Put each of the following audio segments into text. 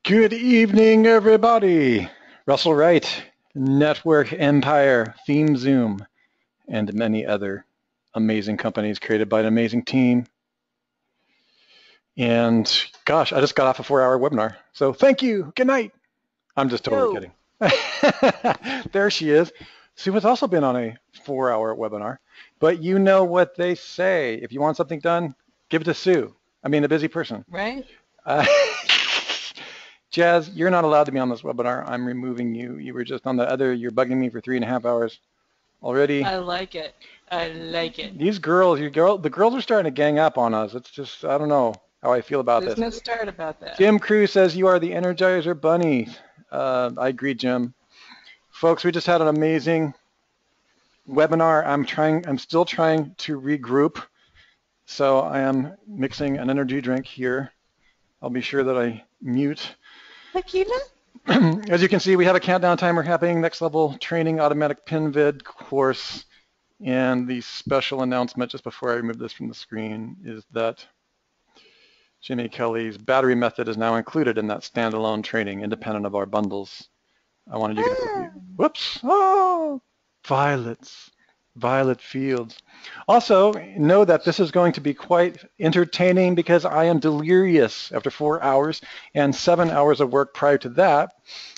Good evening, everybody. Russell Wright, Network Empire, Theme Zoom, and many other amazing companies created by an amazing team. And gosh, I just got off a 4-hour webinar. So thank you. Good night. I'm just totally kidding. There she is. Sue has also been on a 4-hour webinar. But you know what they say. If you want something done, give it to Sue. I mean, a busy person. Right. Jazz, you're not allowed to be on this webinar. I'm removing you. You were just on the other. You're bugging me for 3.5 hours already. I like it. I like it. These girls, the girls are starting to gang up on us. It's just, I don't know how I feel about There's this. no start about that. Jim Cruz says you are the Energizer Bunny. I agree, Jim. Folks, we just had an amazing webinar. I'm still trying to regroup. So I am mixing an energy drink here. I'll be sure that I mute. Tequila? As you can see, we have a countdown timer happening, next level training automatic pin vid course. And the special announcement just before I remove this from the screen is that Jimmy Kelly's battery method is now included in that standalone training, independent of our bundles. I wanted you guys to, whoops, oh, violets, violet fields. Also, know that this is going to be quite entertaining because I am delirious after 4 hours and 7 hours of work prior to that,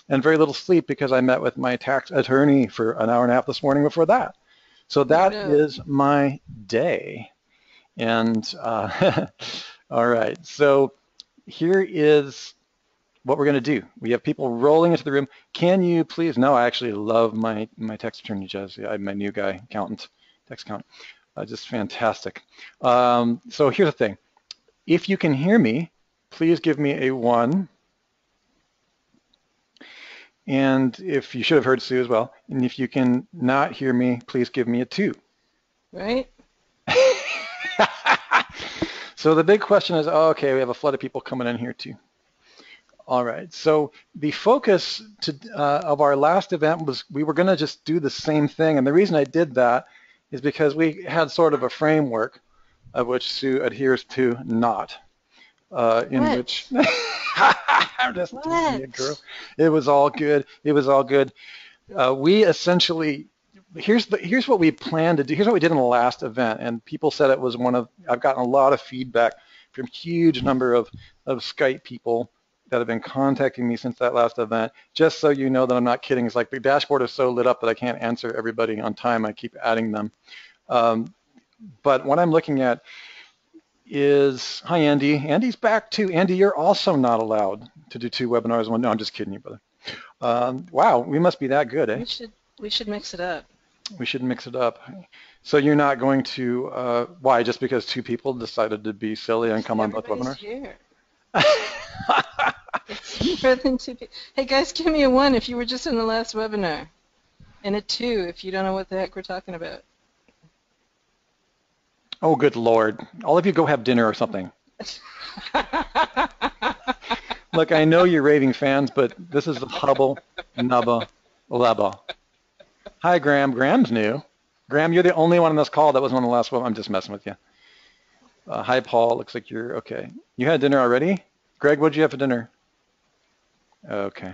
and very little sleep because I met with my tax attorney for an hour and a half this morning before that. So that is my day. And all right, so here is what we're going to do. We have people rolling into the room. Can you please? No, I actually love my tax attorney, Jazz. I'm my new guy, accountant, tax accountant. Just fantastic. So here's the thing. If you can hear me, please give me a 1. And if you should have heard Sue as well. And if you can not hear me, please give me a 2. Right. So the big question is, oh, okay, we have a flood of people coming in here too. All right, so the focus of our last event was we were going to just do the same thing. And the reason I did that is because we had sort of a framework of which Sue adheres to not. Which I'm just teasing you, girl. It was all good. It was all good. We essentially, here's what we planned to do. Here's what we did in the last event. And people said it was I've gotten a lot of feedback from a huge number of Skype people that have been contacting me since that last event. Just so you know that I'm not kidding. It's like the dashboard is so lit up that I can't answer everybody on time. I keep adding them. But what I'm looking at is, hi, Andy. Andy's back too. Andy, you're also not allowed to do 2 webinars in one. No, I'm just kidding you, brother. Wow, we must be that good, eh? We should mix it up. We should mix it up. So you're not going to, why, just because 2 people decided to be silly and come on both webinars? Here. It's better than 2 people. Hey guys, give me a 1 if you were just in the last webinar, and a 2 if you don't know what the heck we're talking about. Oh, good Lord. All of you go have dinner or something. Look, I know you're raving fans, but this is the Hubble Nubba Lubba. Hi, Graham. Graham's new. Graham, you're the only one on this call that was on the last one. I'm just messing with you. Hi, Paul. Looks like you're okay. You had dinner already? Greg, what'd you have for dinner? Okay.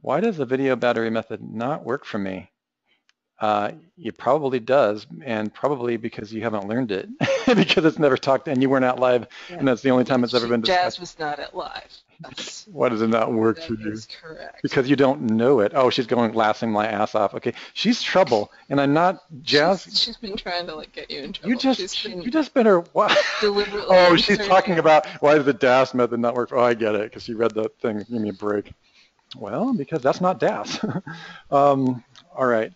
Why does the video battery method not work for me? It probably does, and probably because you haven't learned it, because it's never talked, and you weren't out live, and that's the only time it's ever been discussed. Jazz was not at live. Why does it not work for you? That is correct. Because you don't know it. Oh, she's going laughing my ass off. Okay, she's trouble, and I'm not, Jazz. She's been trying to get you in trouble. You just been her. What? Oh, she's talking about why does the DAS method not work? Oh, I get it, because she read that thing. Give me a break. Well, because that's not DAS. All right.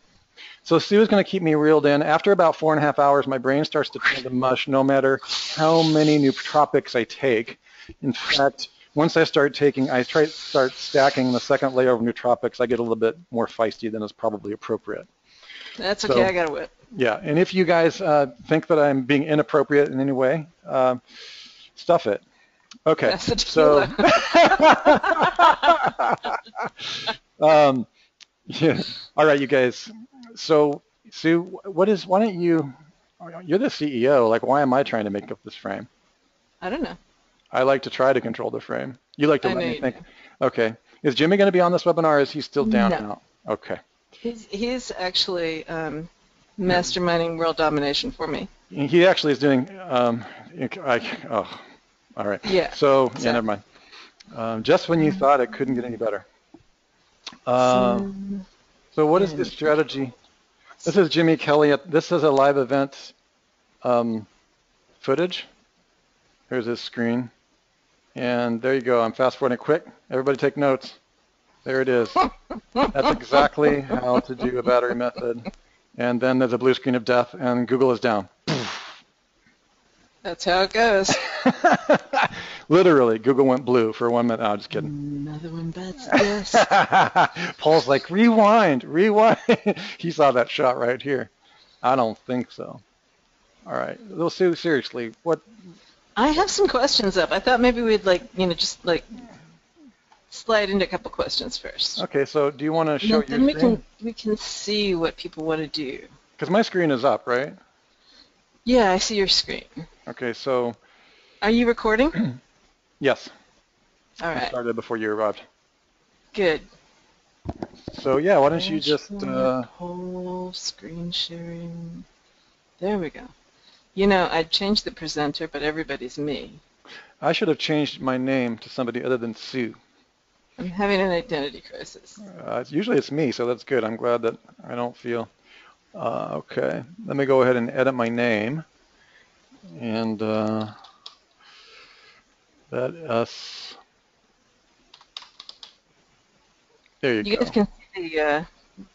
So Sue is going to keep me reeled in. After about 4.5 hours, my brain starts to turn to mush no matter how many nootropics I take. In fact, once I start stacking the second layer of nootropics, I get a little bit more feisty than is probably appropriate. That's okay, I got to whip. Yeah, and if you guys think that I'm being inappropriate in any way, stuff it. Okay, so yeah. All right, you guys. So Sue, why don't you're the CEO, like why am I trying to make up this frame? I don't know. I like to try to control the frame. You like to I let know me you think. do. Okay. Is Jimmy going to be on this webinar, or is he still down No. and out? Okay. He's actually masterminding world domination for me. He actually is doing, oh, all right. Yeah, So, yeah, never exactly. mind. Just when you thought it couldn't get any better. So, So what is this and strategy? This is Jimmy Kelly. This is a live event footage. Here's his screen. And there you go. I'm fast forwarding quick. Everybody take notes. There it is. That's exactly how to do a battery method. And then there's a blue screen of death, and Google is down. that's how it goes. Literally, Google went blue for 1 minute. Oh, just kidding. Another one bites the dust. Paul's like, rewind, rewind. He saw that shot right here. I don't think so. All right. Well, Sue, seriously, what? I have some questions up. I thought maybe we'd just slide into a couple questions first. Okay, so do you want to show your Then screen? we can see what people want to do. Because my screen is up, right? Yeah, I see your screen. Okay, so. Are you recording? Yes. All I right. started before you arrived. Good. So yeah, why don't you just whole screen sharing. There we go. You know, I'd change the presenter, but everybody's me. I should have changed my name to somebody other than Sue. I'm having an identity crisis. Usually it's me, so that's good. I'm glad that I don't feel. Okay, let me go ahead and edit my name. And let us. There you You go. guys can see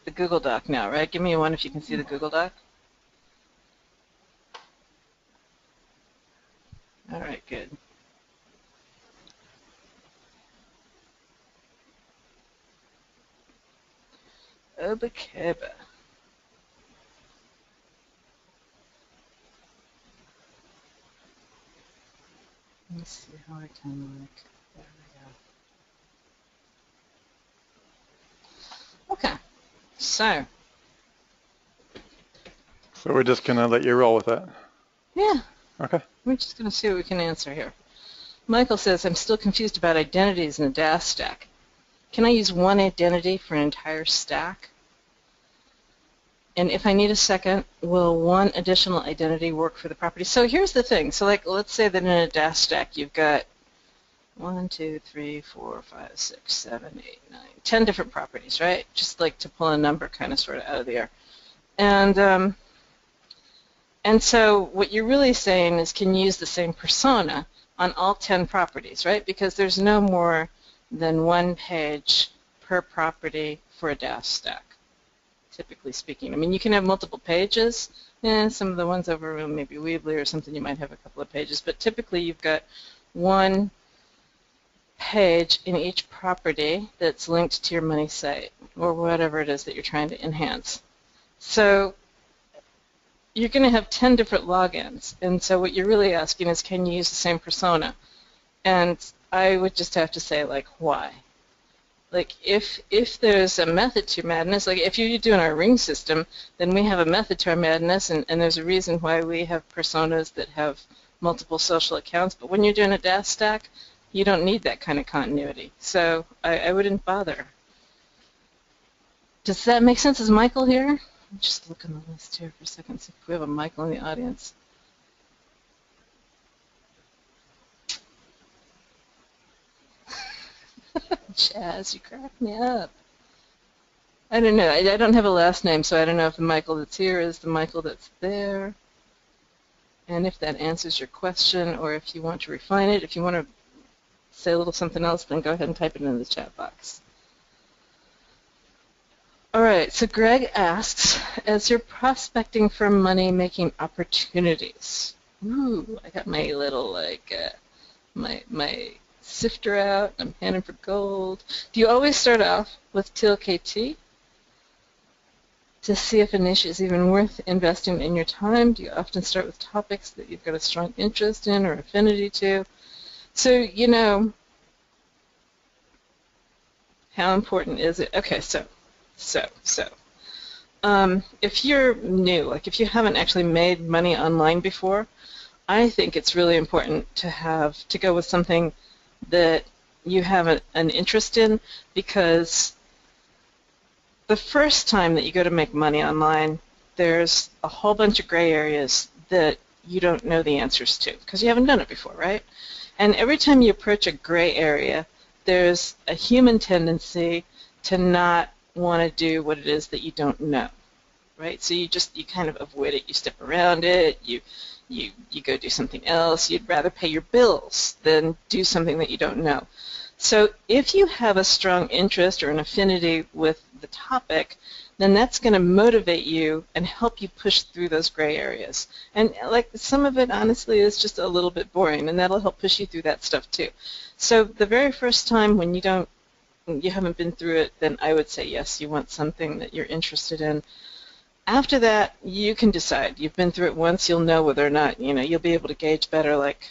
the Google Doc now, right? Give me a one if you can see the Google Doc. All right, good. Obakeba. Let's see how I can there we go. Okay, so. So we're just gonna let you roll with that. Yeah. Okay. We're just going to see what we can answer here. Michael says, I'm still confused about identities in a DAS stack. Can I use one identity for an entire stack? And if I need a second, will one additional identity work for the property? So here's the thing. So let's say that in a DAS stack you've got 1, 2, 3, 4, 5, 6, 7, 8, 9, 10 different properties, right? Just like to pull a number kind of sort of out of the air. And so what you're really saying is, can you use the same persona on all 10 properties, right? Because there's no more than one page per property for a DAS stack, typically speaking. I mean, you can have multiple pages, and some of the ones over maybe Weebly or something, you might have a couple of pages, but typically you've got one page in each property that's linked to your money site or whatever it is that you're trying to enhance. So you're going to have 10 different logins, and so what you're really asking is, can you use the same persona? And I would just have to say, like, why? Like, if there's a method to madness, like if you're doing our ring system, then we have a method to our madness, and there's a reason why we have personas that have multiple social accounts. But when you're doing a DAS stack, you don't need that kind of continuity. So I wouldn't bother. Does that make sense? Is Michael here? Just look on the list here for a second, see if we have a Michael in the audience. Chaz, you crack me up. I don't know. I don't have a last name, so I don't know if the Michael that's here is the Michael that's there. And if that answers your question, or if you want to refine it, if you want to say a little something else, then go ahead and type it in the chat box. All right, so Greg asks, as you're prospecting for money-making opportunities, ooh, I got my little, my sifter out, I'm panning for gold. Do you always start off with TLKT to see if a niche is even worth investing in your time? Do you often start with topics that you've got a strong interest in or affinity to? So, you know, how important is it? Okay, so if you're new, like if you haven't actually made money online before, I think it's really important to go with something that you have an interest in, because the first time that you go to make money online, there's a whole bunch of gray areas that you don't know the answers to because you haven't done it before, right? And every time you approach a gray area, there's a human tendency to not want to do what it is that you don't know, right? So you kind of avoid it. You step around it. You go do something else. You'd rather pay your bills than do something that you don't know. So if you have a strong interest or an affinity with the topic, then that's going to motivate you and help you push through those gray areas. And like some of it, honestly, is just a little bit boring, and that'll help push you through that stuff too. So the very first time when you haven't been through it, then I would say yes, you want something that you're interested in. After that, you can decide. You've been through it once, you'll know whether or not, you'll be able to gauge better. Like,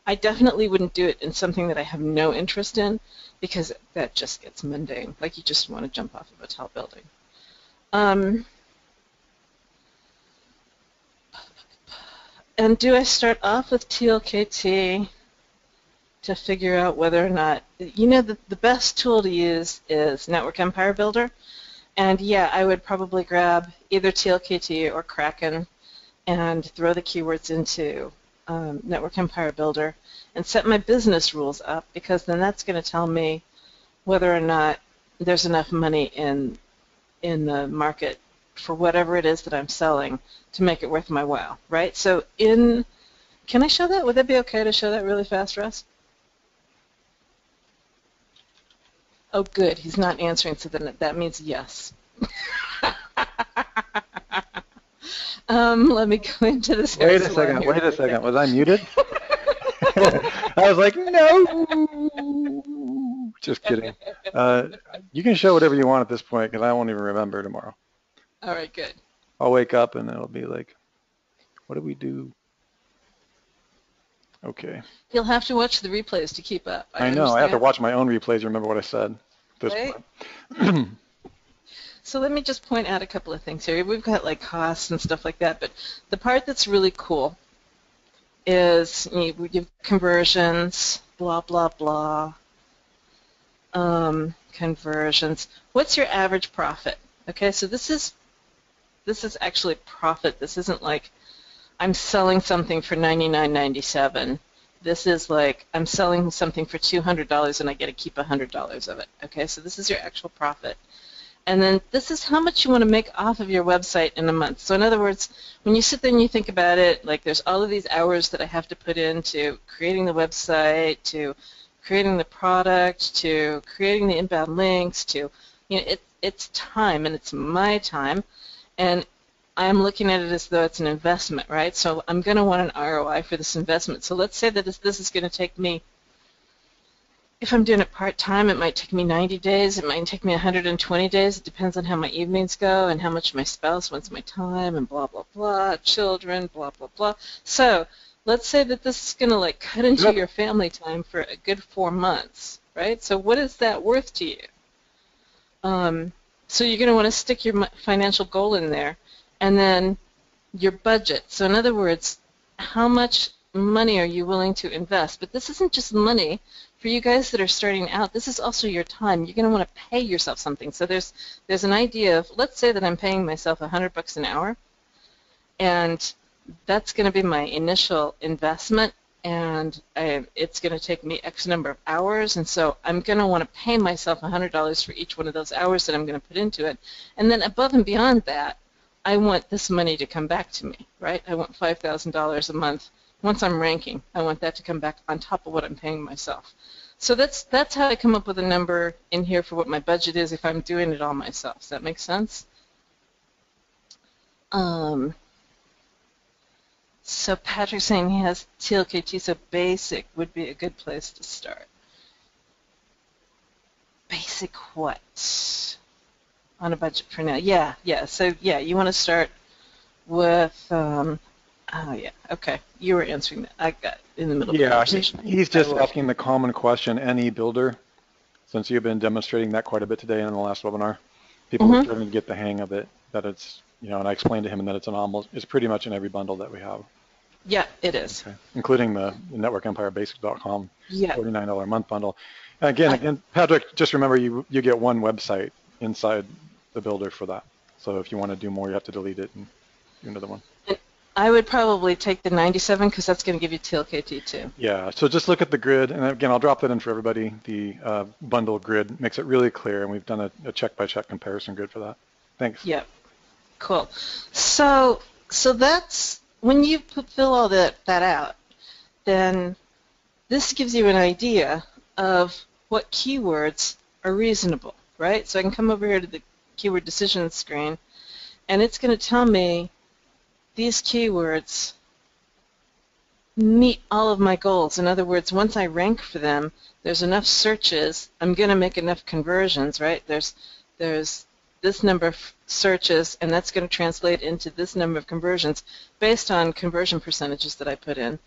I definitely wouldn't do it in something that I have no interest in, because that just gets mundane. Like, you just want to jump off of a tall building. And do I start off with TLKT to figure out whether or not, the best tool to use is Network Empire Builder. And yeah, I would probably grab either TLKT or Kraken and throw the keywords into Network Empire Builder and set my business rules up, because then that's going to tell me whether or not there's enough money in the market for whatever it is that I'm selling to make it worth my while, right? So can I show that? Would that be okay to show that really fast, Russ? Oh, good. He's not answering, so then that means yes. Let me go into this. Wait a second. Was I muted? I was like, no. Just kidding. You can show whatever you want at this point, because I won't even remember tomorrow. All right, good. I'll wake up and it'll be like, what did we do? Okay. You'll have to watch the replays to keep up. I know. I have to watch my own replays to remember what I said at this point. So let me just point out a couple of things here. We've got like costs and stuff like that, but the part that's really cool is we give conversions, blah, blah, blah, conversions. What's your average profit? Okay, so this is actually profit. This isn't like I'm selling something for $99.97. This is like I'm selling something for $200 and I get to keep $100 of it. Okay, so this is your actual profit. And then this is how much you want to make off of your website in a month. So in other words, when you sit there and you think about it, like there's all of these hours that I have to put into creating the website, to creating the product, to creating the inbound links, to, it's time, and it's my time. And I'm looking at it as though it's an investment, right? So I'm going to want an ROI for this investment. So let's say that this is going to take me, if I'm doing it part-time, it might take me 90 days. It might take me 120 days. It depends on how my evenings go and how much my spouse wants my time and blah, blah, blah, children, blah, blah, blah. So let's say that this is going to like cut into your family time for a good 4 months, right? So what is that worth to you? So you're going to want to stick your financial goal in there, and then your budget. So in other words, how much money are you willing to invest? But this isn't just money. For you guys that are starting out, this is also your time. You're going to want to pay yourself something. So there's an idea of, let's say that I'm paying myself $100 an hour, and that's going to be my initial investment, and it's going to take me X number of hours, and so I'm going to want to pay myself $100 for each one of those hours that I'm going to put into it. And then above and beyond that, I want this money to come back to me, right? I want $5,000 a month. Once I'm ranking, I want that to come back on top of what I'm paying myself. So that's how I come up with a number in here for what my budget is if I'm doing it all myself. Does that make sense? So Patrick's saying he has TLKT, so basic would be a good place to start. Basic what? On a budget for now. Yeah. So yeah, you want to start with oh, yeah. Okay. You were answering that. I got in the middle of the conversation. He's just asking the common question, any builder, since you've been demonstrating that quite a bit today in the last webinar. People are starting to get the hang of it, that it's, and I explained to him that it's pretty much in every bundle that we have. Yeah, it is. Okay. Including the networkempire.basic.com Yeah. $49 a month bundle. Again, I, Patrick, just remember you get one website inside the builder for that. So if you want to do more, you have to delete it and do another one. I would probably take the 97 because that's going to give you TLKT too. Yeah, so just look at the grid, and again, I'll drop that in for everybody. The bundle grid makes it really clear, and we've done a check-by-check comparison grid for that. Thanks. Yep. Cool. So that's when you fill all that out, then this gives you an idea of what keywords are reasonable, right? So I can come over here to the keyword decision screen, and it's going to tell me these keywords meet all of my goals. In other words, once I rank for them, there's enough searches, I'm going to make enough conversions, right? There's this number of searches, and that's going to translate into this number of conversions based on conversion percentages that I put in.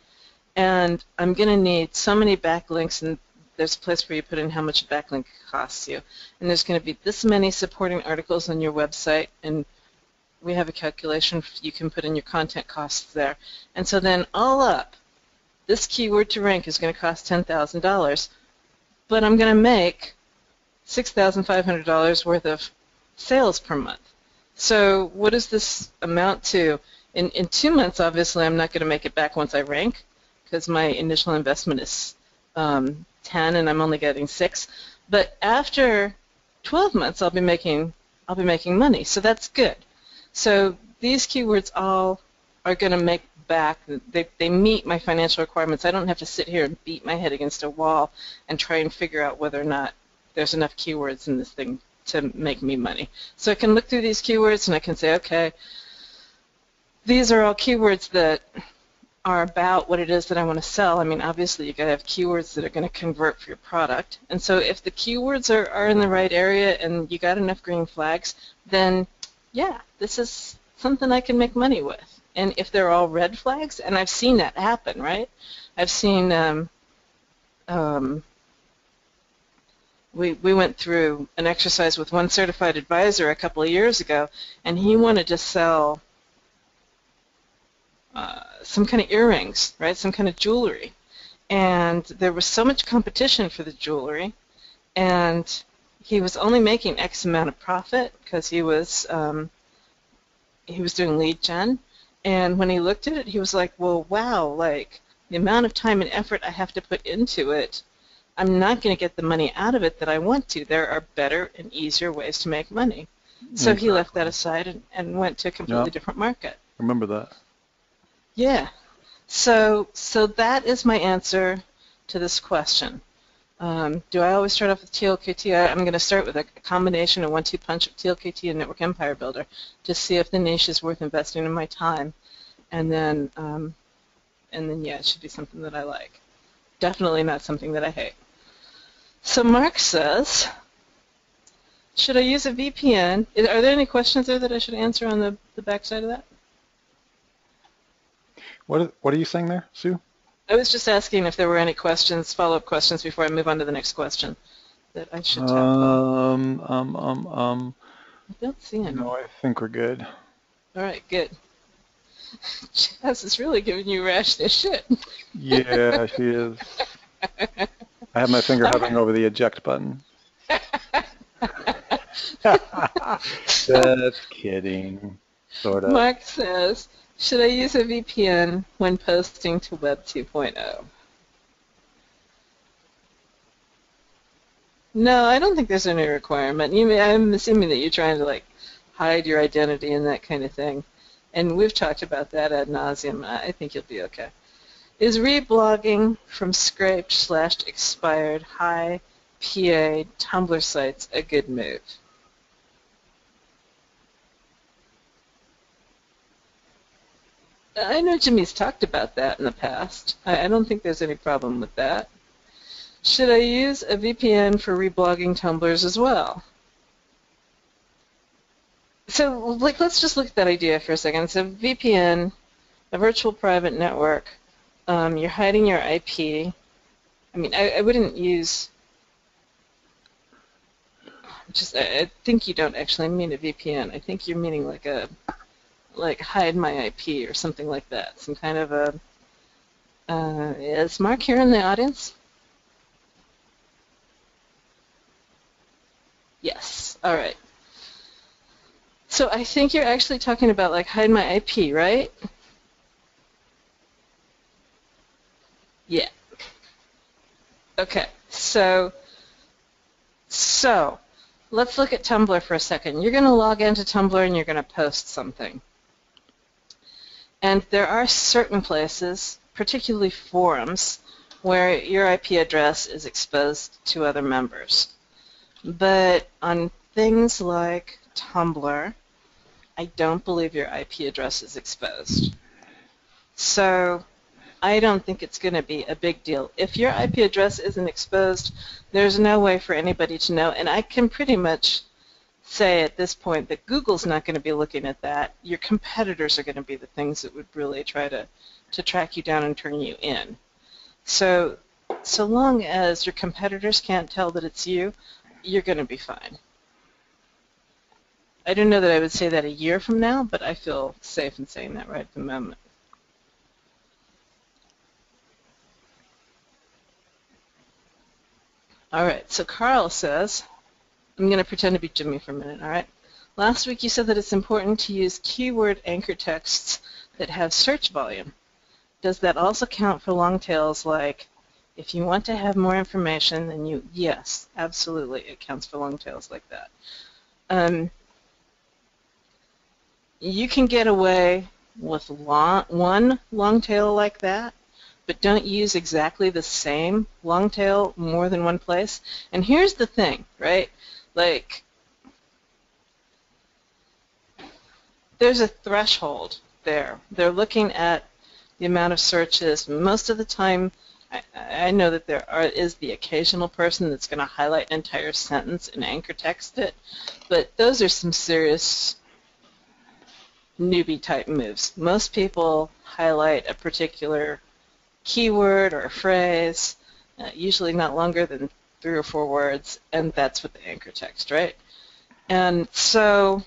And I'm going to need so many backlinks, and there's a place where you put in how much a backlink costs you. And there's going to be this many supporting articles on your website, and we have a calculation you can put in your content costs there. And so then all up, this keyword to rank is going to cost $10,000, but I'm going to make $6,500 worth of sales per month. So what does this amount to? In 2 months, obviously, I'm not going to make it back once I rank because my initial investment is 10 and I'm only getting 6. But after 12 months, I'll be making money. So that's good. So these keywords all are going to make back. They meet my financial requirements. I don't have to sit here and beat my head against a wall and try and figure out whether or not there's enough keywords in this thing to make me money. So I can look through these keywords and I can say, okay, these are all keywords that are about what it is that I want to sell. I mean, obviously, you've got to have keywords that are going to convert for your product. And so if the keywords are in the right area and you got enough green flags, then yeah, this is something I can make money with. And if they're all red flags, and I've seen that happen, right? I've seen we went through an exercise with one certified advisor a couple of years ago, and he wanted to sell some kind of earrings, right? Some kind of jewelry. And there was so much competition for the jewelry, and he was only making X amount of profit because he was doing lead gen. And when he looked at it, he was like, well, wow, like the amount of time and effort I have to put into it, I'm not going to get the money out of it that I want to. There are better and easier ways to make money. So Exactly. he left that aside and went to a completely different market. Remember that. Yeah. So that is my answer to this question. Do I always start off with TLKT? I'm going to start with a combination of 1-2 punch of TLKT and Network Empire Builder to see if the niche is worth investing in my time, and then yeah, it should be something that I like. Definitely not something that I hate. So Mark says, should I use a VPN? Are there any questions there that I should answer on the backside of that? What are you saying there, Sue? I was just asking if there were any questions, follow-up questions before I move on to the next question that I should tackle. I don't see any. No, I think we're good. All right, good. Jazz is really giving you rash this shit. Yeah, she is. I have my finger hovering over the eject button. Just kidding. Sort of. Mark says, should I use a VPN when posting to Web 2.0? No, I don't think there's any requirement. I'm assuming that you're trying to like hide your identity and that kind of thing. And we've talked about that ad nauseum. I think you'll be okay. Is reblogging from scraped/expired high PA Tumblr sites a good move? I know Jimmy's talked about that in the past. I don't think there's any problem with that. Should I use a VPN for reblogging Tumblrs as well? So, let's just look at that idea for a second. So, VPN, a virtual private network, you're hiding your IP. I mean, I wouldn't use. I think you don't actually mean a VPN. I think you're meaning like a like hide my IP or something like that. Some kind of a, is Mark here in the audience? Yes, all right. So I think you're actually talking about like hide my IP, right? Yeah. Okay, so let's look at Tumblr for a second. You're going to log into Tumblr and you're going to post something. And there are certain places, particularly forums, where your IP address is exposed to other members. But on things like Tumblr, I don't believe your IP address is exposed. So I don't think it's going to be a big deal. If your IP address isn't exposed, there's no way for anybody to know. And I can pretty much say at this point that Google's not going to be looking at that. Your competitors are going to be the things that would really try to track you down and turn you in. So long as your competitors can't tell that it's you, you're going to be fine. I don't know that I would say that a year from now, but I feel safe in saying that right at the moment. All right, so Carl says, I'm going to pretend to be Jimmy for a minute, all right? Last week you said that it's important to use keyword anchor texts that have search volume. Does that also count for long tails like, if you want to have more information, then you, yes, absolutely, it counts for long tails like that. You can get away with one long tail like that, but don't use exactly the same long tail more than one place. And here's the thing, right? Like, there's a threshold there. They're looking at the amount of searches. Most of the time, I know that there is the occasional person that's going to highlight an entire sentence and anchor text it, but those are some serious newbie type moves. Most people highlight a particular keyword or a phrase, usually not longer than 3 or 4 words, and that's with the anchor text, right? And so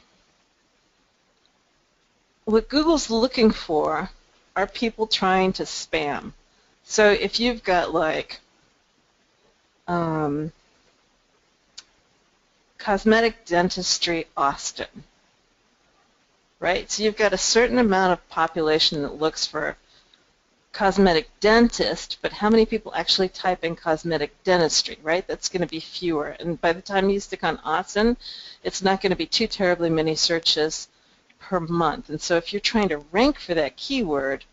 what Google's looking for are people trying to spam. So if you've got like cosmetic dentistry Austin, right? So you've got a certain amount of population that looks for cosmetic dentist, but how many people actually type in cosmetic dentistry, right? That's going to be fewer. And by the time you stick on Austin, it's not going to be too terribly many searches per month. And so if you're trying to rank for that keyword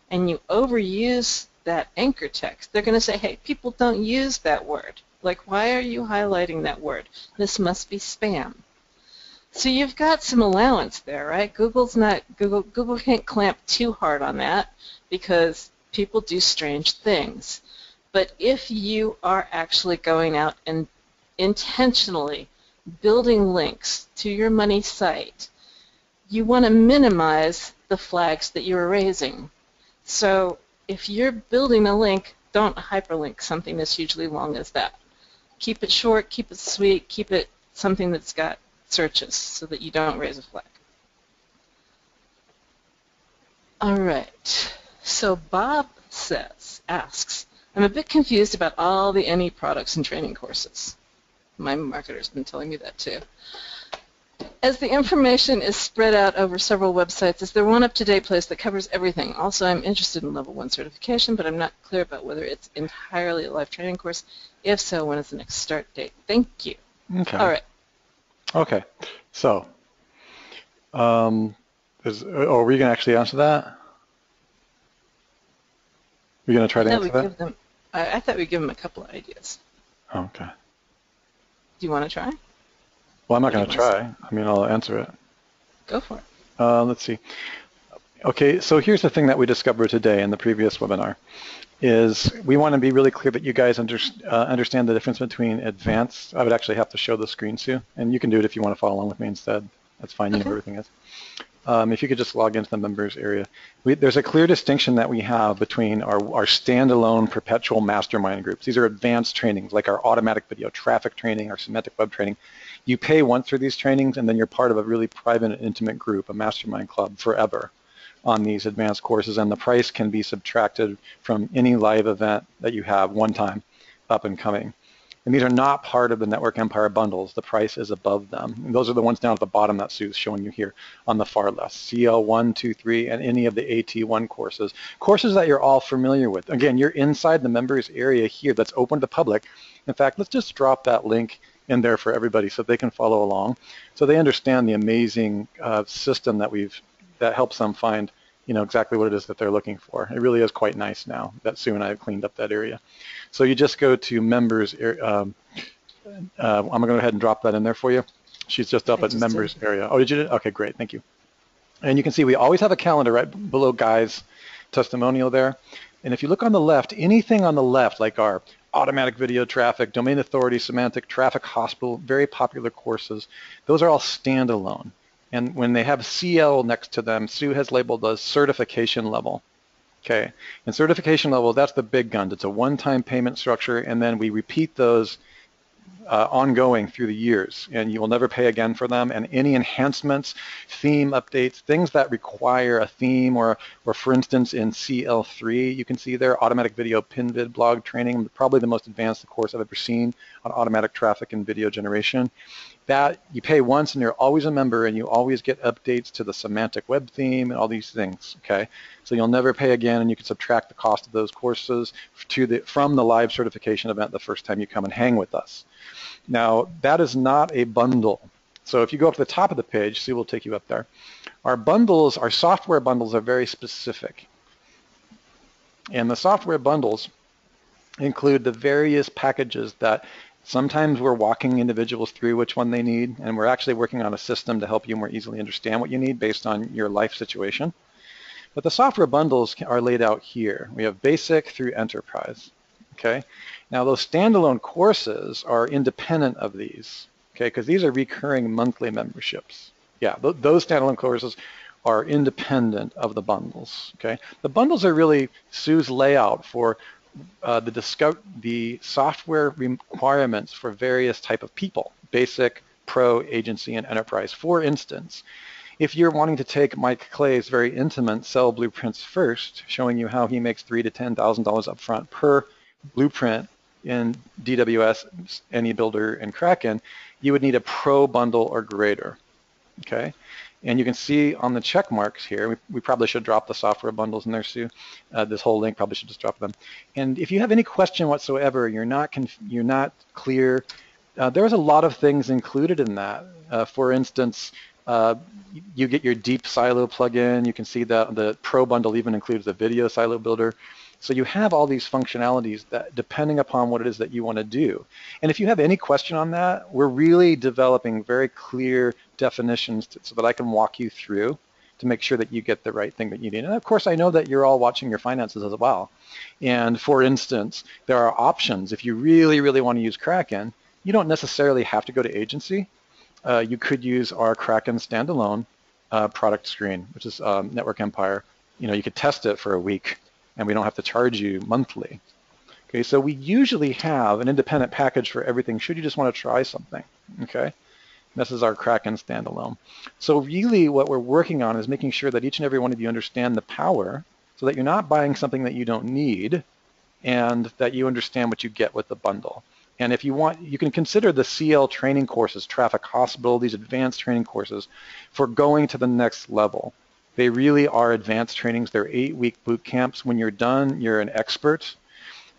and you overuse that anchor text, they're going to say, hey, people don't use that word. Like, why are you highlighting that word? This must be spam. So you've got some allowance there, right? Google can't clamp too hard on that because people do strange things. But if you are actually going out and intentionally building links to your money site, you want to minimize the flags that you're raising. So if you're building a link, don't hyperlink something as hugely long as that. Keep it short, keep it sweet, keep it something that's got searches so that you don't raise a flag. All right, so Bob asks, I'm a bit confused about all the NE products and training courses. My marketer's been telling me that too. As the information is spread out over several websites, is there one up-to-date place that covers everything? Also, I'm interested in level 1 certification, but I'm not clear about whether it's entirely a live training course. If so, when is the next start date? Thank you. Okay. All right. Okay. So, are we going to actually answer that? Are we going to try to answer that? I thought we'd give them a couple of ideas. Okay. Do you want to try? Well, I'm not going to try. I mean, I'll answer it. Go for it. Let's see. Okay, so here's the thing that we discovered today in the previous webinar, is we want to be really clear that you guys understand the difference between advanced. I would actually have to show the screen, Sue, and you can do it if you want to follow along with me instead. That's fine, you know where everything is. If you could just log into the members area. There's a clear distinction that we have between our standalone perpetual mastermind groups. These are advanced trainings, like our automatic video traffic training, our semantic web training. You pay once for these trainings, and then you're part of a really private and intimate group, a mastermind club, forever on these advanced courses, and the price can be subtracted from any live event that you have one time up and coming. And these are not part of the Network Empire bundles. The price is above them. And those are the ones down at the bottom that Sue's showing you here on the far left. CL1, 2, 3, and any of the AT1 courses. Courses that you're all familiar with. Again, you're inside the members area here that's open to the public. In fact, let's just drop that link in there for everybody so they can follow along. So they understand the amazing system that helps them find exactly what it is that they're looking for. It really is quite nice now that Sue and I have cleaned up that area. So you just go to members. I'm going to go ahead and drop that in there for you. She's just up at members area. Oh, did you? Okay, great. Thank you. And you can see we always have a calendar right below Guy's testimonial there. And if you look on the left, anything on the left, like our automatic video traffic, domain authority, semantic, traffic hospital, very popular courses, those are all standalone. And when they have CL next to them, Sue has labeled as certification level. Okay, and certification level, that's the big guns. It's a one-time payment structure, and then we repeat those ongoing through the years, and you will never pay again for them. And any enhancements, theme updates, things that require a theme, or for instance in CL3, you can see there, automatic video pin vid blog training, probably the most advanced course I've ever seen on automatic traffic and video generation. That you pay once and you're always a member, and you always get updates to the semantic web theme and all these things, okay? So you'll never pay again, and you can subtract the cost of those courses from the live certification event the first time you come and hang with us. Now, that is not a bundle. So if you go up to the top of the page, Sue will take you up there. Our bundles, our software bundles are very specific. And the software bundles include the various packages that sometimes we're walking individuals through which one they need, and we're actually working on a system to help you more easily understand what you need based on your life situation. But the software bundles are laid out here. We have basic through enterprise, okay? Now those standalone courses are independent of these, okay? Because these are recurring monthly memberships. Yeah, those standalone courses are independent of the bundles, okay? The bundles are really Sue's layout for the software requirements for various type of people, basic, pro, agency, and enterprise. For instance, if you're wanting to take Mike Clay's very intimate Sell Blueprints First, showing you how he makes $3,000 to $10,000 up front per blueprint in DWS, AnyBuilder, and Kraken, you would need a pro bundle or greater, okay? And you can see on the check marks here, we probably should drop the software bundles in there, Sue. This whole link probably should just drop them. And if you have any question whatsoever, you're not clear, there's a lot of things included in that. For instance, you get your deep silo plugin. You can see that the pro bundle even includes the video silo builder. So you have all these functionalities that depending upon what it is that you want to do. And if you have any question on that, we're really developing very clear definitions so that I can walk you through to make sure that you get the right thing that you need. And of course, I know that you're all watching your finances as well. And for instance, there are options. If you really, really want to use Kraken, you don't necessarily have to go to agency. You could use our Kraken standalone product screen, which is Network Empire. You could test it for a week, and we don't have to charge you monthly. Okay, so we usually have an independent package for everything should you just want to try something, okay? This is our Kraken standalone. So really what we're working on is making sure that each and every one of you understand the power so that you're not buying something that you don't need and that you understand what you get with the bundle. And if you want, you can consider the CL training courses, Traffic Hospital, these advanced training courses for going to the next level. They really are advanced trainings. They're 8-week boot camps. When you're done, you're an expert.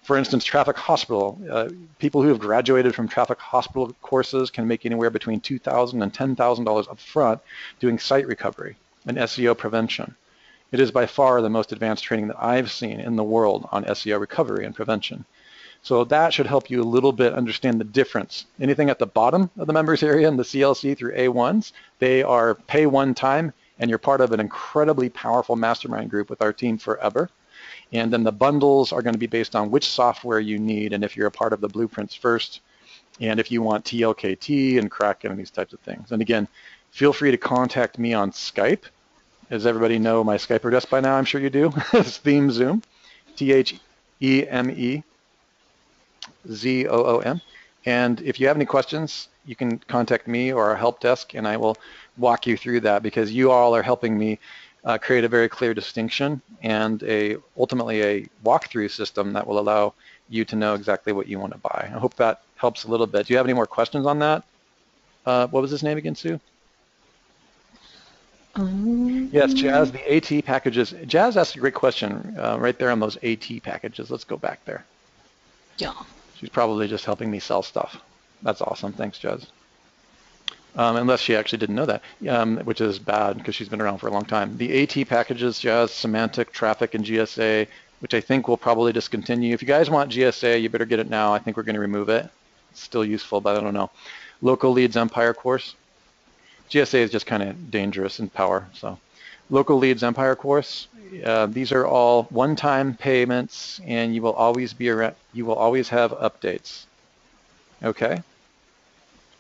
For instance, Traffic Hospital, people who have graduated from Traffic Hospital courses can make anywhere between $2,000 and $10,000 up front doing site recovery and SEO prevention. It is by far the most advanced training that I've seen in the world on SEO recovery and prevention. So that should help you a little bit understand the difference. Anything at the bottom of the members area in the CLC through A1s, they are pay one time, and you're part of an incredibly powerful mastermind group with our team forever. And then the bundles are going to be based on which software you need, and if you're a part of the Blueprints First, and if you want TLKT and Kraken and these types of things. And again, feel free to contact me on Skype Does everybody know my Skype address by now? I'm sure you do. It's ThemeZoom, ThemeZoom. And if you have any questions, you can contact me or our help desk, and I will walk you through that, because you all are helping me create a very clear distinction and ultimately a walkthrough system that will allow you to know exactly what you want to buy. I hope that helps a little bit. Do you have any more questions on that? What was his name again, Sue? Yes, Jazz, the AT packages. Jazz asked a great question right there on those AT packages. Let's go back there. Yeah. She's probably just helping me sell stuff. That's awesome. Thanks, Jazz. Unless she actually didn't know that, which is bad because she's been around for a long time. The AT packages, Jazz, semantic, traffic, and GSA, which I think will probably discontinue. If you guys want GSA, you better get it now. I think we're going to remove it. It's still useful, but I don't know. Local leads Empire course. GSA is just kind of dangerous in power. So local leads Empire course. These are all one-time payments, and you will always have updates. Okay.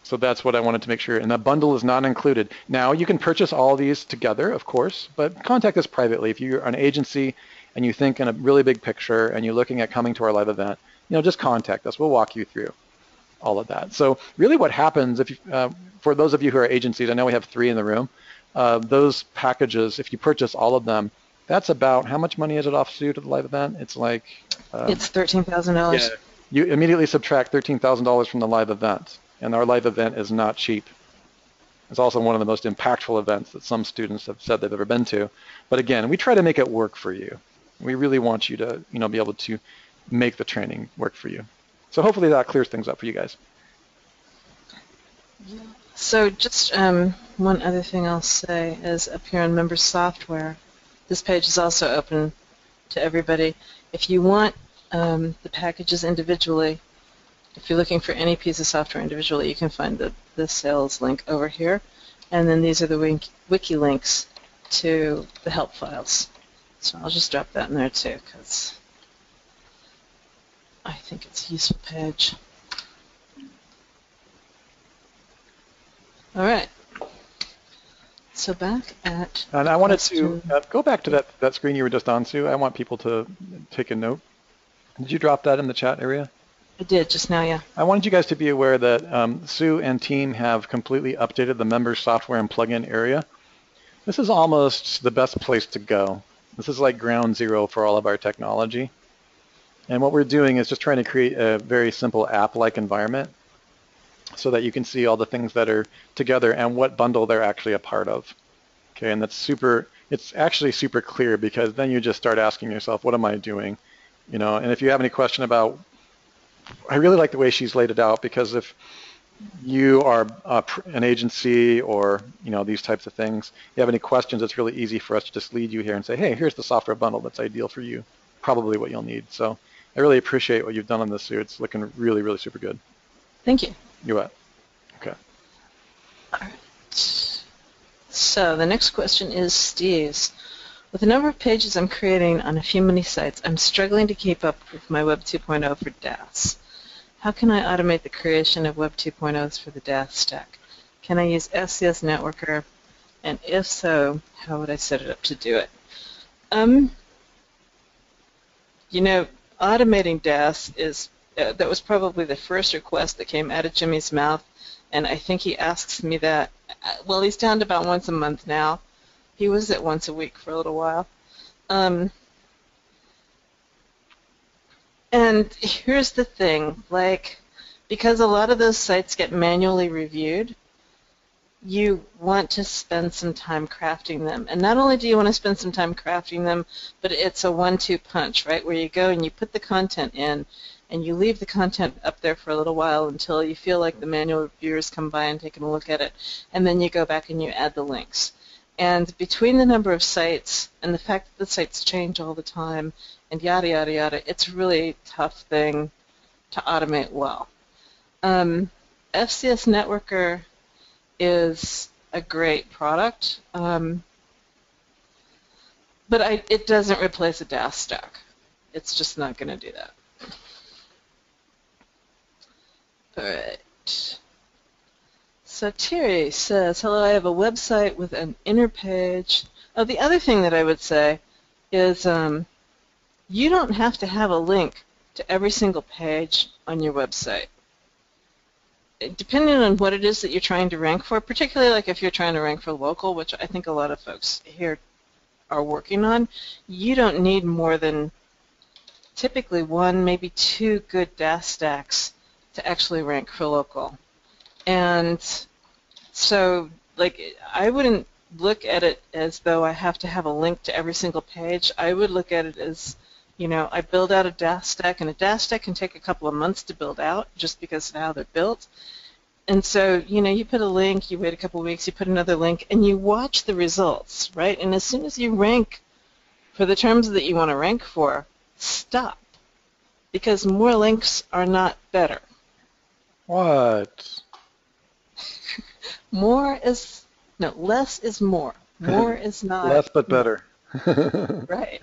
So that's what I wanted to make sure. And that bundle is not included. Now, you can purchase all these together, of course, but contact us privately. If you're an agency and you think in a really big picture and you're looking at coming to our live event, just contact us. We'll walk you through all of that. So really what happens, for those of you who are agencies, I know we have 3 in the room, those packages, if you purchase all of them, that's about, how much money is it off, Sue, to the live event? It's like... it's $13,000. Yeah, you immediately subtract $13,000 from the live event. And our live event is not cheap. It's also one of the most impactful events that some students have said they've ever been to. But again, we try to make it work for you. We really want you to, be able to make the training work for you. So hopefully that clears things up for you guys. So just one other thing I'll say is up here on Member Software, this page is also open to everybody. If you want the packages individually, if you're looking for any piece of software individually, you can find the sales link over here. And then these are the wiki links to the help files. So I'll just drop that in there too, because I think it's a useful page. All right. So back at... And I wanted to go back to that screen you were just on, Sue. I want people to take a note. Did you drop that in the chat area? I did just now, yeah. I wanted you guys to be aware that Sue and team have completely updated the member software and plugin area. This is almost the best place to go. This is like ground zero for all of our technology. And what we're doing is just trying to create a very simple app-like environment so that you can see all the things that are together and what bundle they're actually a part of. Okay, and it's actually super clear, because then you just start asking yourself, what am I doing? And if you have any question about, I really like the way she's laid it out, because if you are an agency or these types of things, you have any questions, it's really easy for us to just lead you here and say, hey, here's the software bundle that's ideal for you, probably what you'll need. So I really appreciate what you've done on this, Sue. It's looking really, really super good. Thank you. You bet. Okay. All right. So the next question is Steve's. With the number of pages I'm creating on a few mini sites, I'm struggling to keep up with my Web 2.0 for DAS. How can I automate the creation of Web 2.0s for the DAS stack? Can I use FCS Networker? And if so, how would I set it up to do it? Automating DAS is, that was probably the first request that came out of Jimmy's mouth, and I think he asks me that, well, he's down to about once a month now. He was at once a week for a little while. And here's the thing, because a lot of those sites get manually reviewed, you want to spend some time crafting them. And not only do you want to spend some time crafting them, but it's a 1-2 punch, right, where you go and you put the content in, and you leave the content up there for a little while until you feel like the manual reviewers come by and take a look at it, and then you go back and you add the links. And between the number of sites and the fact that the sites change all the time and yada, yada, yada, it's a really tough thing to automate well. FCS Networker is a great product, but it doesn't replace a DAS stack. It's just not going to do that. All right. So Terry says, hello, I have a website with an inner page Oh, the other thing that I would say is you don't have to have a link to every single page on your website. Depending on what it is that you're trying to rank for, particularly like if you're trying to rank for local, which I think a lot of folks here are working on, you don't need more than typically one, maybe two good DAS stacks to actually rank for local. And so, like, I wouldn't look at it as though I have to have a link to every single page. I would look at it as, you know, I build out a DAS stack, and a DAS stack can take a couple of months to build out just because of how they're built. And so, you know, you put a link, you wait a couple of weeks, you put another link, and you watch the results, right? And as soon as you rank for the terms that you want to rank for, stop. Because more links are not better. What? Less is more. More is not. Less but better. Right.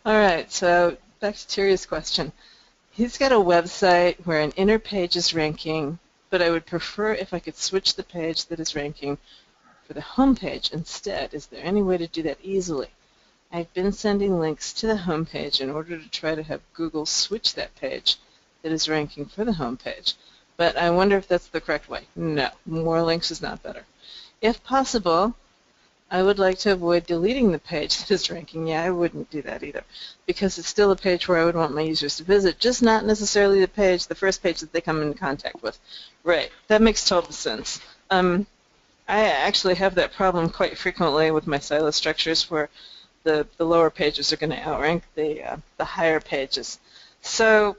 All right, so back to Terry's question. He's got a website where an inner page is ranking, but I would prefer if I could switch the page that is ranking for the home page instead. Is there any way to do that easily? I've been sending links to the home page in order to try to have Google switch that page that is ranking for the home page. But I wonder if that's the correct way. No, more links is not better. If possible, I would like to avoid deleting the page that is ranking. Yeah, I wouldn't do that either, because it's still a page where I would want my users to visit, just not necessarily the first page that they come into contact with. Right, that makes total sense. I actually have that problem quite frequently with my silo structures where the lower pages are going to outrank the higher pages. So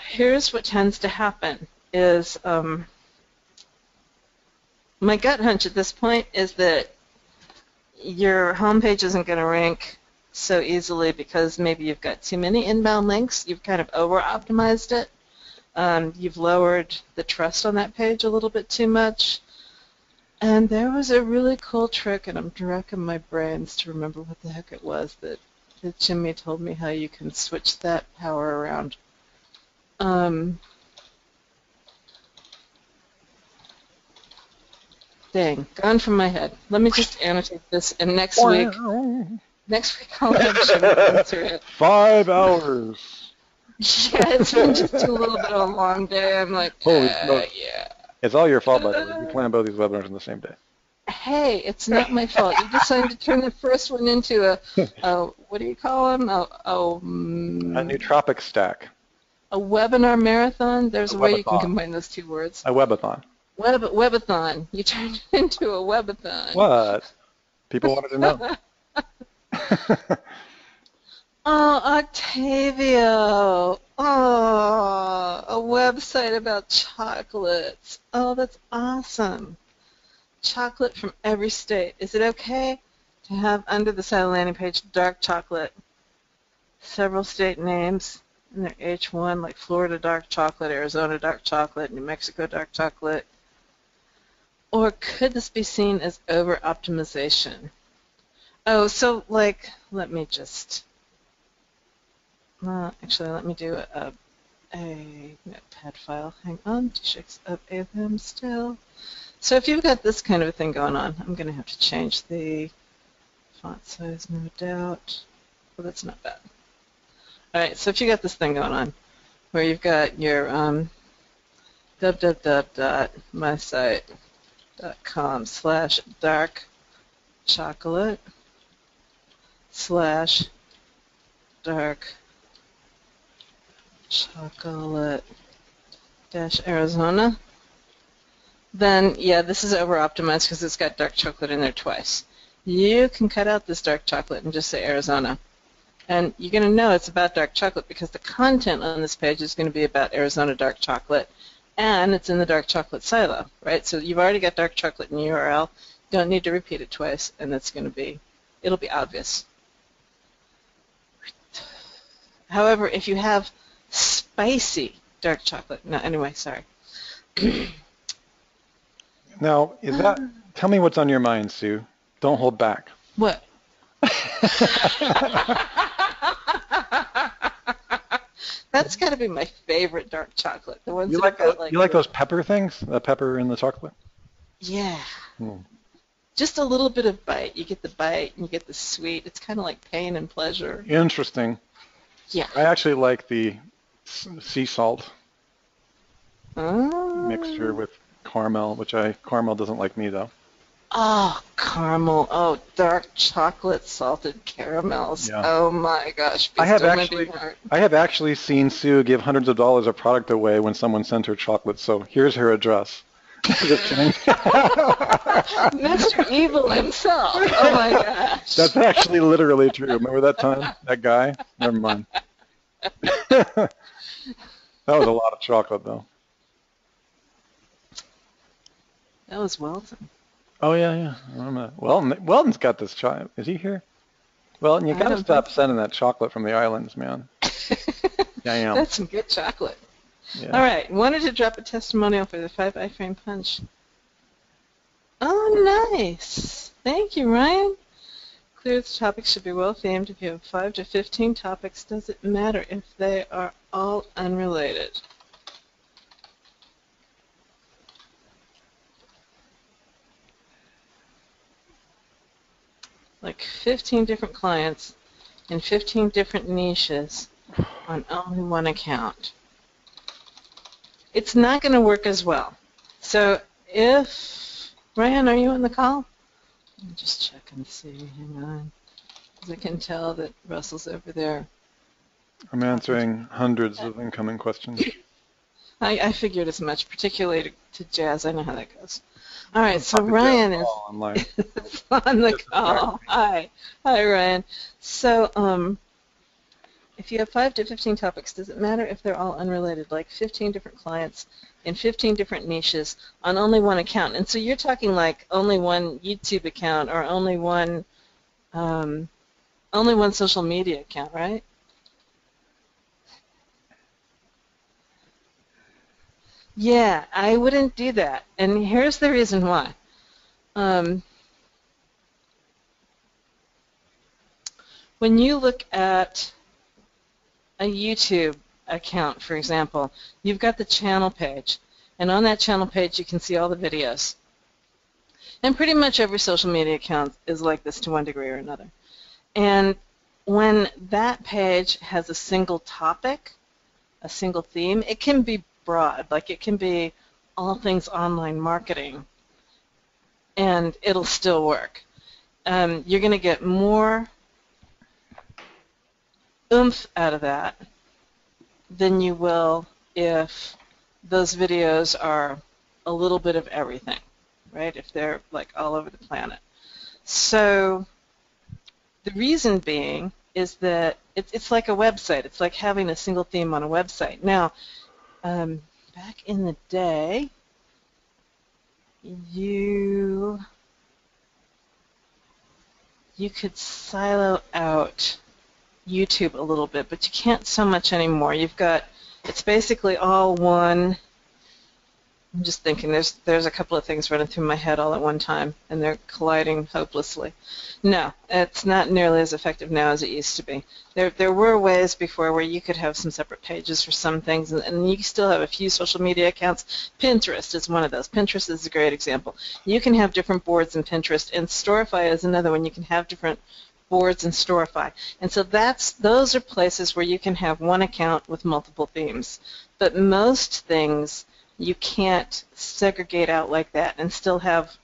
here's what tends to happen is my gut hunch at this point is that your home page isn't going to rank so easily because maybe you've got too many inbound links. You've kind of over-optimized it. You've lowered the trust on that page a little bit too much. And there was a really cool trick, and I'm racking my brains to remember what the heck it was that Jimmy told me how you can switch that power around. Dang, gone from my head. Let me just annotate this, and next week I'll have Jimmy answer it. 5 hours. Yeah, it's been just a little bit of a long day. I'm like, yeah. It's all your fault, by the way. You plan both these webinars on the same day. Hey, it's not my fault. You decided to turn the first one into a what do you call them? A nootropic stack. A webinar marathon? There's a way you can combine those two words. A webathon. Webathon. You turned it into a webathon. What? People wanted to know. Oh, Octavio. Oh, a website about chocolates. Oh, that's awesome. Chocolate from every state. Is it okay to have under the silo landing page dark chocolate? Several state names in their H1, like Florida dark chocolate, Arizona dark chocolate, New Mexico dark chocolate. Or could this be seen as over-optimization? Oh, so like, let me just... actually, let me do a notepad file. Hang on, Qzx up of them still. So if you've got this kind of a thing going on, I'm going to have to change the font size, no doubt. Well, that's not bad. All right, so if you got this thing going on, where you've got your www.mysite.com/dark chocolate /dark chocolate -Arizona, then yeah, this is over-optimized because it's got dark chocolate in there twice. You can cut out this dark chocolate and just say Arizona. And you're going to know it's about dark chocolate because the content on this page is going to be about Arizona dark chocolate, and it's in the dark chocolate silo, right? So you've already got dark chocolate in the URL. You don't need to repeat it twice, and it'll be obvious. However, if you have spicy dark chocolate, no, anyway, sorry. Now, tell me what's on your mind, Sue. Don't hold back. What? That's got to be my favorite dark chocolate. The ones you like those pepper things? The pepper in the chocolate? Yeah. Hmm. Just a little bit of bite. You get the bite and you get the sweet. It's kind of like pain and pleasure. Interesting. Yeah. I actually like the sea salt mixture Oh, with caramel, caramel doesn't like me though. oh, caramel. Oh, dark chocolate salted caramels. Yeah. Oh my gosh. I Please have don't make me actually, hurt. I have actually seen Sue give hundreds of dollars of product away when someone sent her chocolate. So here's her address. Just kidding. Mr. Evil himself. Oh my gosh. That's actually literally true. Remember that time? That guy? Never mind. That was a lot of chocolate, though. That was Welton. Oh, yeah, yeah. I remember that. Weldon's got this chocolate. Is he here? Weldon, you I got to don't stop think sending that chocolate from the islands, man. Damn. That's some good chocolate. Yeah. All right. Wanted to drop a testimonial for the 5 iframe punch. Oh, nice. Thank you, Ryan. Clear the topics should be well themed. If you have 5 to 15 topics, does it matter if they are all unrelated? Like 15 different clients in 15 different niches on only one account. It's not going to work as well. So if, Ryan, are you on the call? Let me just check and see. Hang on. Because I can tell that Russell's over there. I'm answering hundreds of incoming questions. I figured as much, particularly to Jazz. I know how that goes. All right, so Talk to Ryan Jeff is online. on the call. Hi. Hi, Ryan. So if you have 5 to 15 topics, does it matter if they're all unrelated, like 15 different clients in 15 different niches on only one account? And so you're talking like only one YouTube account or only one social media account, right? Yeah, I wouldn't do that. And here's the reason why. When you look at a YouTube account, for example, you've got the channel page. And on that channel page, you can see all the videos. And pretty much every social media account is like this to one degree or another. And when that page has a single topic, a single theme, it can be broad, like it can be all things online marketing, and it'll still work. You're going to get more oomph out of that than you will if those videos are a little bit of everything, right? If they're like all over the planet. So the reason being is that it's like a website. It's like having a single theme on a website. Now, back in the day, you could silo out YouTube a little bit, but you can't so much anymore. It's basically all one. I'm just thinking there's a couple of things running through my head all at one time, and they're colliding hopelessly. No, it's not nearly as effective now as it used to be. There were ways before where you could have some separate pages for some things, and you still have a few social media accounts. Pinterest is one of those. Pinterest is a great example. You can have different boards in Pinterest, and Storify is another one. You can have different boards in Storify. And so those are places where you can have one account with multiple themes. But most things you can't segregate out like that and still have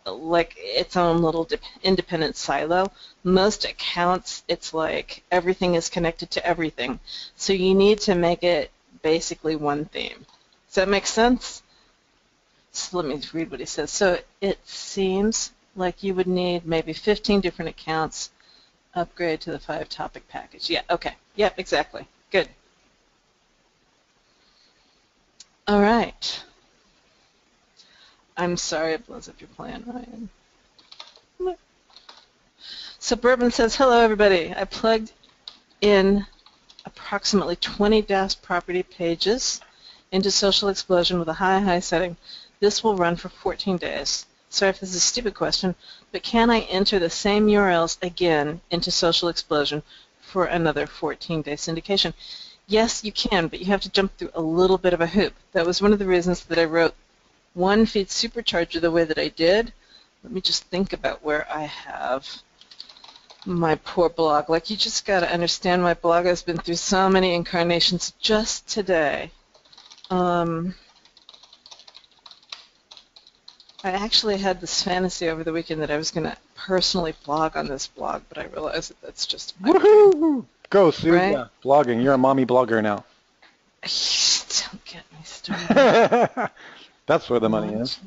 like its own little independent silo. Most accounts, it's like everything is connected to everything. So you need to make it basically one theme. Does that make sense? So let me read what he says. So it seems like you would need maybe 15 different accounts, upgrade to the 5-topic package. Yeah, okay. Yep, exactly. Good. All right. I'm sorry it blows up your plan, Ryan. Suburban says, hello, everybody. I plugged in approximately 20 DAS property pages into Social Explosion with a high setting. This will run for 14 days. Sorry if this is a stupid question, but can I enter the same URLs again into Social Explosion for another 14-day syndication? Yes, you can, but you have to jump through a little bit of a hoop. That was one of the reasons that I wrote One Feed Supercharger the way that I did, let me just think about where I have my poor blog. Like, you just got to understand my blog has been through so many incarnations. Just today, I actually had this fantasy over the weekend that I was going to personally blog on this blog, but I realized that that's just my Woohoo! Go, Sue. Right? Yeah, blogging. You're a mommy blogger now. Don't get me started. That's where the money is.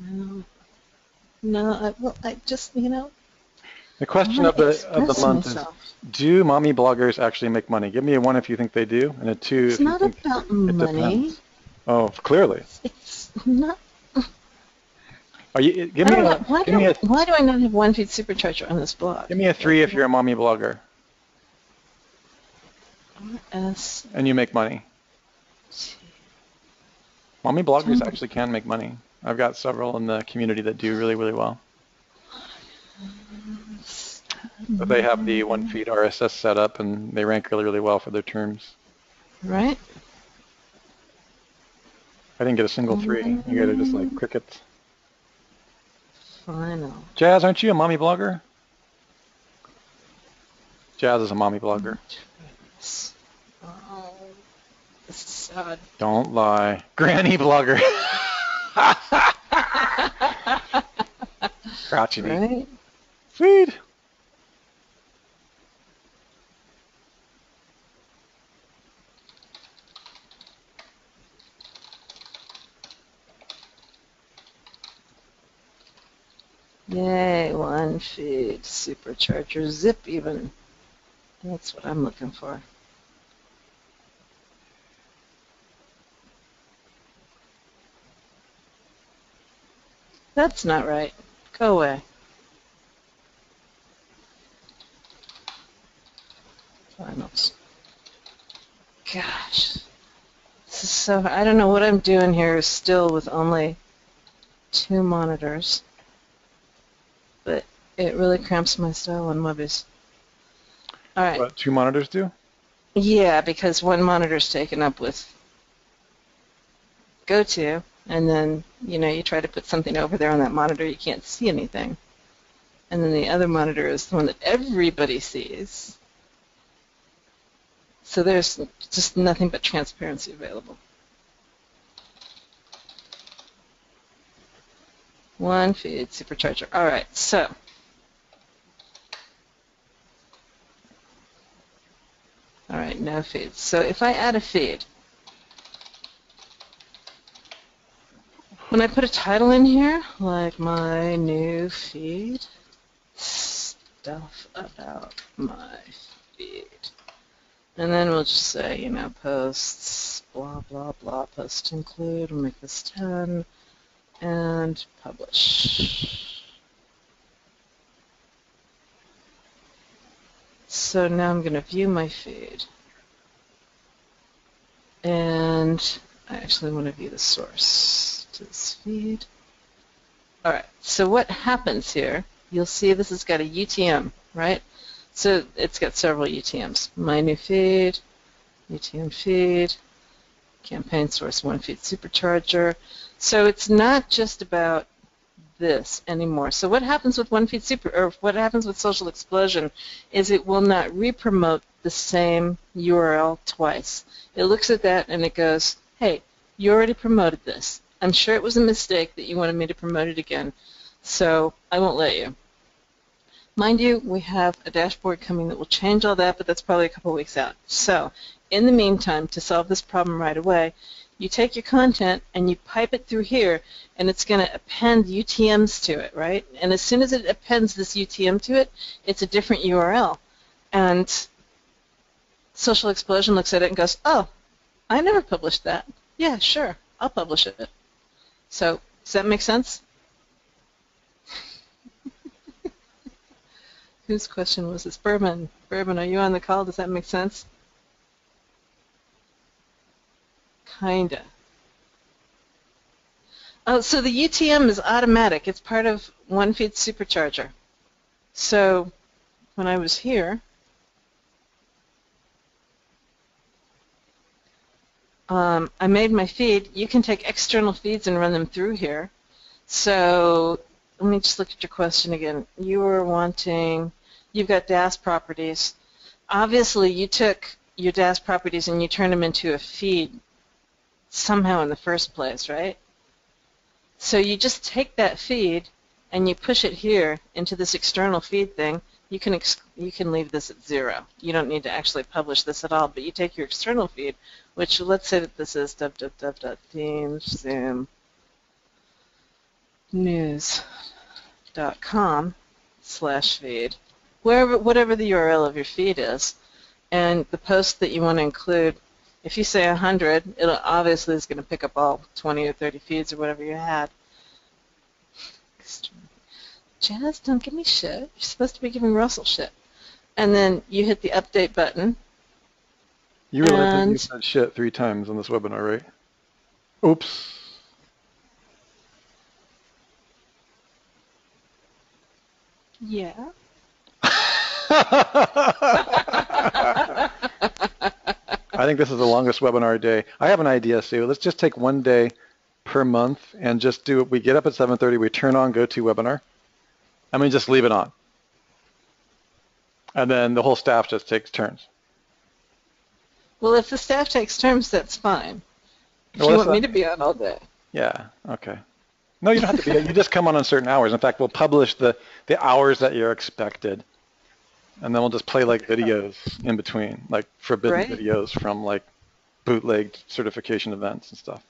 No, I just, The question I of wanna the express month myself. is, do mommy bloggers actually make money? Give me a 1 if you think they do, and a 2 It's if you not think about it money. depends. Oh, clearly. It's not. Are you? Give I me don't know. a. Give me a. Why do I not have one feed supercharger on this blog? Give me a 3 if you're a mommy blogger S. and you make money. Mommy bloggers actually can make money. I've got several in the community that do really, really well. But they have the 1 feed RSS set up and they rank really, really well for their terms. Right? I didn't get a single 3. You got to just like crickets. Final. Jazz, aren't you a mommy blogger? Jazz is a mommy blogger. Oh, this is sad. Don't lie. Granny blogger. Crotchety. Right? Sweet. Yay, 1 feed supercharger zip even. That's what I'm looking for. That's not right. Go away. Finals. Gosh. This is so hard. I don't know what I'm doing here still with only 2 monitors. But it really cramps my style on Webbies. All right. What 2 monitors do? Yeah, because one monitor's taken up with GoTo, and then, you try to put something over there on that monitor, you can't see anything. And then the other monitor is the one that everybody sees. So there's just nothing but transparency available. 1 feed supercharger. All right, so all right, no feeds. So if I add a feed, when I put a title in here, like my new feed, stuff about my feed, and then we'll just say, posts, blah, blah, blah, post include, we'll make this 10, and publish. So now I'm going to view my feed. And I actually want to view the source to this feed. All right, so what happens here, you'll see this has got a UTM, right? So it's got several UTMs. My new feed, UTM feed, campaign source 1 feed supercharger. So it's not just about this anymore. So what happens with 1 feed super, or what happens with Social Explosion, is it will not re-promote the same URL twice. It looks at that and it goes, hey, you already promoted this. I'm sure it was a mistake that you wanted me to promote it again, so I won't let you. Mind you, we have a dashboard coming that will change all that, but that's probably a couple weeks out. So in the meantime, to solve this problem right away, you take your content and you pipe it through here, and it's going to append UTMs to it, right? And as soon as it appends this UTM to it, it's a different URL. And Social Explosion looks at it and goes, oh, I never published that. Yeah, sure, I'll publish it. So does that make sense? Whose question was this? Berman. Berman, are you on the call? Does that make sense? Kinda. Oh, so the UTM is automatic. It's part of 1 feed supercharger. So when I was here, I made my feed. You can take external feeds and run them through here. So let me just look at your question again. You were wanting, you've got DAS properties. Obviously, you took your DAS properties and you turned them into a feed somehow in the first place, right? So you just take that feed and you push it here into this external feed thing. You can leave this at 0. You don't need to actually publish this at all, but you take your external feed, which let's say that this is www.themeszoomnews.com/feed, whatever the URL of your feed is, and the post that you want to include. If you say 100, it obviously is going to pick up all 20 or 30 feeds or whatever you had. Jazz, don't give me shit. You're supposed to be giving Russell shit. And then you hit the update button. You realize that you said shit 3 times on this webinar, right? Oops. Yeah. I think this is the longest webinar day. I have an idea, Sue. Let's just take 1 day per month and just do it. We get up at 7:30, we turn on GoToWebinar, and we just leave it on. And then the whole staff just takes turns. Well, if the staff takes turns, that's fine. If you want me to be on all day. Yeah, okay. No, you don't have to be. You just come on certain hours. In fact, we'll publish the hours that you're expected. And then we'll just play like videos in between, like forbidden videos from like bootlegged certification events and stuff.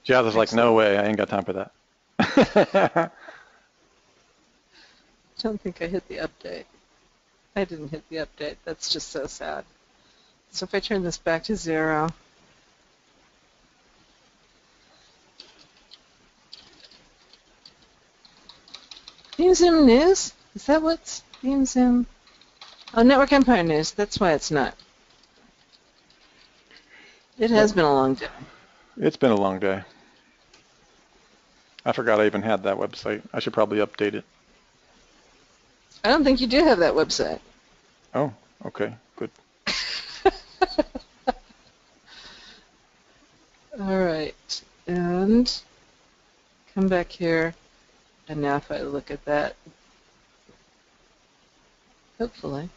Jazz is like, no way, I ain't got time for that. I don't think I hit the update. I didn't hit the update. That's just so sad. So if I turn this back to 0. Zoom News? Is that what's Zoom? Oh, Network Empire News. That's why it's not. It has been a long day. It's been a long day. I forgot I even had that website. I should probably update it. I don't think you do have that website. Oh, okay, good. All right, and come back here, and now if I look at that, hopefully.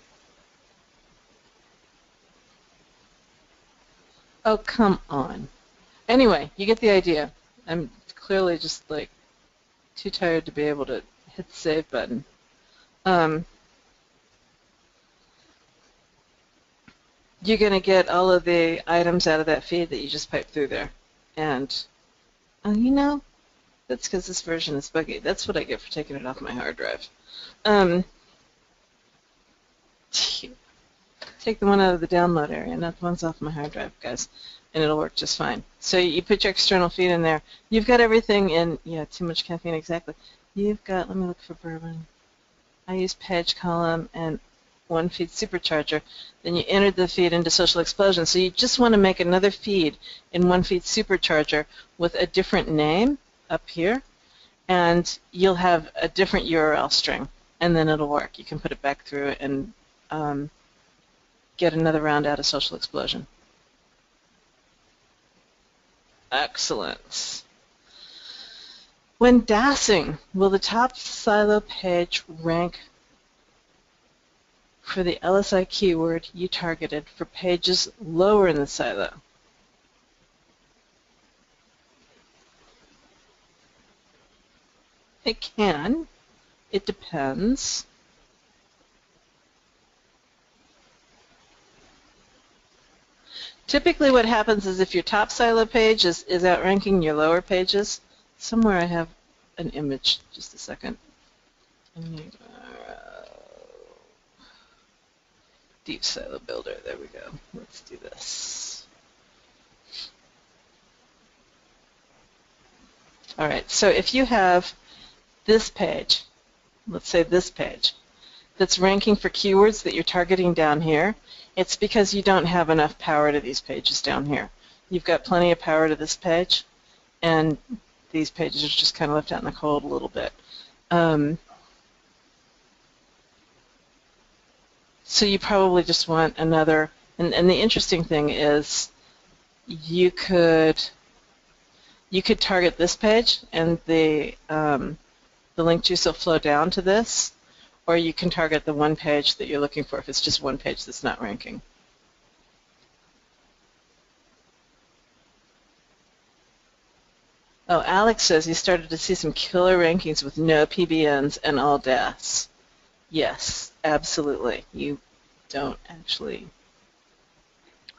Oh, come on. Anyway, you get the idea. I'm clearly just like too tired to be able to hit the save button. You're going to get all of the items out of that feed that you just piped through there. And, you know, that's because this version is buggy. That's what I get for taking it off my hard drive. Take the one out of the download area, not the ones off my hard drive, guys, and it'll work just fine. So you put your external feed in there. You've got everything in, yeah, too much caffeine, exactly. You've got, let me look for bourbon. I use page column and one feed supercharger. Then you entered the feed into Social Explosion. So you just want to make another feed in one feed supercharger with a different name up here, and you'll have a different URL string, and then it'll work. You can put it back through and get another round out of Social Explosion. Excellent. When DASing, will the top silo page rank for the LSI keyword you targeted for pages lower in the silo? It can. It depends. Typically what happens is if your top silo page is outranking your lower pages, somewhere I have an image, just a second. Deep silo builder, there we go. Let's do this. All right, so if you have this page, let's say this page, that's ranking for keywords that you're targeting down here, it's because you don't have enough power to these pages down here. You've got plenty of power to this page, and these pages are just kind of left out in the cold a little bit. So you probably just want another, and the interesting thing is you could, you could target this page, and the link juice will flow down to this, or you can target the one page that you're looking for if it's just one page that's not ranking. Oh, Alex says you started to see some killer rankings with no PBNs and all DAS. Yes, absolutely. You don't actually.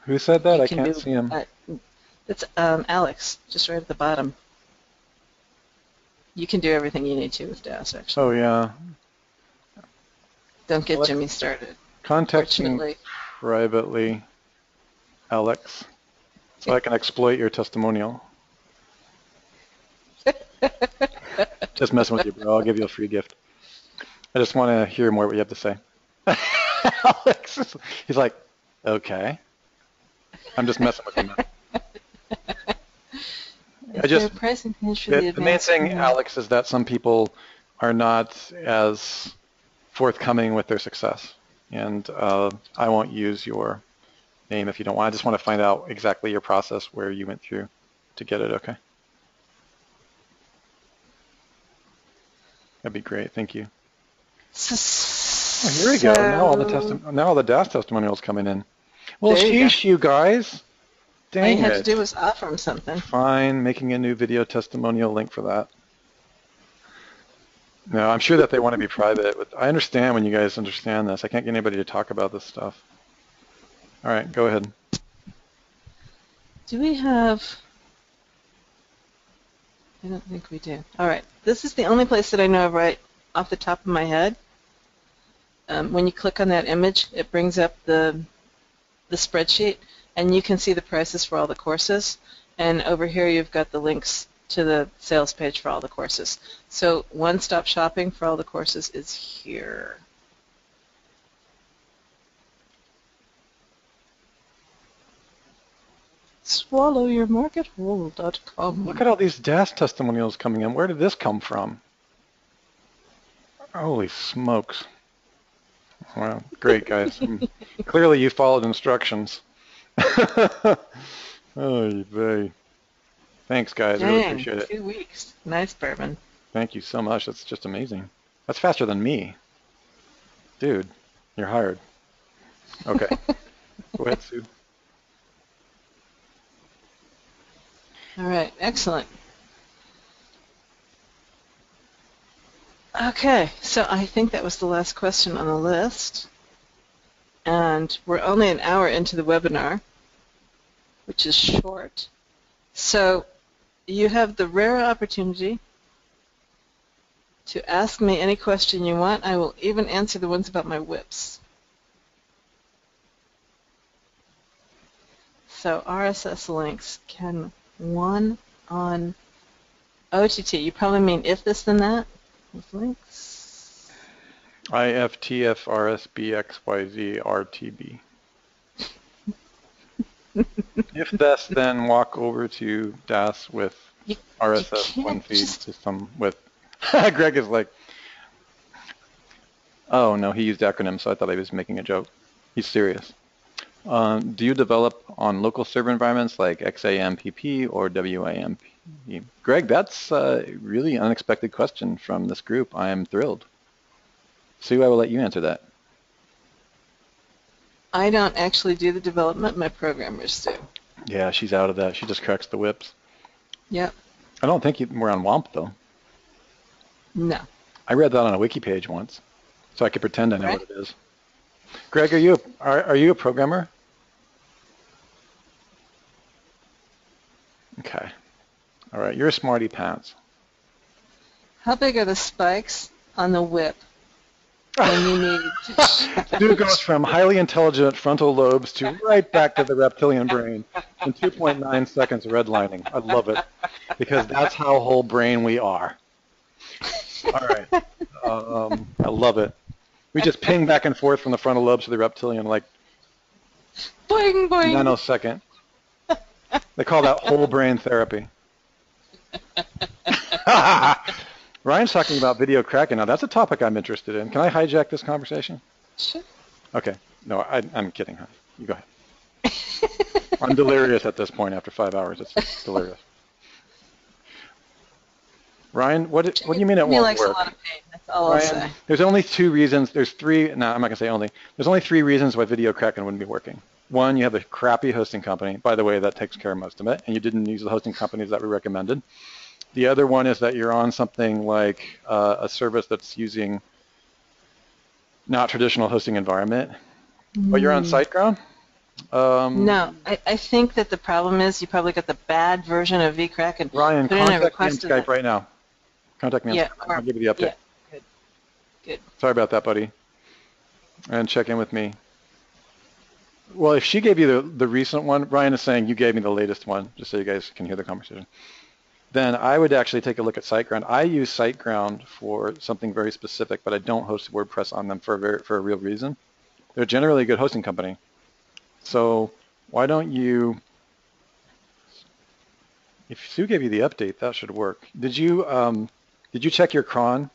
Who said that? I can't see him. It's Alex, just right at the bottom. You can do everything you need to with DAS, actually. Oh, yeah. Don't get Jimmy started. Contact me privately, Alex, so I can exploit your testimonial. Just messing with you, bro. I'll give you a free gift. I just want to hear more what you have to say. Alex, he's like, okay. I'm just messing with him. The main thing, Alex, is that some people are not as forthcoming with their success, and I won't use your name if you don't want. I just want to find out exactly your process, where you went through to get it. Okay. That'd be great. Thank you. Oh, here we go. Now all the DAS testimonials coming in. Well, sheesh, you guys. Dang it. All you had to do was offer them something. Fine, making a new video testimonial link for that. No, I'm sure that they want to be private. But I understand when you guys understand this. I can't get anybody to talk about this stuff. All right, go ahead. Do we have... I don't think we do. All right. This is the only place that I know of right off the top of my head. When you click on that image, it brings up the spreadsheet, and you can see the prices for all the courses. And over here, you've got the links to the sales page for all the courses. So one-stop shopping for all the courses is here. SwallowYourMarketHole.com. Look at all these DAS testimonials coming in. Where did this come from? Holy smokes. Wow, great, guys. Clearly you followed instructions. Oh, vey. Thanks, guys. I really appreciate it. 2 weeks. Nice bourbon. Thank you so much. That's just amazing. That's faster than me. Dude, you're hired. Okay. Go ahead, Sue. All right, excellent. Okay, so I think that was the last question on the list. And we're only an hour into the webinar, which is short. So you have the rare opportunity to ask me any question you want. I will even answer the ones about my whips. So RSS links, can one on OTT, you probably mean if this then that, with links. IFTFRSBXYZRTB. If this, then walk over to DAS with RSS one feed system with. Greg is like, oh no, he used acronyms, so I thought he was making a joke. He's serious. Do you develop on local server environments like XAMPP or WAMP? Greg, that's a really unexpected question from this group. I am thrilled. Sue, I will let you answer that. I don't actually do the development. My programmers do. Yeah, she's out of that. She just cracks the whips. Yep. I don't think we're on WAMP, though. No. I read that on a wiki page once, so I could pretend I know what it is. Greg, are you a programmer? Okay. All right, you're a smarty pants. How big are the spikes on the whip when you need to... Dude goes from highly intelligent frontal lobes to right back to the reptilian brain in 2.9 seconds redlining. I love it, because that's how whole brain we are. All right. I love it. We just ping back and forth from the frontal lobes to the reptilian like boing, boing. Nanosecond. They call that whole brain therapy. Ryan's talking about video cracking. Now, that's a topic I'm interested in. Can I hijack this conversation? Sure. Okay. No, I'm kidding, honey. You go ahead. I'm delirious at this point after 5 hours. It's delirious. Ryan, what do you mean it Jimmy won't likes a work? lot of pain. That's all I'll say. There's only two reasons. There's three. No, I'm not gonna say only. There's only three reasons why Video Kraken wouldn't be working. One, you have a crappy hosting company. By the way, that takes care of most of it, and you didn't use the hosting companies that we recommended. The other one is that you're on something like a service that's using not traditional hosting environment, but you're on SiteGround. No, I think that the problem is you probably got the bad version of vCrack and Ryan, put in a contact me on request Skype right now. Contact me on Skype. I'll give you the update. Yeah, good. Sorry about that, buddy. And check in with me. Well, if she gave you the recent one, Ryan is saying you gave me the latest one, just so you guys can hear the conversation. Then I would actually take a look at SiteGround. I use SiteGround for something very specific, but I don't host WordPress on them for a real reason. They're generally a good hosting company. So why don't you, if Sue gave you the update, that should work. Did you check your cron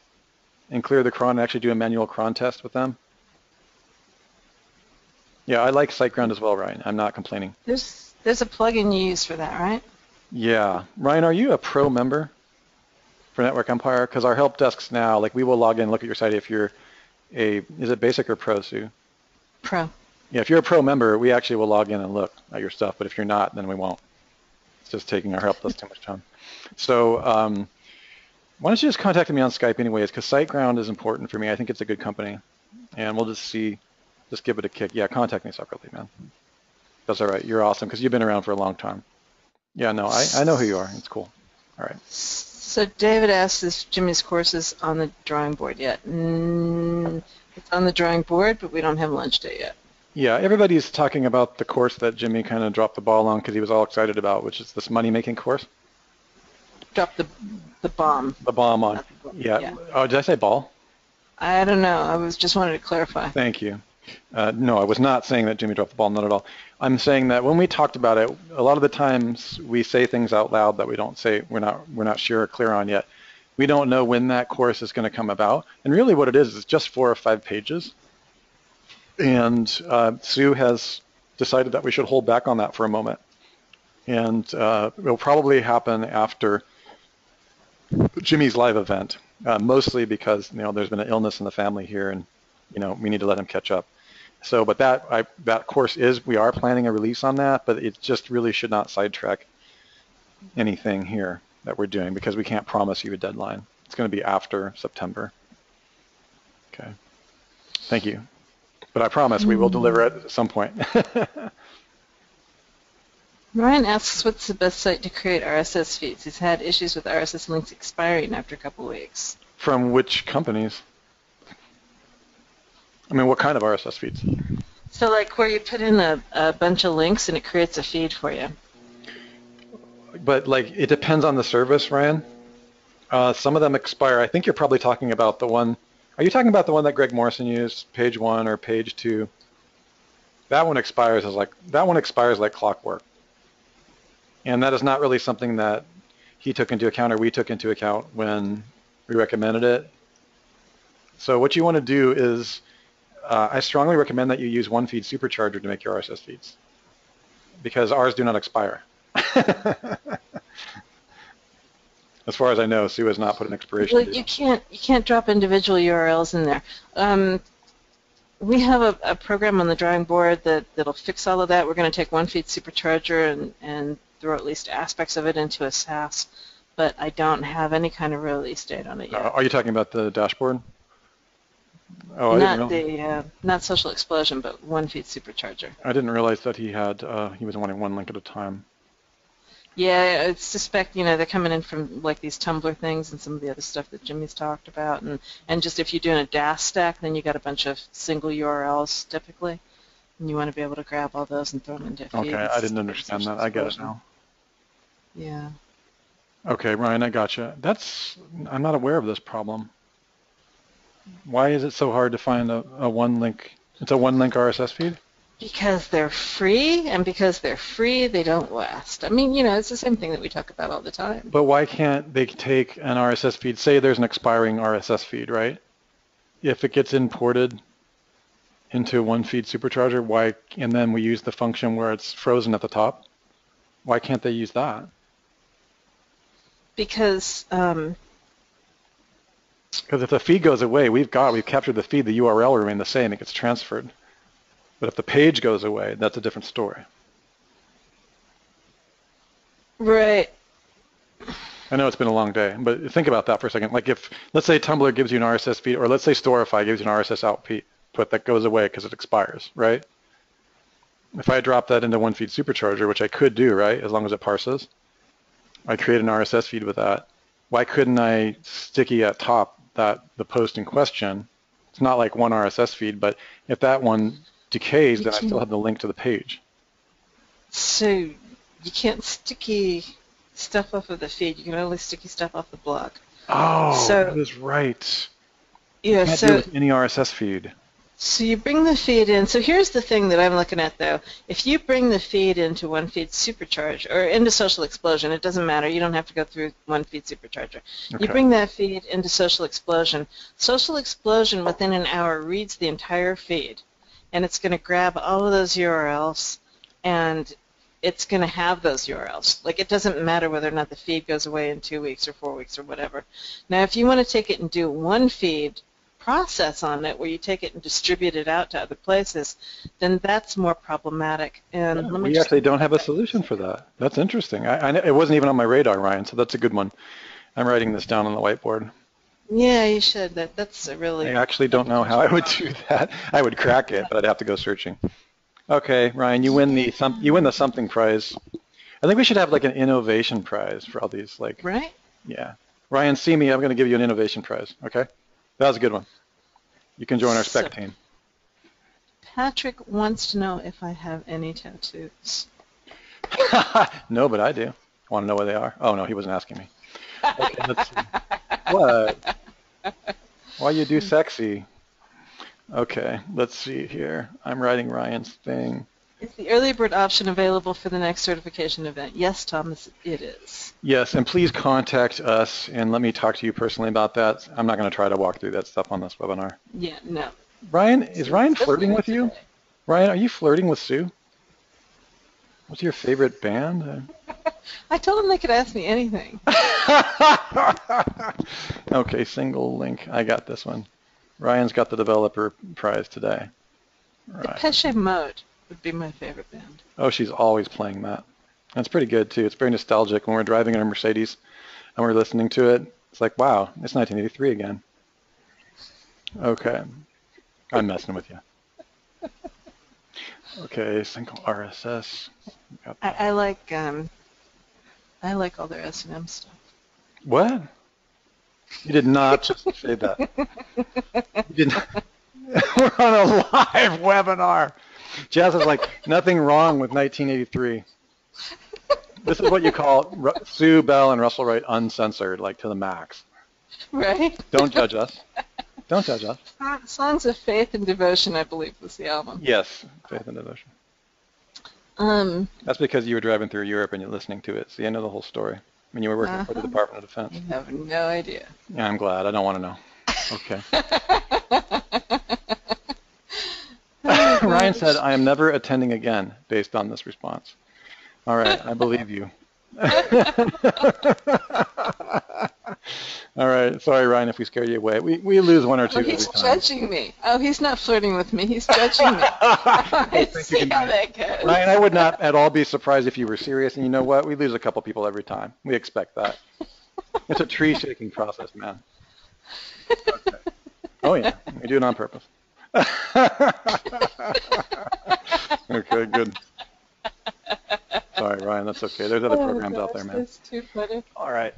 and clear the cron and actually do a manual cron test with them? Yeah, I like SiteGround as well, Ryan. I'm not complaining. There's a plugin you use for that, right? Yeah. Ryan, are you a pro member for Network Empire? Because our help desks now, like we will log in and look at your site if you're is it basic or pro, Sue? Pro. Yeah, if you're a pro member, we actually will log in and look at your stuff. But if you're not, then we won't. It's just taking our help desk too much time. So why don't you just contact me on Skype anyways, because SiteGround is important for me. I think it's a good company. And we'll just see, just give it a kick. Yeah, contact me separately, man. That's all right. You're awesome because you've been around for a long time. Yeah, no, I know who you are. It's cool. All right. So David asks if Jimmy's course is on the drawing board yet. It's on the drawing board, but we don't have lunch day yet. Yeah, everybody's talking about the course that Jimmy kind of dropped the ball on because he was all excited about, which is this money-making course. Dropped the bomb. The bomb on. Yeah. Oh, did I say ball? I don't know. I was just wanted to clarify. Thank you. No, I was not saying that Jimmy dropped the ball, not at all. I'm saying that when we talked about it, a lot of the times we say things out loud that we don't say, we're not sure or clear on yet. We don't know when that course is going to come about. And really what it is just 4 or 5 pages. And Sue has decided that we should hold back on that for a moment. And it will probably happen after Jimmy's live event, mostly because there's been an illness in the family here, and we need to let him catch up. So, but that course we are planning a release on that, but it just really should not sidetrack anything here that we're doing because we can't promise you a deadline. It's going to be after September. Okay. Thank you. But I promise we will deliver it at some point. Ryan asks what's the best site to create RSS feeds. He's had issues with RSS links expiring after a couple weeks. From which companies? I mean, what kind of RSS feeds? So like where you put in a bunch of links and it creates a feed for you. But like it depends on the service, Ryan. Some of them expire. I think you're probably talking about the one. Are you talking about the one that Greg Morrison used, page 1 or page 2? That one expires like clockwork. And that is not really something that he took into account or we took into account when we recommended it. So what you want to do is I strongly recommend that you use OneFeed Supercharger to make your RSS feeds because ours do not expire. As far as I know, Sue has not put an expiration date. You can't drop individual URLs in there. We have a program on the drawing board that'll fix all of that. We're going to take OneFeed Supercharger and throw at least aspects of it into a SaaS, but I don't have any kind of release date on it yet. Are you talking about the dashboard? Oh, not Social Explosion, but OneFeed Supercharger. I didn't realize that he was wanting one link at a time. Yeah, I suspect they're coming in from like these Tumblr things and some of the other stuff that Jimmy's talked about, and just if you're doing a DAS stack, then you got a bunch of single URLs typically, and you want to be able to grab all those and throw them into feeds. Okay, I didn't understand that. I get it now. Yeah. Okay, Ryan, I gotcha. I'm not aware of this problem. Why is it so hard to find a one link? It's a one link RSS feed? Because they're free, and because they're free, they don't last. I mean, it's the same thing that we talk about all the time. But why can't they take an RSS feed? Say there's an expiring RSS feed, right? If it gets imported into OneFeed Supercharger, and then we use the function where it's frozen at the top, why can't they use that? Because Because if the feed goes away, we've captured the feed, the URL will remain the same, it gets transferred. But if the page goes away, that's a different story. Right. I know it's been a long day, but think about that for a second. Like if, let's say Tumblr gives you an RSS feed, or let's say Storify gives you an RSS output that goes away because it expires, right? If I drop that into OneFeed Supercharger, which I could do, right, as long as it parses, I create an RSS feed with that. Why couldn't I sticky at top the post in question? It's not like one RSS feed, but if that one decays, then I still have the link to the page. So you can't sticky stuff off of the feed. You can only sticky stuff off the blog. Oh, that is right. Yeah, you can't do it with any RSS feed. So you bring the feed in. So here's the thing that I'm looking at, though. If you bring the feed into OneFeed Supercharger, or into Social Explosion, it doesn't matter. You don't have to go through OneFeed Supercharger. Okay. You bring that feed into Social Explosion. Social Explosion, within an hour, reads the entire feed. And it's going to grab all of those URLs, and it's going to have those URLs. Like, it doesn't matter whether or not the feed goes away in 2 weeks or 4 weeks or whatever. Now, if you want to take it and do one feed process on it where you take it and distribute it out to other places, then that's more problematic. And yeah, we actually don't have a solution for that. That's interesting. It wasn't even on my radar, Ryan, so that's a good one. I'm writing this down on the whiteboard. Yeah, you should. That's a really... I actually don't know how I would do that. I would crack it, but I'd have to go searching. Okay, Ryan, you win the something prize. I think we should have like an innovation prize for all these. Like, right? Yeah. Ryan, see me. I'm going to give you an innovation prize. Okay? That was a good one. You can join our spec team. Patrick wants to know if I have any tattoos. No, but I do. Want to know where they are? Oh, no, he wasn't asking me. Okay, let's see. What? Why you do sexy? Okay, let's see here. I'm writing Ryan's thing. Is the early bird option available for the next certification event? Yes, Thomas, it is. Yes, and please contact us and let me talk to you personally about that. I'm not going to try to walk through that stuff on this webinar. Yeah, no. Ryan, is Ryan flirting with you? Ryan, are you flirting with Sue? What's your favorite band? I told him they could ask me anything. Okay, single link. I got this one. Ryan's got the developer prize today. Right. Depeche Mode would be my favorite band. Oh, she's always playing that. That's pretty good, too. It's very nostalgic. When we're driving in a Mercedes and we're listening to it, it's like, wow, it's 1983 again. Okay. I'm messing with you. Okay, single RSS. I like all their S&M stuff. What? You did not just say that. You did not. We're on a live webinar. Jazz is like, nothing wrong with 1983. This is what you call Sue Bell and Russell Wright uncensored, like to the max. Right? Don't judge us. Don't judge us. Songs of Faith and Devotion, I believe, was the album. Yes, Faith and Devotion. That's because you were driving through Europe and you're listening to it, so you know the whole story. When you were working for the Department of Defense. I have no idea. Yeah, I'm glad. I don't want to know. Okay. Ryan said, I am never attending again, based on this response. All right, I believe you. All right, sorry, Ryan, if we scare you away. We lose one or two. He's judging me. Oh, he's not flirting with me. He's judging me. I see how that goes. Ryan, I would not at all be surprised if you were serious. And you know what? We lose a couple people every time. We expect that. It's a tree-shaking process, man. Okay. Oh, yeah. We do it on purpose. Okay, good. Sorry, Ryan, that's okay. There's other programs out there, man. That's too funny. All right.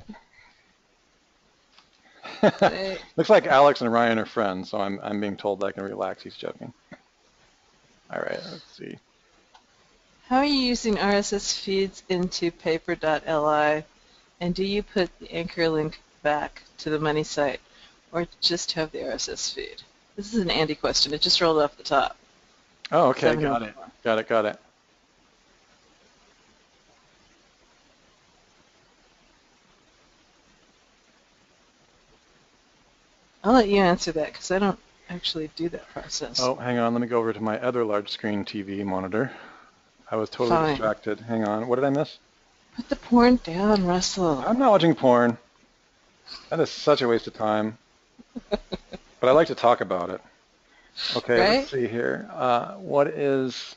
Looks like Alex and Ryan are friends, so I'm being told that I can relax. He's joking. All right, let's see. How are you using RSS feeds into paper.li, and do you put the anchor link back to the money site, or just have the RSS feed? This is an Andy question. It just rolled off the top. Oh, okay, got it. Got it. I'll let you answer that because I don't actually do that process. Oh, hang on. Let me go over to my other large screen TV monitor. I was totally distracted. Hang on. What did I miss? Put the porn down, Russell. I'm not watching porn. That is such a waste of time. But I like to talk about it. Okay, let's Right? see here. What is,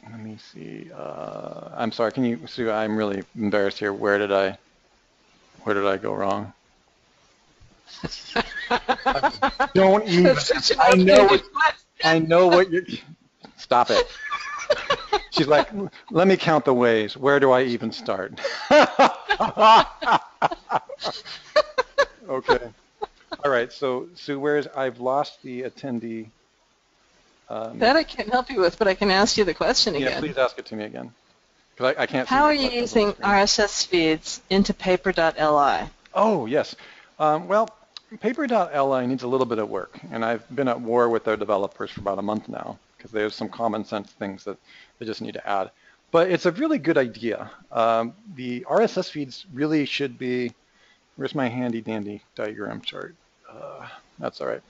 let me see. I'm sorry, can you, Sue, I'm really embarrassed here. Where did I go wrong? Don't even, That's such an I know what, open-ended question. I know what you're, stop it. She's like, let me count the ways. Where do I even start? Okay. All right. So, Sue, I've lost the attendee. That I can't help you with, but I can ask you the question Yeah, again. please ask it to me again. Because I can't see How the are you questions on the using screen. RSS feeds into paper.li? Oh, yes. Well, paper.li needs a little bit of work, and I've been at war with their developers for about a month now because there's some common sense things that they just need to add. But it's a really good idea. The RSS feeds really should be, where's my handy dandy diagram chart? That's all right.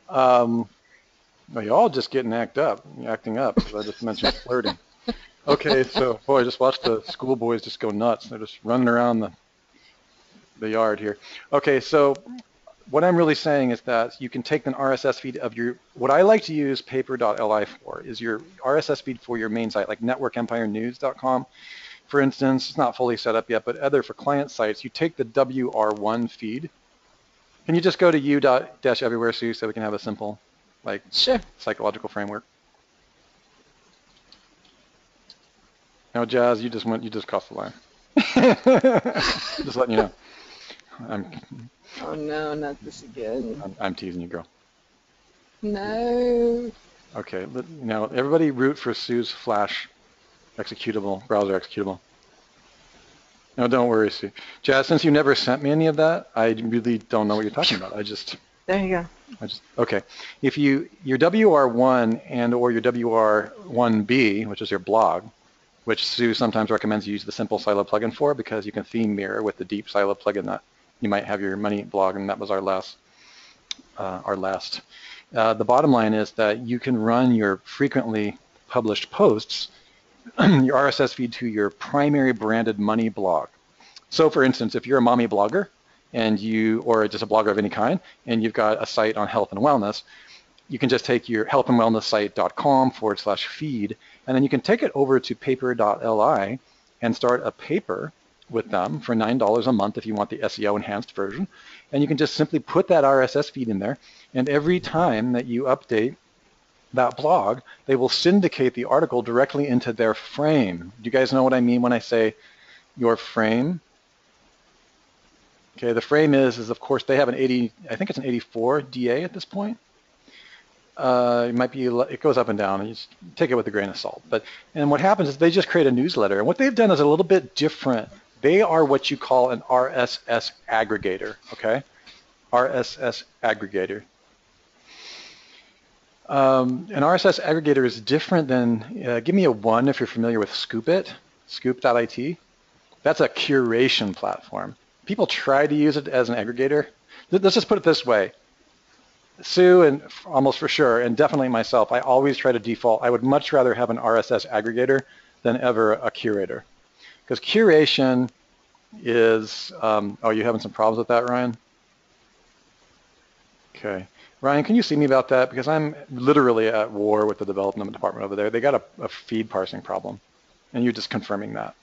Well, you're all just acting up because I just mentioned flirting. Okay, so boy, just watch the schoolboys just go nuts. They're just running around the yard here. Okay, so what I'm really saying is that you can take an RSS feed of what I like to use paper.li for is your RSS feed for your main site, like networkempirenews.com. For instance, it's not fully set up yet, but other for client sites, you take the WR1 feed. Can you just go to u.everywhere, Sue, so we can have a simple, like, Sure. psychological framework? Now, Jazz, you just crossed the line. Just letting you know. I'm, Oh no, not this again. I'm teasing you, girl. No. Okay, now everybody root for Sue's Flash executable, browser executable. No, don't worry, Sue. Jazz, since you never sent me any of that, I really don't know what you're talking about. There you go. Okay. If your WR1 and or your WR1B, which is your blog, which Sue sometimes recommends you use the simple Silo plugin for because you can theme mirror with the deep Silo plugin that you might have your money blog, and that was our last. The bottom line is that you can run your frequently published posts, your RSS feed to your primary branded money blog. So for instance, if you're a mommy blogger or just a blogger of any kind, and you've got a site on health and wellness, you can just take your healthandwellnesssite.com/feed, and then you can take it over to paper.li and start a paper with them for $9 a month if you want the SEO enhanced version. And you can just simply put that RSS feed in there, and every time that you update that blog, they will syndicate the article directly into their frame. Do you guys know what I mean when I say your frame? Okay, the frame is of course they have an 80, I think it's an 84 DA at this point. It goes up and down, and you just take it with a grain of salt. And what happens is they just create a newsletter, and what they've done is a little bit different. They are what you call an RSS aggregator, okay? RSS aggregator. An RSS aggregator is different than, give me a 1 if you're familiar with Scoop.it, scoop.it. That's a curation platform. People try to use it as an aggregator. Let's just put it this way. Sue, and almost for sure, and definitely myself, I always try to default. I would much rather have an RSS aggregator than ever a curator. Because curation is, oh, you having some problems with that, Ryan? Okay. Ryan, can you see me about that? Because I'm literally at war with the development department over there. They got a feed parsing problem, and you're just confirming that.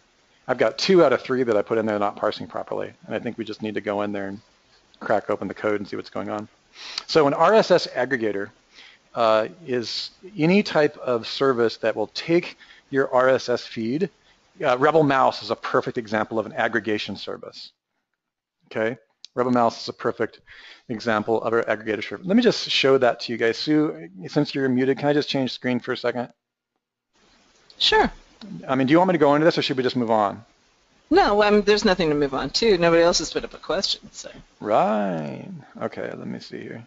I've got 2 out of 3 that I put in there not parsing properly, and I think we just need to go in there and crack open the code and see what's going on. So an RSS aggregator is any type of service that will take your RSS feed. Rebel Mouse is a perfect example of an aggregation service. Okay, Rebel Mouse is a perfect example of our aggregator service. Let me just show that to you guys. Sue, since you're muted, can I just change screen for a second? Sure. I mean, do you want me to go into this, or should we just move on? No, there's nothing to move on to. Nobody else has put up a question, so. Right. Okay, let me see here.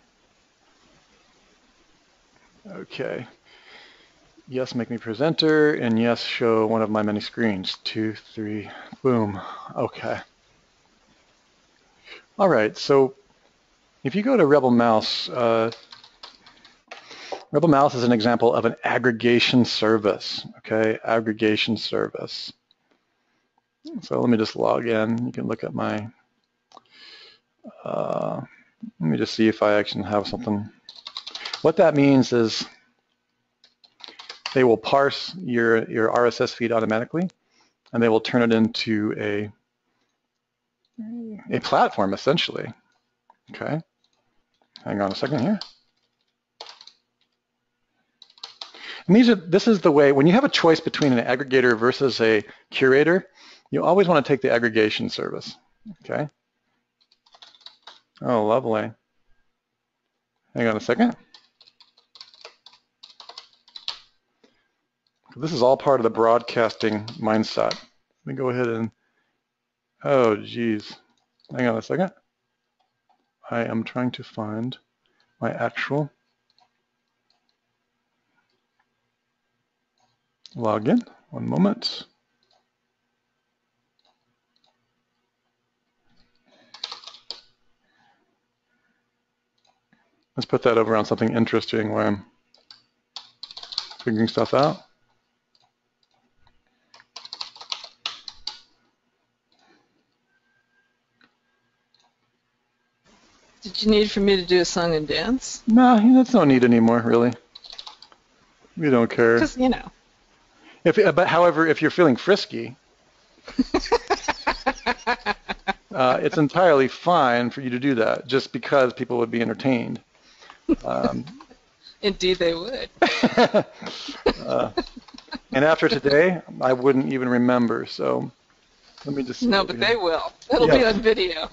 Okay. Yes, make me presenter, and yes, show one of my many screens. 2, 3, boom. Okay. All right, so if you go to Rebel Mouse, Rebel Mouse is an example of an aggregation service, okay? Aggregation service. So let me just log in. You can look at my Let me just see if I actually have something. What that means is they will parse your RSS feed automatically, and they will turn it into a platform, essentially. Okay, hang on a second here. And this is the way, when you have a choice between an aggregator versus a curator, you always want to take the aggregation service. Okay. Oh, lovely. Hang on a second. This is all part of the broadcasting mindset. Let me go ahead and, oh, geez. Hang on a second. I am trying to find my actual login. One moment. Let's put that over on something interesting where I'm figuring stuff out. Did you need for me to do a song and dance? No, that's no need anymore, really. We don't care. Because, you know. But however, if you're feeling frisky, it's entirely fine for you to do that, just because people would be entertained. Indeed, they would. And after today, I wouldn't even remember. So let me just. No, but they will. It'll be on video.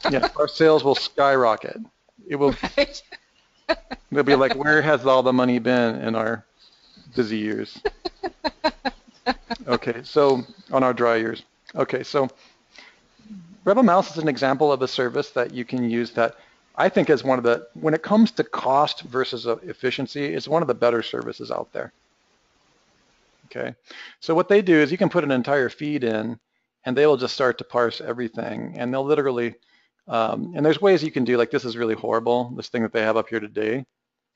Yeah, our sales will skyrocket. It will. Right. They'll be like, where has all the money been in our busy years? Okay, so on our dry years. Okay, so Rebel Mouse is an example of a service that you can use that I think is one of the, when it comes to cost versus efficiency, it's one of the better services out there. Okay, so what they do is you can put an entire feed in and they will just start to parse everything, and they'll literally, and there's ways you can do, like this is really horrible, this thing that they have up here today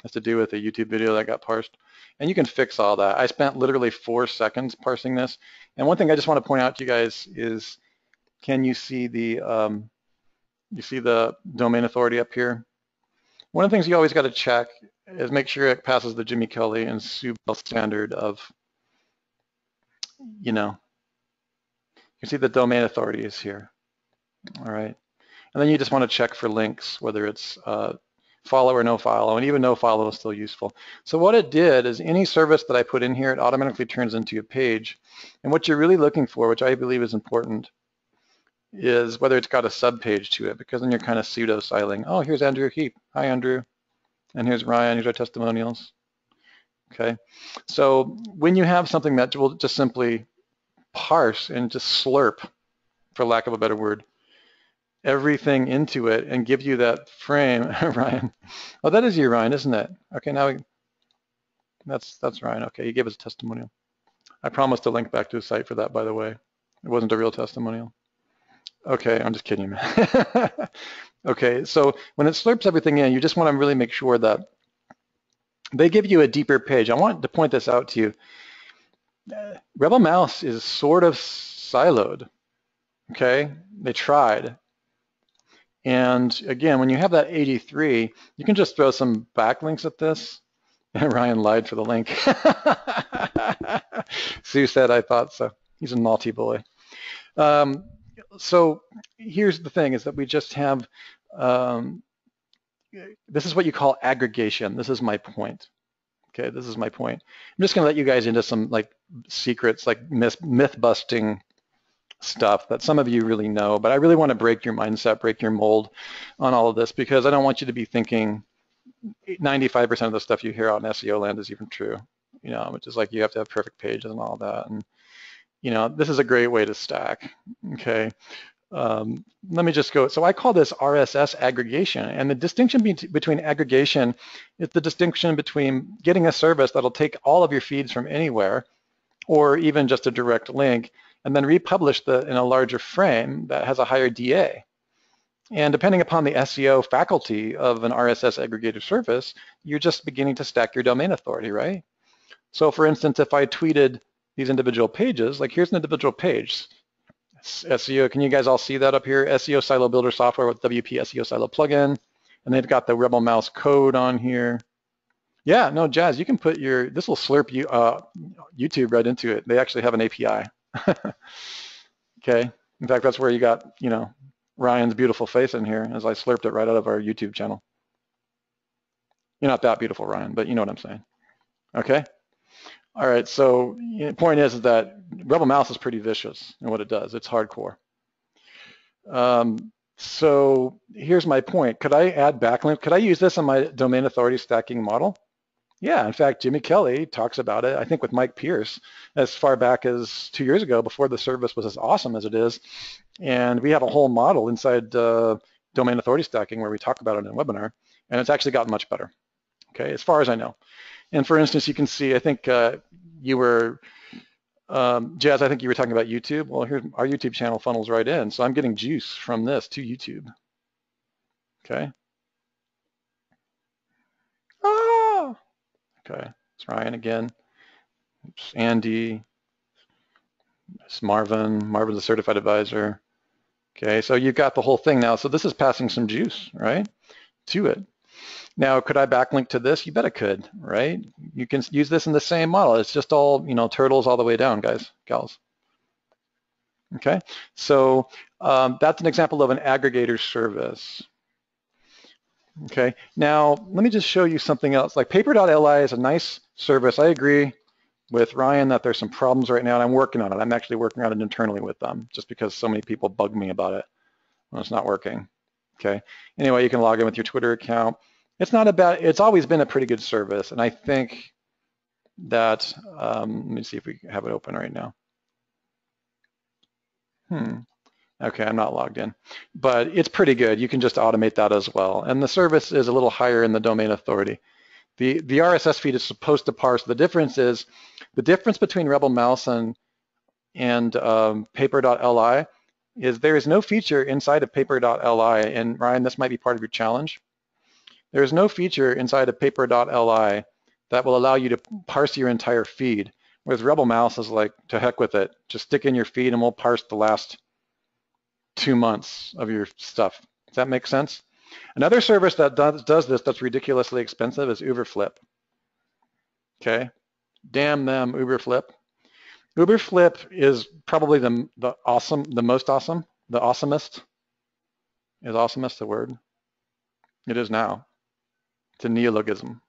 has to do with a YouTube video that got parsed, and you can fix all that. I spent literally 4 seconds parsing this, and one thing I just want to point out to you guys is, can you see the domain authority up here? One of the things you always got to check is make sure it passes the Jimmy Kelly and Sue Bell standard of, you know, you see the domain authority is here. All right. And then you just want to check for links, whether it's follow or no follow, and even no follow is still useful. So what it did is any service that I put in here, it automatically turns into a page. And what you're really looking for, which I believe is important, is whether it's got a subpage to it, because then you're kind of pseudo-siling. Oh, here's Andrew Heap. Hi, Andrew. And here's Ryan. Here's our testimonials. Okay. So when you have something that will just simply parse and just slurp, for lack of a better word, everything into it and give you that frame, Ryan. Oh, that is you, Ryan, isn't it? Okay, now that's Ryan. Okay, he gave us a testimonial. I promised to link back to his site for that, by the way. It wasn't a real testimonial. Okay, I'm just kidding, man. Okay, so when it slurps everything in, you just want to really make sure that they give you a deeper page. I want to point this out to you. Rebel Mouse is sort of siloed, okay? They tried. And again, when you have that 83, you can just throw some backlinks at this. And Ryan lied for the link. Sue said, I thought so. He's a naughty boy. So here's the thing, is that we just have, this is what you call aggregation. This is my point. Okay, this is my point. I'm just gonna let you guys into some like secrets, like myth busting stuff that some of you really know, but I really want to break your mindset, break your mold on all of this, because I don't want you to be thinking 95% of the stuff you hear out in SEO land is even true, you know, which is like you have to have perfect pages and all that. And, you know, this is a great way to stack, okay? Let me just go. So I call this RSS aggregation, and the distinction between aggregation is the distinction between getting a service that'll take all of your feeds from anywhere, or even just a direct link, and then republish in a larger frame that has a higher DA. And depending upon the SEO faculty of an RSS aggregator service, you're just beginning to stack your domain authority, right? So for instance, if I tweeted these individual pages, like here's an individual page, SEO. Can you guys all see that up here? SEO Silo Builder software with WP SEO Silo plugin. And they've got the Rebel Mouse code on here. Yeah, no, Jazz, you can put this will slurp you, YouTube right into it. They actually have an API. Okay. In fact, that's where you got, Ryan's beautiful face in here as I slurped it right out of our YouTube channel. You're not that beautiful, Ryan, but you know what I'm saying. Okay. All right. So the point is that Rebel Mouse is pretty vicious in what it does. It's hardcore. So here's my point. Could I add backlink? Could I use this in my domain authority stacking model? Yeah, in fact, Jimmy Kelly talks about it, I think with Mike Pierce, as far back as 2 years ago before the service was as awesome as it is. And we have a whole model inside domain authority stacking where we talk about it in a webinar, and it's actually gotten much better, okay, as far as I know. And for instance, you can see, I think you were, Jazz, I think you were talking about YouTube. Well, here's our YouTube channel funnels right in. So I'm getting juice from this to YouTube, okay? Ah! Okay, it's Ryan again. It's Andy. It's Marvin. Marvin's a certified advisor. Okay, so you've got the whole thing now. So this is passing some juice, right, to it. Now, could I backlink to this? You bet I could, right? You can use this in the same model. It's just all, turtles all the way down, guys, gals. Okay, so that's an example of an aggregator service. Okay, now let me just show you something else. Like paper.li is a nice service. I agree with Ryan that there's some problems right now, and I'm working on it. I'm actually working on it internally with them just because so many people bug me about it when it's not working. Okay, anyway, you can log in with your Twitter account. It's always been a pretty good service, and I think that, let me see if we have it open right now. Okay, I'm not logged in, but it's pretty good. You can just automate that as well. And the service is a little higher in the domain authority. The RSS feed is supposed to parse. The difference between Rebel Mouse and paper.li is there is no feature inside of paper.li, and Ryan, this might be part of your challenge. There is no feature inside of paper.li that will allow you to parse your entire feed, whereas Rebel Mouse is like, to heck with it. Just stick in your feed and we'll parse the last 2 months of your stuff. Does that make sense? Another service that does this that's ridiculously expensive is Uberflip. Okay, damn them, Uberflip. Uberflip is probably the most awesome, the awesomest. Is awesomest a word? It is now. It's a neologism.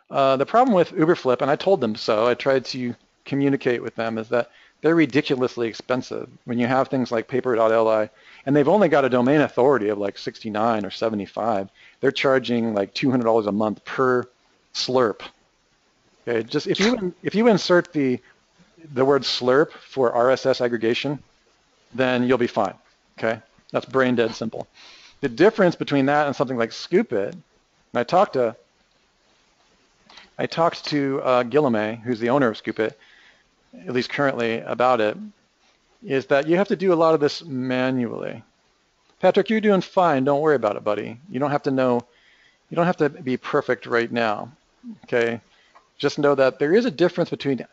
The problem with Uberflip, and I told them so, I tried to communicate with them, is that they're ridiculously expensive when you have things like paper.li, and they've only got a domain authority of like 69 or 75. They're charging like $200 a month per slurp. Okay, just if you insert the word slurp for RSS aggregation, then you'll be fine. Okay, that's brain dead simple. The difference between that and something like Scoop It, and I talked to Guillaume, who's the owner of Scoop It, at least currently, about it, is that you have to do a lot of this manually. Patrick, you're doing fine. Don't worry about it, buddy. You don't have to be perfect right now. Okay, just know that there is a difference between,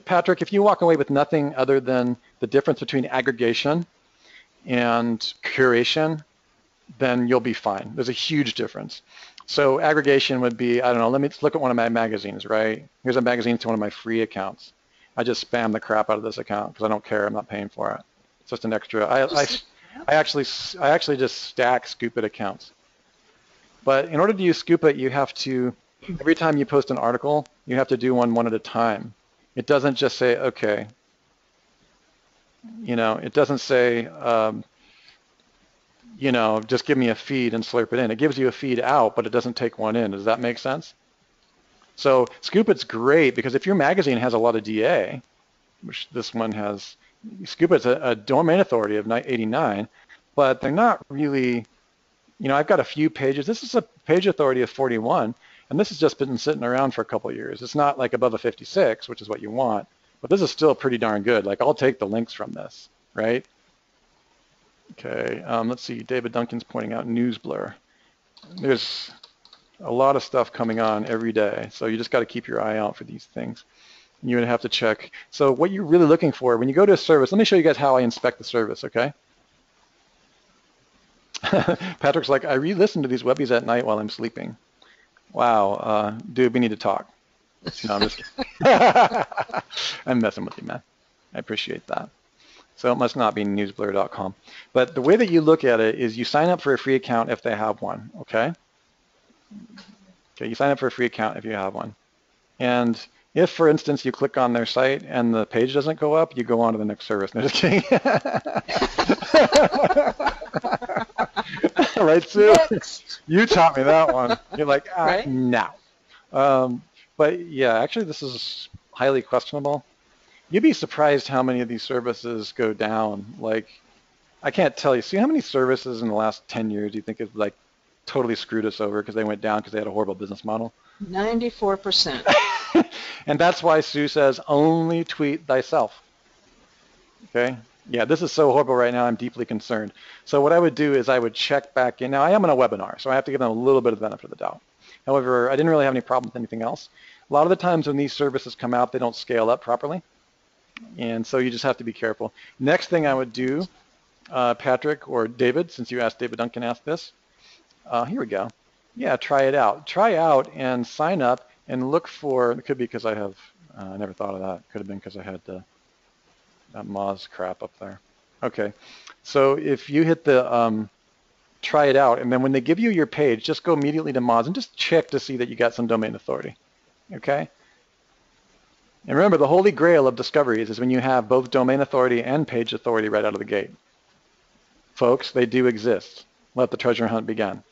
Patrick, if you walk away with nothing other than the difference between aggregation and curation, then you'll be fine. There's a huge difference. So aggregation would be, I don't know, let's look at one of my magazines, right? Here's a magazine to one of my free accounts. I just spam the crap out of this account because I don't care. I'm not paying for it. It's just an extra. I actually just stack Scoop It accounts. But in order to use Scoop It, you have to, every time you post an article, you have to do one at a time. It doesn't just say, okay. It doesn't say, just give me a feed and slurp it in. It gives you a feed out, but it doesn't take one in. Does that make sense? So Scoop It's great because if your magazine has a lot of DA, which this one has, Scoop It's a domain authority of 89, but they're not really, I've got a few pages. This is a page authority of 41, and this has just been sitting around for a couple of years. It's not like above a 56, which is what you want, but this is still pretty darn good. Like I'll take the links from this, right? Okay, let's see. David Duncan's pointing out news blur. There's a lot of stuff coming on every day, so you just got to keep your eye out for these things. you would have to check. So what you're really looking for when you go to a service, let me show you guys how I inspect the service, okay? Patrick's like, I re-listen to these webbies at night while I'm sleeping. Wow, dude, we need to talk. No, I'm just kidding. I'm messing with you, man. I appreciate that. So it must not be newsblur.com. But the way that you look at it is you sign up for a free account if they have one, okay? Okay, you sign up for a free account if you have one. And if, for instance, you click on their site and the page doesn't go up, you go on to the next service. No, just kidding. Right, Sue? Next. You taught me that one. You're like, Right? no. But yeah, actually, this is highly questionable. You'd be surprised how many of these services go down. Like, I can't tell you. See how many services in the last 10 years you think have like totally screwed us over because they went down because they had a horrible business model? 94%. And that's why Sue says only tweet thyself. Okay? Yeah, this is so horrible right now. I'm deeply concerned. So what I would do is I would check back in. Now, I am on a webinar, so I have to give them a little bit of the benefit of the doubt. However, I didn't really have any problem with anything else. A lot of the times when these services come out, they don't scale up properly. And so you just have to be careful. Next thing I would do, Patrick or David, since you asked David Duncan asked this, here we go. Yeah, try it out. Try out and sign up and look for, it could be because I have, I never thought of that. Could have been because I had that Moz crap up there. Okay, so if you hit the try it out, and then when they give you your page, just go immediately to Moz and just check to see that you got some domain authority, okay? And remember, the holy grail of discoveries is when you have both domain authority and page authority right out of the gate. Folks, they do exist. Let the treasure hunt begin.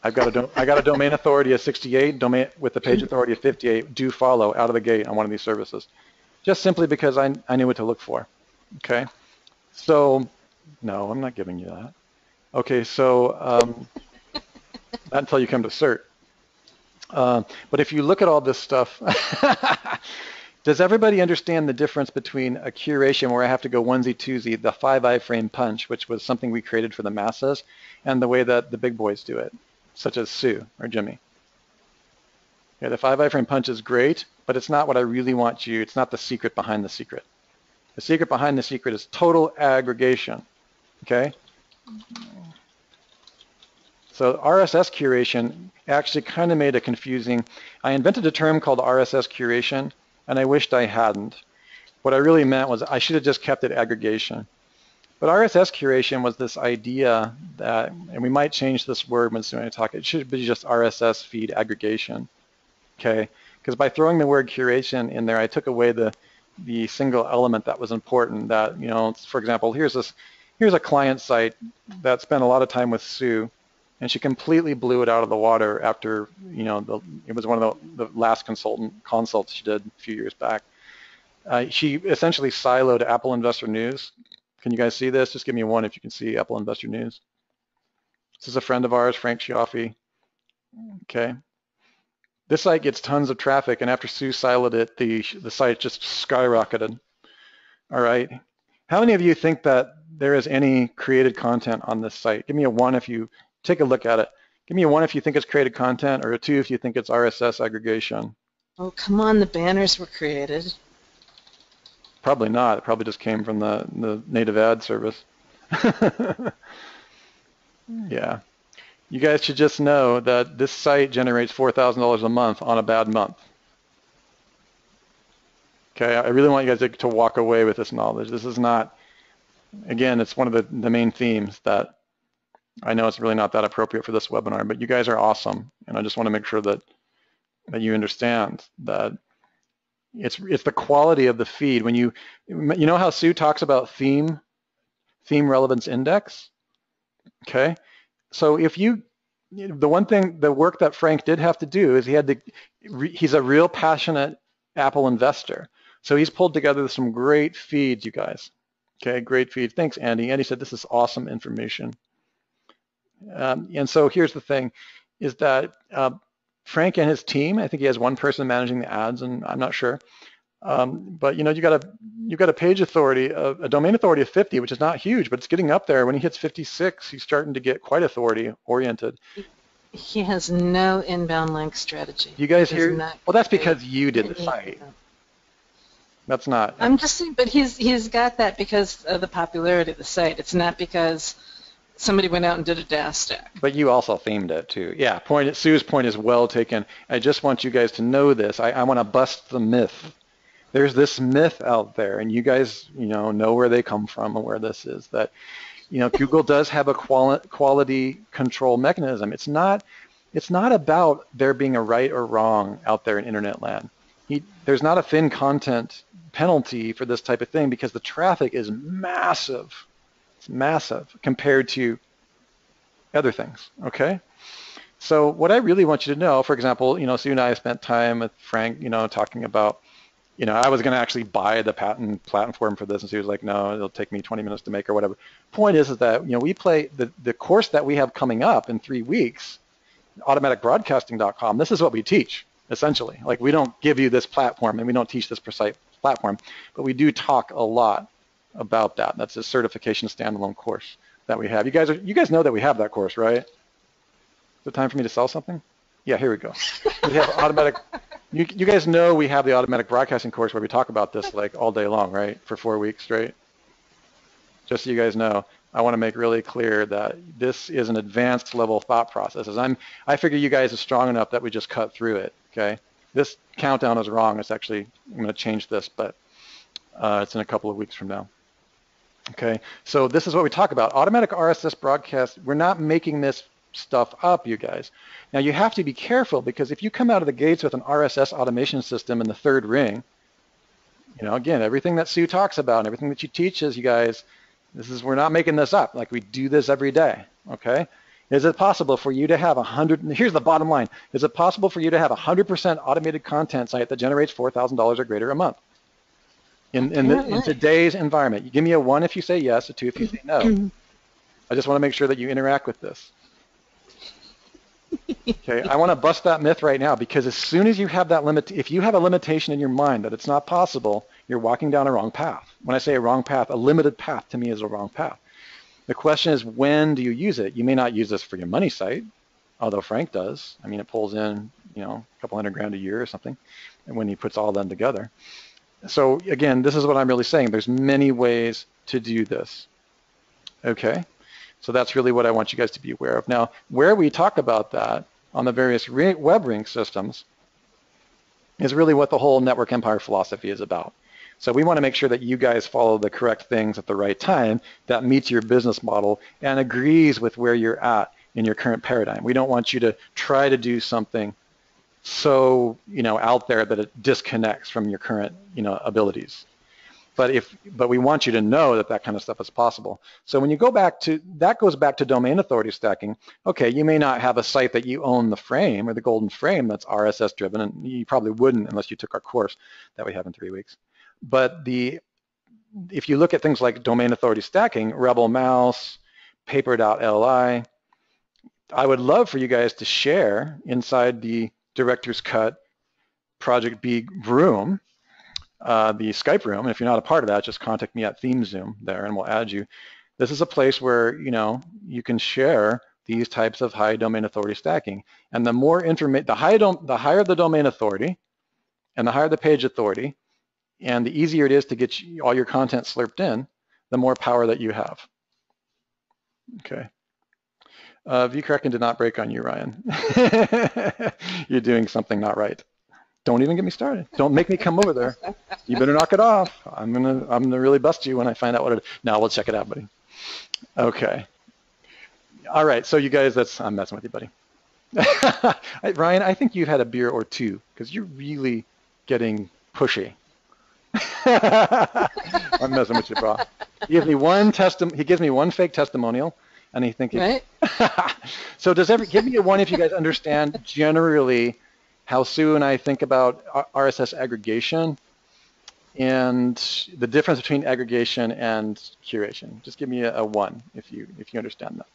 I got a domain authority of 68, domain with the page authority of 58. Do follow out of the gate on one of these services, just simply because I knew what to look for. Okay, so no, I'm not giving you that. Okay, so not until you come to CERT. But if you look at all this stuff, does everybody understand the difference between a curation where I have to go onesie twosie, the 5 iframe punch, which was something we created for the masses, and the way that the big boys do it, such as Sue or Jimmy? Yeah, the 5 iframe punch is great, but it's not what I really want you. It's not the secret behind the secret. The secret behind the secret is total aggregation. Okay? So RSS curation actually kind of made it confusing. I invented a term called RSS curation, and I wished I hadn't. What I really meant was I should have just kept it aggregation. But RSS curation was this idea that, and we might change this word when I talk, it should be just RSS feed aggregation, okay? Because by throwing the word curation in there, I took away the single element that was important. That, you know, for example, here's a client site that spent a lot of time with Sue, and she completely blew it out of the water after, you know, it was one of the last consults she did a few years back. She essentially siloed Apple Investor News. Can you guys see this? Just give me one if you can see Apple Investor News. This is a friend of ours, Frank Schiaffi. Okay. This site gets tons of traffic, and after Sue siloed it, the site just skyrocketed. All right. How many of you think that there is any created content on this site? Give me a 1 if you take a look at it. Give me a 1 if you think it's created content, or a 2 if you think it's RSS aggregation. Oh, come on, the banners were created. Probably not. It probably just came from the native ad service. Yeah. You guys should just know that this site generates $4,000 a month on a bad month. Okay, I really want you guys to walk away with this knowledge. This is not, again, it's one of the main themes that I know it's really not that appropriate for this webinar, but you guys are awesome. And I just want to make sure that you understand that it's the quality of the feed. When you know how Sue talks about theme relevance index? Okay, so if the work that Frank did have to do is he's a real passionate Apple investor. So he's pulled together some great feeds, you guys. Okay, great feeds. Thanks, Andy. Andy said this is awesome information. And so here's the thing, is that Frank and his team, I think he has one person managing the ads, and I'm not sure. But you know, you've got a page authority, a domain authority of 50, which is not huge, but it's getting up there. When he hits 56, he's starting to get quite authority oriented. He has no inbound link strategy. You guys hear? Well, that's because you did the site. That's not. I'm just saying, but he's got that because of the popularity of the site. It's not because somebody went out and did a DAS stack. But you also themed it too. Yeah, Sue's point is well taken. I just want you guys to know this. I want to bust the myth. There's this myth out there, and you guys, know where they come from and where this is, that, Google does have a quality control mechanism. It's not about there being a right or wrong out there in internet land. There's not a thin content penalty for this type of thing because the traffic is massive. It's massive compared to other things, okay? So what I really want you to know, for example, Sue and I spent time with Frank, talking about, I was going to actually buy the patent platform for this, and Sue was like, no, it'll take me 20 minutes to make or whatever. Point is that, we play the course that we have coming up in 3 weeks, automaticbroadcasting.com, this is what we teach, essentially. Like, we don't give you this platform, and we don't teach this precise platform, but we do talk a lot about that. That's a certification standalone course that we have. You guys know that we have that course, right? Is it time for me to sell something? Yeah, here we go. We have automatic. You guys know we have the automatic broadcasting course where we talk about this like all day long, right? For 4 weeks straight. Just so you guys know, I want to make really clear that this is an advanced level thought process. I figure you guys are strong enough that we just cut through it. Okay. This countdown is wrong. I'm going to change this, but it's in a couple of weeks from now. Okay, so this is what we talk about. Automatic RSS broadcast, we're not making this stuff up, you guys. Now you have to be careful because if you come out of the gates with an RSS automation system in the third ring, again, everything that Sue talks about and everything that she teaches, you guys, we're not making this up. Like, we do this every day, okay? Is it possible for you to have here's the bottom line. Is it possible for you to have 100% automated content site that generates $4,000 or greater a month? In today's environment? You give me a 1 if you say yes, a 2 if you say no. I just want to make sure that you interact with this. Okay, I want to bust that myth right now because as soon as you have that if you have a limitation in your mind that it's not possible, you're walking down a wrong path. When I say a wrong path, a limited path to me is a wrong path. The question is, when do you use it? You may not use this for your money site, although Frank does. I mean, it pulls in, a couple $100,000 a year or something, and when he puts all of them together. So again, this is what I'm really saying. There's many ways to do this. Okay, so that's really what I want you guys to be aware of. Now, where we talk about that on the various web ring systems is really what the whole network empire philosophy is about. So we want to make sure that you guys follow the correct things at the right time that meets your business model and agrees with where you're at in your current paradigm. We don't want you to try to do something so out there that it disconnects from your current abilities. But we want you to know that kind of stuff is possible. So when you go back to that, goes back to domain authority stacking. Okay, you may not have a site that you own the frame or the golden frame that's RSS driven, and you probably wouldn't unless you took our course that we have in 3 weeks. But if you look at things like domain authority stacking, Rebel Mouse, paper.li, I would love for you guys to share inside the Director's Cut Project B room, the Skype room. And if you're not a part of that, just contact me at ThemeZoom there and we'll add you. This is a place where, you can share these types of high domain authority stacking. And the more information, the higher the domain authority and the higher the page authority, and the easier it is to get all your content slurped in, the more power that you have. Okay. vCracken did not break on you, Ryan. You're doing something not right. Don't even get me started. Don't make me come over there. You better knock it off. I'm gonna really bust you when I find out what it is. Now we'll check it out, buddy. Okay. All right. So you guys, I'm messing with you, buddy. Ryan, I think you've had a beer or two because you're really getting pushy. I'm messing with you, bro. He gives me one fake testimonial. And I think, right? So give me a 1 if you guys understand generally how Sue and I think about RSS aggregation and the difference between aggregation and curation. Just give me a 1 if you understand that.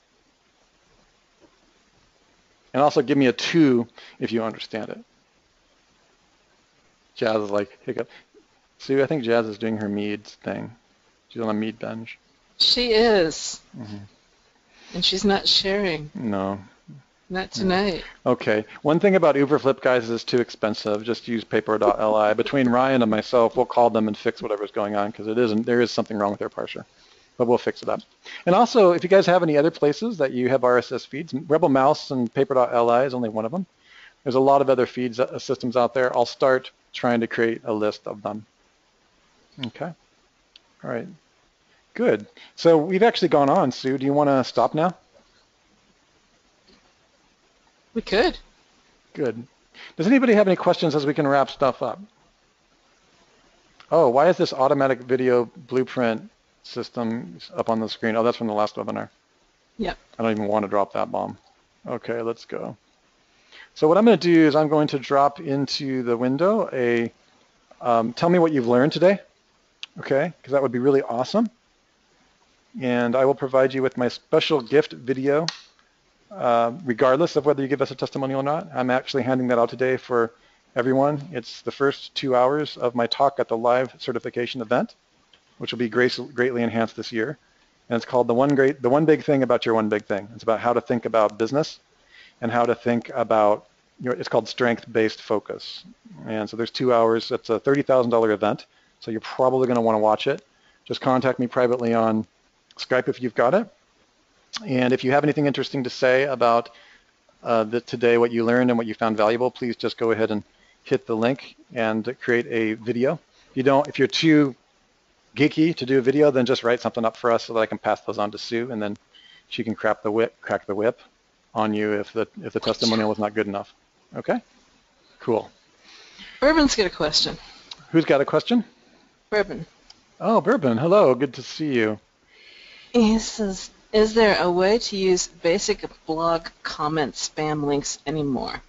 And also give me a 2 if you understand it. Jazz is like, hiccup. Sue, I think Jazz is doing her mead thing. She's on a mead bench. She is. Mm-hmm. And she's not sharing. No. Not tonight. Okay. One thing about Uberflip, guys, is it's too expensive. Just use paper.li. Between Ryan and myself, we'll call them and fix whatever's going on because there is something wrong with their parser. But we'll fix it up. And also, if you guys have any other places that you have RSS feeds, Rebel Mouse and paper.li is only one of them. There's a lot of other feeds systems out there. I'll start trying to create a list of them. Okay. All right. Good. So we've actually gone on. Sue, do you want to stop now? We could. Good. Does anybody have any questions as we can wrap stuff up? Oh, why is this automatic video blueprint system up on the screen? Oh, that's from the last webinar. Yep. I don't even want to drop that bomb. Okay, let's go. So what I'm going to do is I'm going to drop into the window a tell me what you've learned today, okay, because that would be really awesome. And I will provide you with my special gift video regardless of whether you give us a testimonial or not. I'm actually handing that out today for everyone. It's the first 2 hours of my talk at the live certification event, which will be greatly enhanced this year. And it's called the one big thing about your one big thing. It's about how to think about business and how to think about it's called strength-based focus. And so there's 2 hours. It's a $30,000 event, so you're probably going to want to watch it. Just contact me privately on Skype if you've got it. And if you have anything interesting to say about today, what you learned and what you found valuable, please just go ahead and hit the link and create a video. If you're too geeky to do a video, then just write something up for us so that I can pass those on to Sue, and then she can crack the whip on you if the testimonial was not good enough. Okay? Cool. Bourbon's got a question. Who's got a question? Bourbon. Oh, Bourbon. Hello. Good to see you. He says, is there a way to use basic blog comment spam links anymore?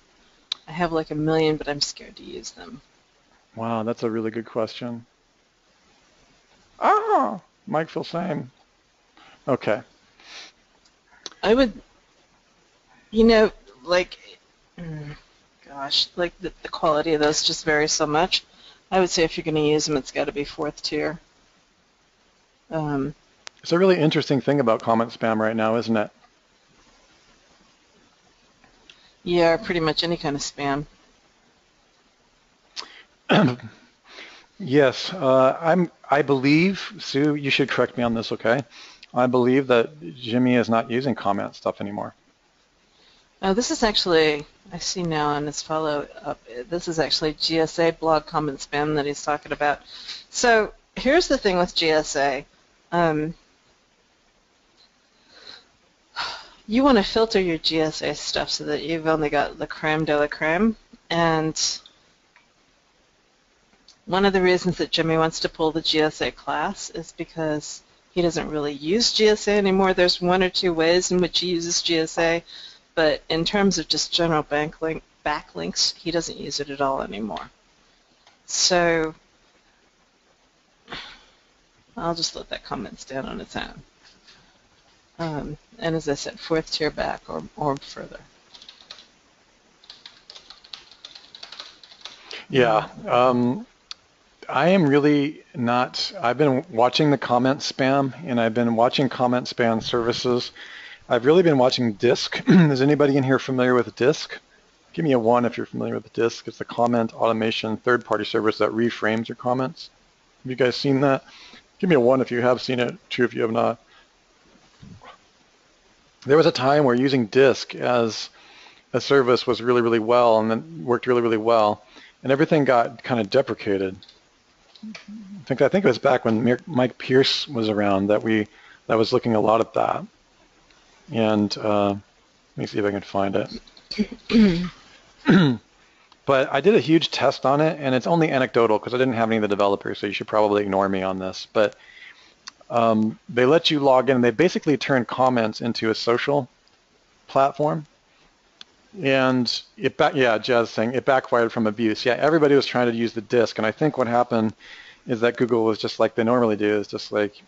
I have like 1 million, but I'm scared to use them. Wow, that's a really good question. Ah, Mike feels same. Okay. I would, like the quality of those just varies so much. I would say if you're going to use them, it's got to be 4th tier. It's a really interesting thing about comment spam right now, isn't it? Yeah, pretty much any kind of spam. Yes, I believe, Sue, you should correct me on this, okay? I believe that Jimmy is not using comment stuff anymore. This is actually, I see now on his follow-up, this is actually GSA blog comment spam that he's talking about. So here's the thing with GSA. You want to filter your GSA stuff so that you've only got the creme de la creme. And one of the reasons that Jimmy wants to pull the GSA class is because he doesn't really use GSA anymore. There's 1 or 2 ways in which he uses GSA, but in terms of just general backlinks, he doesn't use it at all anymore. So I'll just let that comment stand on its own. And as I said, 4th tier back or further. Yeah. I am really not, I've been watching the comment spam, and I've been watching comment spam services. I've really been watching Disk. Is anybody in here familiar with Disk? Give me a 1 if you're familiar with Disk. It's the comment automation third-party service that reframes your comments. Have you guys seen that? Give me a 1 if you have seen it, 2 if you have not. There was a time where using Disk as a service was really, really well, and then worked really, really well, and everything got kind of deprecated. I think it was back when Mike Pierce was around that was looking a lot at that. And let me see if I can find it. But I did a huge test on it, and it's only anecdotal because I didn't have any of the developers, so you should probably ignore me on this. But they let you log in, and they basically turn comments into a social platform. And Jazz saying it backfired from abuse. Yeah, everybody was trying to use the Disk, and I think what happened is that Google was just like they normally do, is just like,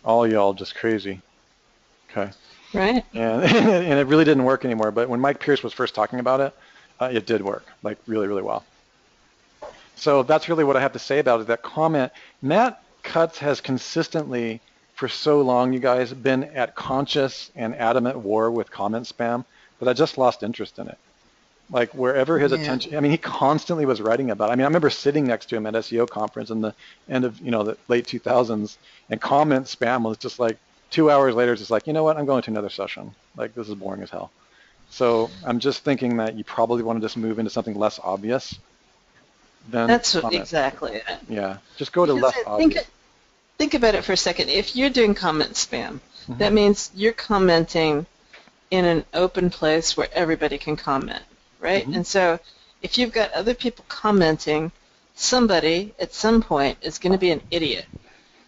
all y'all just crazy. Okay. Right. And it really didn't work anymore. But when Mike Pierce was first talking about it, it did work, like really, really well. So that's really what I have to say about it, that comment. Matt Cutts has consistently, for so long, you guys, been at conscious and adamant war with comment spam. but I just lost interest in it. Like wherever his Yeah. attention, I mean, he constantly was writing about it. I mean, I remember sitting next to him at SEO conference in the end of, the late 2000s, and comment spam was just like 2 hours later, it's just like, you know what, I'm going to another session. Like, this is boring as hell. So I'm just thinking that you probably want to just move into something less obvious than That's comment. exactly it. Yeah, just go to Because less obvious. think about it for a second. If you're doing comment spam, Hmm. that means you're commenting in an open place where everybody can comment, right? Hmm. And so if you've got other people commenting, somebody at some point is going to be an idiot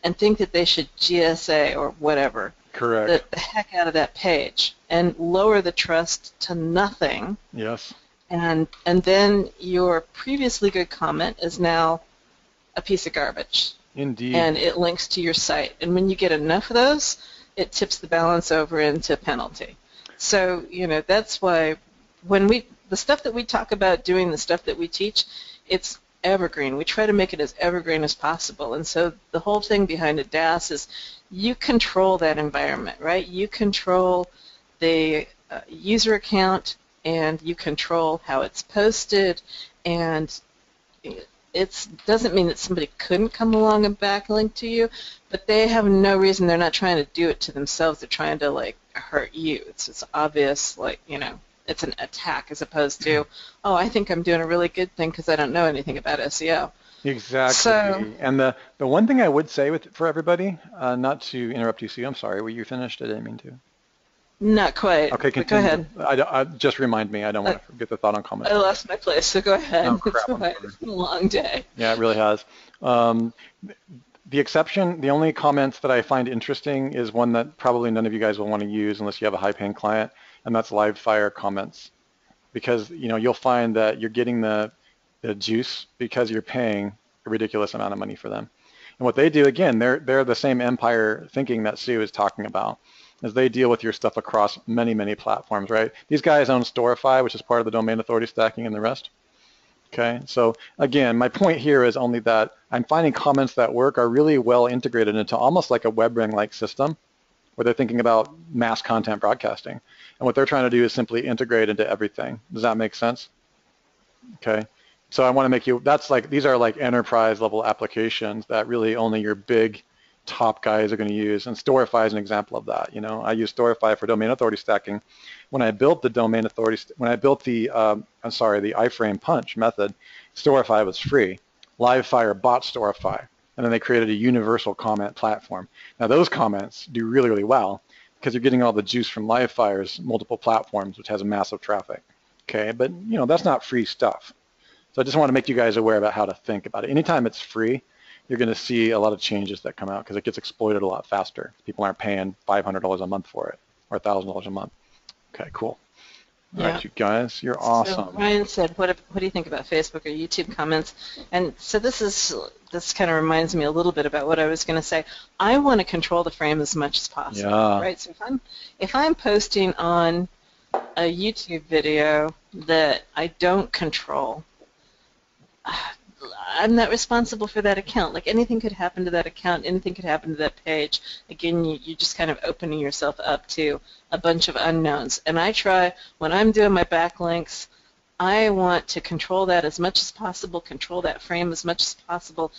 and think that they should GSA or whatever Correct. the heck out of that page and lower the trust to nothing. Yes. And then your previously good comment is now a piece of garbage. Indeed. And it links to your site. And when you get enough of those, it tips the balance over into penalty. So, that's why the stuff that we talk about doing, the stuff that we teach, it's evergreen. We try to make it as evergreen as possible. And so the whole thing behind a DAS is you control that environment, right? You control the user account, and you control how it's posted, and it doesn't mean that somebody couldn't come along and backlink to you, but they have no reason. They're not trying to do it to themselves. They're trying to hurt you. It's obvious, it's an attack as opposed to, oh, I think I'm doing a really good thing because I don't know anything about SEO. Exactly. So, And the one thing I would say for everybody, not to interrupt you, Sue, I'm sorry, were you finished? I didn't mean to. not quite. Okay, But go continue. ahead. Just remind me. I don't want to forget the thought on comments. I lost my place, so go ahead. Oh, crap. It's been a long day. Yeah, it really has. The only comments that I find interesting is one that probably none of you guys will want to use unless you have a high-paying client, and that's live fire comments. Because you'll find that you're getting the juice because you're paying a ridiculous amount of money for them. And what they do, again, they're the same empire thinking that Sue is talking about, as they deal with your stuff across many, many platforms, right? These guys own Storify, which is part of the domain authority stacking and the rest. Okay, so again, my point here is only that I'm finding comments that work are really well integrated into almost like a WebRing-like system where they're thinking about mass content broadcasting. And what they're trying to do is simply integrate into everything. Does that make sense? Okay, so I want to make these are like enterprise level applications that really only your big top guys are going to use, and Storify is an example of that. I use Storify for domain authority stacking. When I built the the iframe punch method, Storify was free. Livefire bought Storify, and then they created a universal comment platform. Now those comments do really, really well because you're getting all the juice from Livefire's multiple platforms, which has a massive traffic. Okay, but that's not free stuff. So I just want to make you guys aware about how to think about it. Anytime it's free, you're going to see a lot of changes that come out because it gets exploited a lot faster. People aren't paying $500 a month for it or $1,000 a month. Okay, cool. All right, you guys, you're awesome. So Ryan said, what do you think about Facebook or YouTube comments? And so this kind of reminds me a little bit about what I was going to say. I want to control the frame as much as possible, right? So if I'm posting on a YouTube video that I don't control, I'm not responsible for that account. Like anything could happen to that account, anything could happen to that page. Again, you're just kind of opening yourself up to a bunch of unknowns. And I try, when I'm doing my backlinks, I want to control that as much as possible, control that frame as much as possible,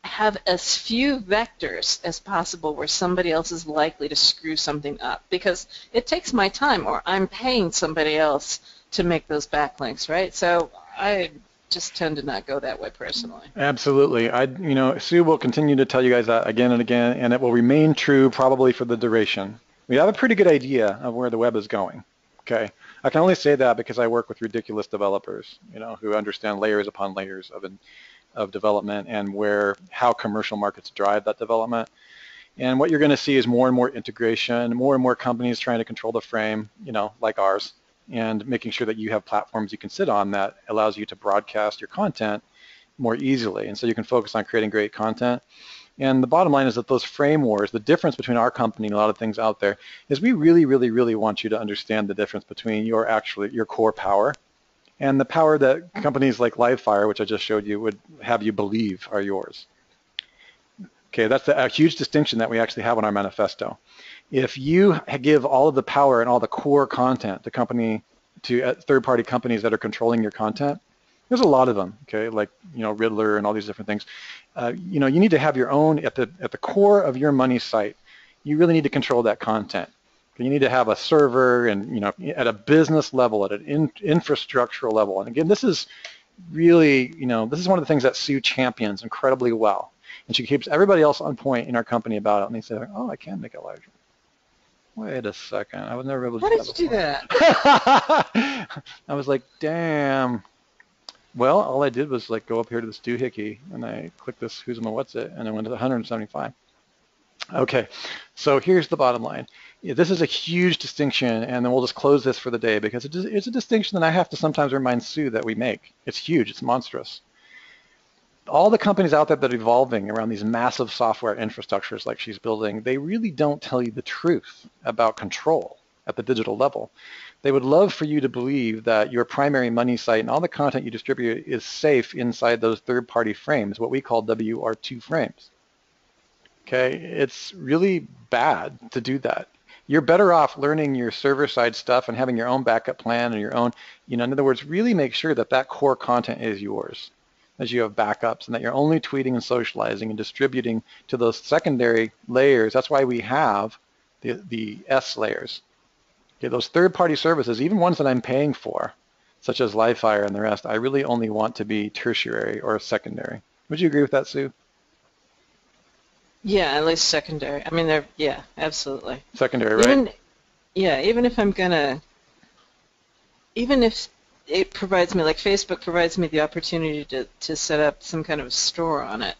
have as few vectors as possible where somebody else is likely to screw something up. Because it takes my time, or I'm paying somebody else to make those backlinks, right? So I just tend to not go that way personally. Absolutely. Sue will continue to tell you guys that again and again, and it will remain true probably for the duration. We have a pretty good idea of where the web is going. Okay. I can only say that because I work with ridiculous developers, who understand layers upon layers of development and how commercial markets drive that development. And what you're going to see is more and more integration, more and more companies trying to control the frame, like ours, and making sure that you have platforms you can sit on that allows you to broadcast your content more easily. And so you can focus on creating great content. And the bottom line is that those frame wars, the difference between our company and a lot of things out there, is we really, really, really want you to understand the difference between your core power and the power that companies like Livefire, which I just showed you, would have you believe are yours. Okay, that's a huge distinction that we actually have on our manifesto. If you give all of the power and all the core content to third-party companies that are controlling your content, there's a lot of them, okay, like Riddler and all these different things. You need to have your own at the core of your money site. You really need to control that content. You need to have a server, and at a business level, at an infrastructural level. And again, this is really, this is one of the things that Sue champions incredibly well, and she keeps everybody else on point in our company about it. And they say, oh, I can make it larger. Wait a second, I was never able to do that. How did you do that? I was like, damn. Well, all I did was like go up here to this doohickey, and I clicked this who's my what's it, and I went to 175. Okay, so here's the bottom line. This is a huge distinction, and then we'll just close this for the day because it's a distinction that I have to sometimes remind Sue that we make. It's huge, it's monstrous. All the companies out there that are evolving around these massive software infrastructures like she's building, they really don't tell you the truth about control at the digital level. They would love for you to believe that your primary money site and all the content you distribute is safe inside those third-party frames, what we call WR2 frames. Okay, it's really bad to do that. You're better off learning your server-side stuff and having your own backup plan and your own, in other words, really make sure that that core content is yours, that you have backups, and that you're only tweeting and socializing and distributing to those secondary layers. That's why we have the S layers. Okay, those third-party services, even ones that I'm paying for, such as Livefire and the rest, I really only want to be tertiary or secondary. Would you agree with that, Sue? Yeah, at least secondary. I mean, yeah, absolutely. Secondary, right? Even if it provides me, like Facebook provides me the opportunity to set up some kind of store on it,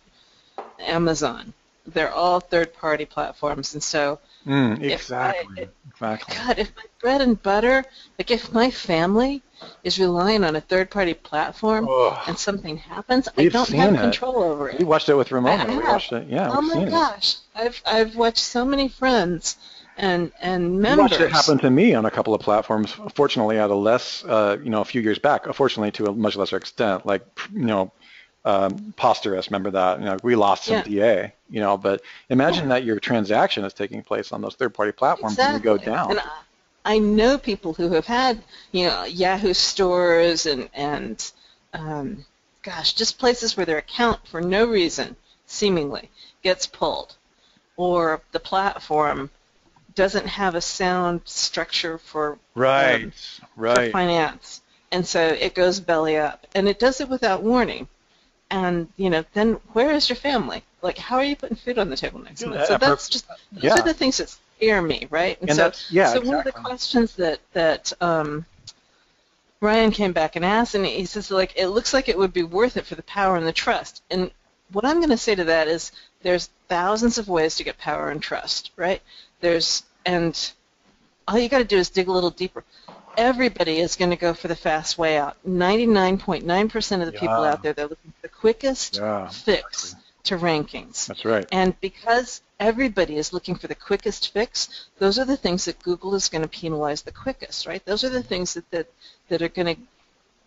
Amazon, they're all third-party platforms, and so exactly. God, if my bread and butter, like if my family is relying on a third-party platform and something happens, I don't have control over it. We watched it with Ramona. We watched it. Yeah, oh my gosh, I've watched so many friends and members. We watched it happen to me on a couple of platforms. Fortunately, at a less, a few years back. Unfortunately, to a much lesser extent, like Posterous, remember that? We lost some DA, but imagine that your transaction is taking place on those third-party platforms and you go down. And I know people who have had, Yahoo stores and gosh, just places where their account for no reason, seemingly, gets pulled, or the platform doesn't have a sound structure for for finance, and so it goes belly up, and it does it without warning. And then where is your family? Like, how are you putting food on the table next month? So that's just those are the things that scare me, right? And so exactly. One of the questions that Ryan came back and asked, and he says, like, it looks like it would be worth it for the power and the trust. And what I'm going to say to that is, there's thousands of ways to get power and trust, right? And all you got to do is dig a little deeper. Everybody is going to go for the fast way out. 99.9% of the people out there, they're looking for the quickest fix to rankings. That's right. And because everybody is looking for the quickest fix, those are the things that Google is going to penalize the quickest, right? Those are the things that are going to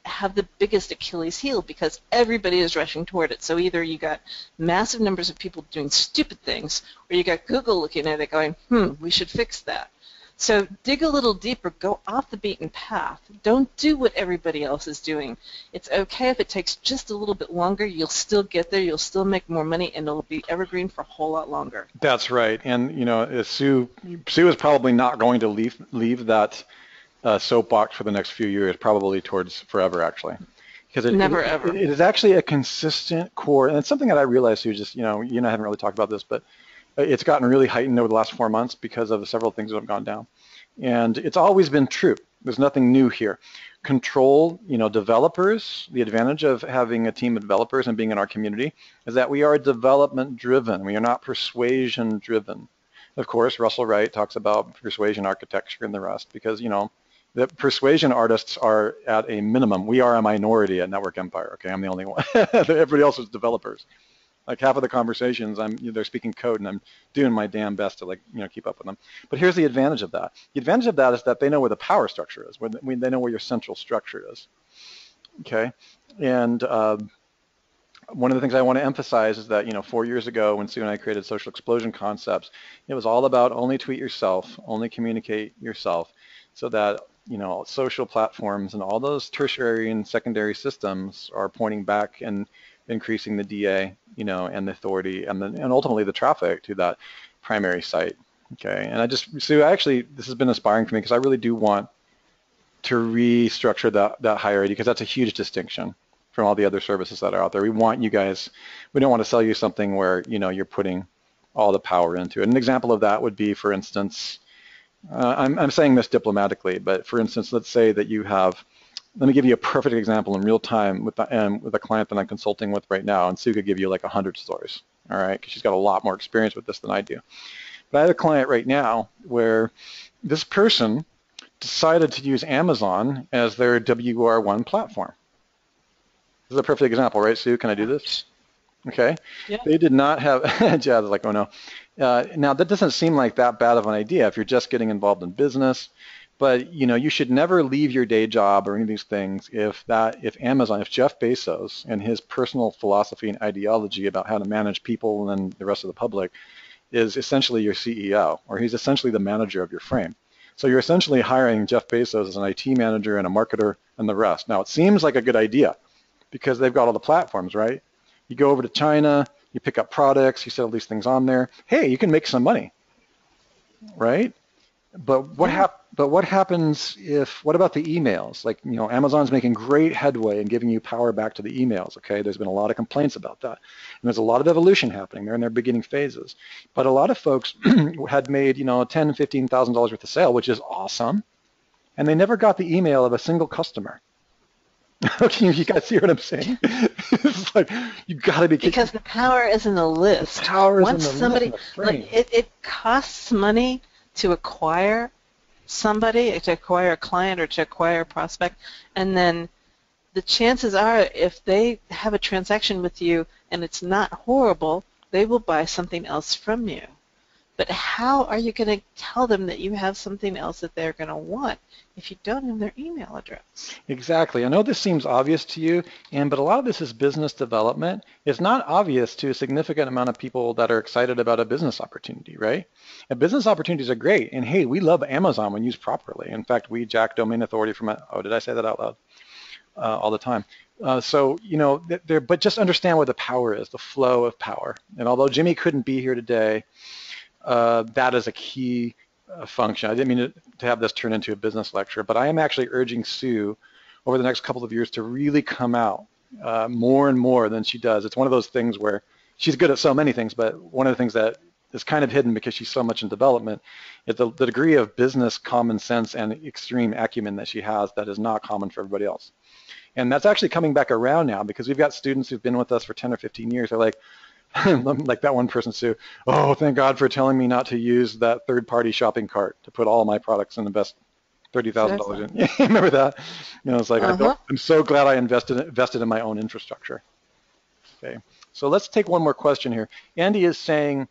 have the biggest Achilles heel because everybody is rushing toward it. So either you got massive numbers of people doing stupid things, or you got Google looking at it going, we should fix that. So dig a little deeper, go off the beaten path. Don't do what everybody else is doing. It's okay if it takes just a little bit longer. You'll still get there. You'll still make more money, and it'll be evergreen for a whole lot longer. That's right. And, Sue is probably not going to leave that soapbox for the next few years, probably towards forever, actually. Because it is actually a consistent core, and it's something that I realized, Sue, just, you and I haven't really talked about this, but it's gotten really heightened over the last 4 months because of the several things that have gone down. And it's always been true. There's nothing new here. Control, developers, the advantage of having a team of developers and being in our community is that we are development driven. We are not persuasion driven. Of course, Russell Wright talks about persuasion architecture and the rest because, the persuasion artists are at a minimum. We are a minority at Network Empire, okay? I'm the only one. Everybody else is developers. Like half of the conversations, they're speaking code, and I'm doing my damn best to keep up with them. But here's the advantage of that. The advantage of that is that they know where the power structure is. They know where your central structure is. Okay, and one of the things I want to emphasize is that, 4 years ago when Sue and I created Social Explosion Concepts, it was all about only tweet yourself, only communicate yourself, so that, social platforms and all those tertiary and secondary systems are pointing back and increasing the DA, and the authority and ultimately the traffic to that primary site. Okay, and Sue, this has been inspiring for me because I really do want to restructure that hierarchy, because that's a huge distinction from all the other services that are out there. We want you guys, we don't want to sell you something where, you're putting all the power into it. An example of that would be, for instance, I'm saying this diplomatically, but for instance, let's say that you have, let me give you a perfect example in real time with a client that I'm consulting with right now, and Sue could give you like 100 stories, all right, because she's got a lot more experience with this than I do. But I have a client right now where this person decided to use Amazon as their WR1 platform. This is a perfect example, right, Sue? Can I do this? Okay. Yeah. They did not have, Jazz is like, oh no. Now, that doesn't seem like that bad of an idea if you're just getting involved in business, but, you should never leave your day job or any of these things if Amazon, if Jeff Bezos and his personal philosophy and ideology about how to manage people and the rest of the public is essentially your CEO, or he's essentially the manager of your frame. So you're essentially hiring Jeff Bezos as an IT manager and a marketer and the rest. Now, it seems like a good idea because they've got all the platforms, right? You go over to China, you pick up products, you set all these things on there. Hey, you can make some money, right? But what happens what about the emails? Like, Amazon's making great headway in giving you power back to the emails, okay? There's been a lot of complaints about that. And there's a lot of evolution happening. They're in their beginning phases. But a lot of folks had made, $10,000, $15,000 worth of sale, which is awesome. And they never got the email of a single customer. Okay, you guys see what I'm saying? It's like, you got to be kidding. Because the power is in the list. The power is Once in the somebody, list, in the frame. like, it costs money to acquire somebody, to acquire a client or to acquire a prospect, and then the chances are if they have a transaction with you and it's not horrible, they will buy something else from you. But how are you going to tell them that you have something else that they're going to want if you don't have their email address? Exactly. I know this seems obvious to you, but a lot of this is business development. It's not obvious to a significant amount of people that are excited about a business opportunity, right? And business opportunities are great. And hey, we love Amazon when used properly. In fact, we jack domain authority from it. Oh, did I say that out loud? All the time. But just understand what the power is, the flow of power. And although Jimmy couldn't be here today, that is a key function. I didn't mean to have this turn into a business lecture, but I am actually urging Sue over the next couple of years to really come out more and more than she does. It's one of those things where she's good at so many things, but one of the things that is kind of hidden because she's so much in development is the degree of business common sense and extreme acumen that she has that is not common for everybody else. And that's actually coming back around now because we've got students who've been with us for 10 or 15 years. They're like, like that one person, Sue, oh, thank God for telling me not to use that third-party shopping cart to put all my products in the best $30,000 in. Yeah, remember that? It's like, I'm so glad I invested in my own infrastructure. Okay, so let's take one more question here. Andy is saying,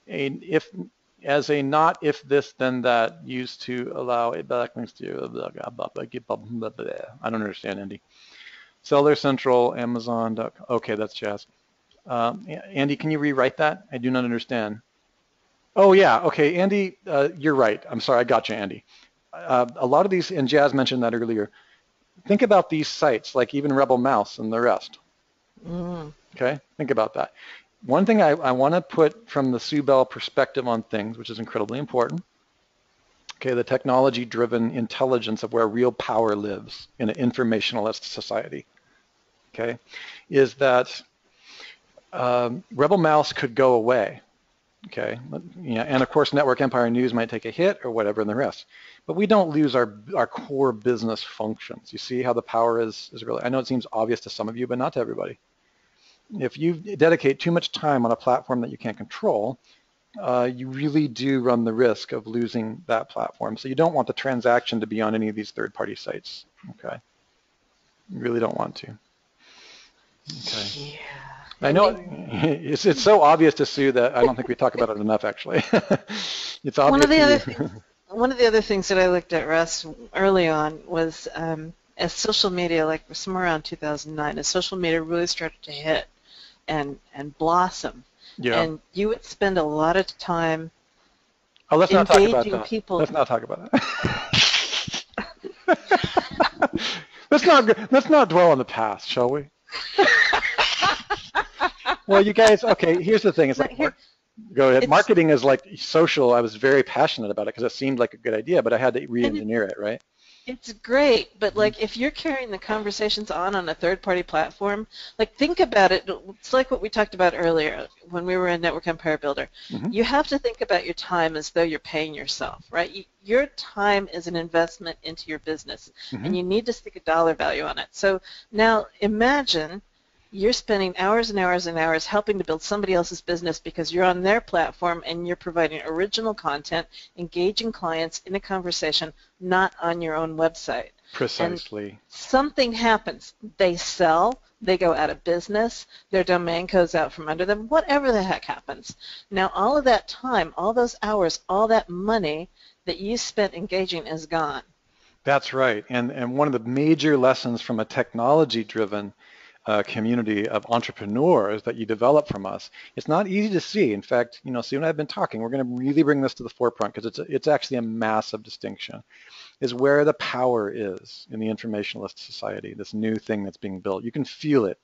as a not if this then that used to allow a backlinks to, I don't understand, Andy. Seller Central, Amazon. Okay, that's Jazz. Andy, can you rewrite that? I do not understand. Oh, yeah. Okay, Andy, you're right. I'm sorry. I got you, Andy. A lot of these, and Jazz mentioned that earlier, think about these sites, like even Rebel Mouse and the rest. Okay, think about that. One thing I want to put from the Sue Bell perspective on things, which is incredibly important, okay, the technology-driven intelligence of where real power lives in an informationalist society, okay, is that Rebel Mouse could go away, okay? And of course, Network Empire News might take a hit or whatever and the rest. But we don't lose our core business functions. You see how the power is really, I know it seems obvious to some of you, but not to everybody. If you dedicate too much time on a platform that you can't control, you really do run the risk of losing that platform. So you don't want the transaction to be on any of these third-party sites, okay? You really don't want to. Okay. Yeah. I know it's so obvious to Sue that I don't think we talk about it enough, actually. It's obvious. One of the other things that I looked at, Russ, early on was as social media, like somewhere around 2009, as social media really started to hit, and blossom. Yeah. And you would spend a lot of time Oh, let's not talk about engaging that. people. Let's not talk about that. Let's not dwell on the past, shall we? Well, you guys, okay, here's the thing. It's like, go ahead. Marketing is like social. I was very passionate about it because it seemed like a good idea, but I had to re-engineer it, right? It's great, but like if you're carrying the conversations on a third-party platform, like think about it. It's like what we talked about earlier when we were in Network Empire Builder. You have to think about your time as though you're paying yourself, right? Your time is an investment into your business, and you need to stick a dollar value on it. So now imagine you're spending hours and hours and hours helping to build somebody else's business because you're on their platform and you're providing original content, engaging clients in a conversation, not on your own website. Precisely. And something happens. They sell, they go out of business, their domain goes out from under them, whatever the heck happens. Now all of that time, all those hours, all that money that you spent engaging is gone. That's right. And one of the major lessons from a technology-driven community of entrepreneurs that you develop from us. It's not easy to see. In fact, Sue and I have been talking. We're going to really bring this to the forefront because it's actually a massive distinction, is where the power is in the informationalist society, this new thing that's being built. You can feel it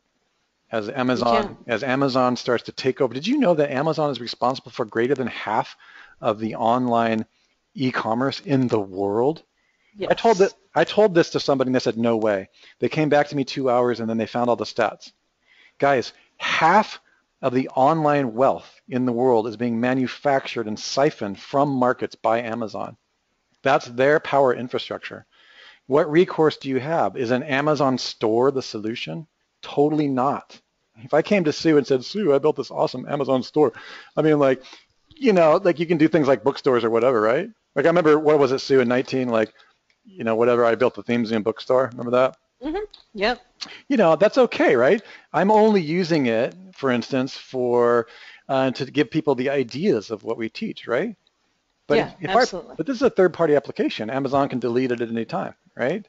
as Amazon starts to take over. Did you know that Amazon is responsible for greater than half of the online e-commerce in the world? Yes. I told this to somebody and they said, no way. They came back to me 2 hours and then they found all the stats. Guys, half of the online wealth in the world is being manufactured and siphoned from markets by Amazon. That's their power infrastructure. What recourse do you have? Is an Amazon store the solution? Totally not. If I came to Sue and said, Sue, I built this awesome Amazon store. I mean, like you can do things like bookstores or whatever, right? Like I remember, what was it, Sue, in 19, whatever, I built the Theme Museum bookstore. Remember that? Yep. That's okay, right? I'm only using it, for instance, for to give people the ideas of what we teach, right? But yeah, absolutely. But this is a third-party application. Amazon can delete it at any time, right?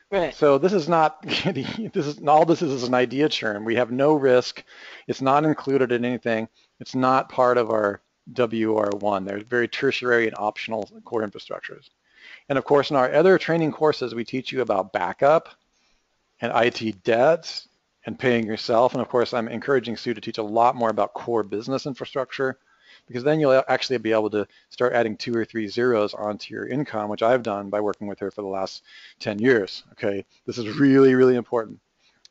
Right. So this is not. This is an idea churn. We have no risk. It's not included in anything. It's not part of our WR1. They're very tertiary and optional core infrastructures. And of course, in our other training courses, we teach you about backup and IT debts and paying yourself. And of course, I'm encouraging Sue to teach a lot more about core business infrastructure, because then you'll actually be able to start adding 2 or 3 zeros onto your income, which I've done by working with her for the last 10 years. Okay, this is really, really important.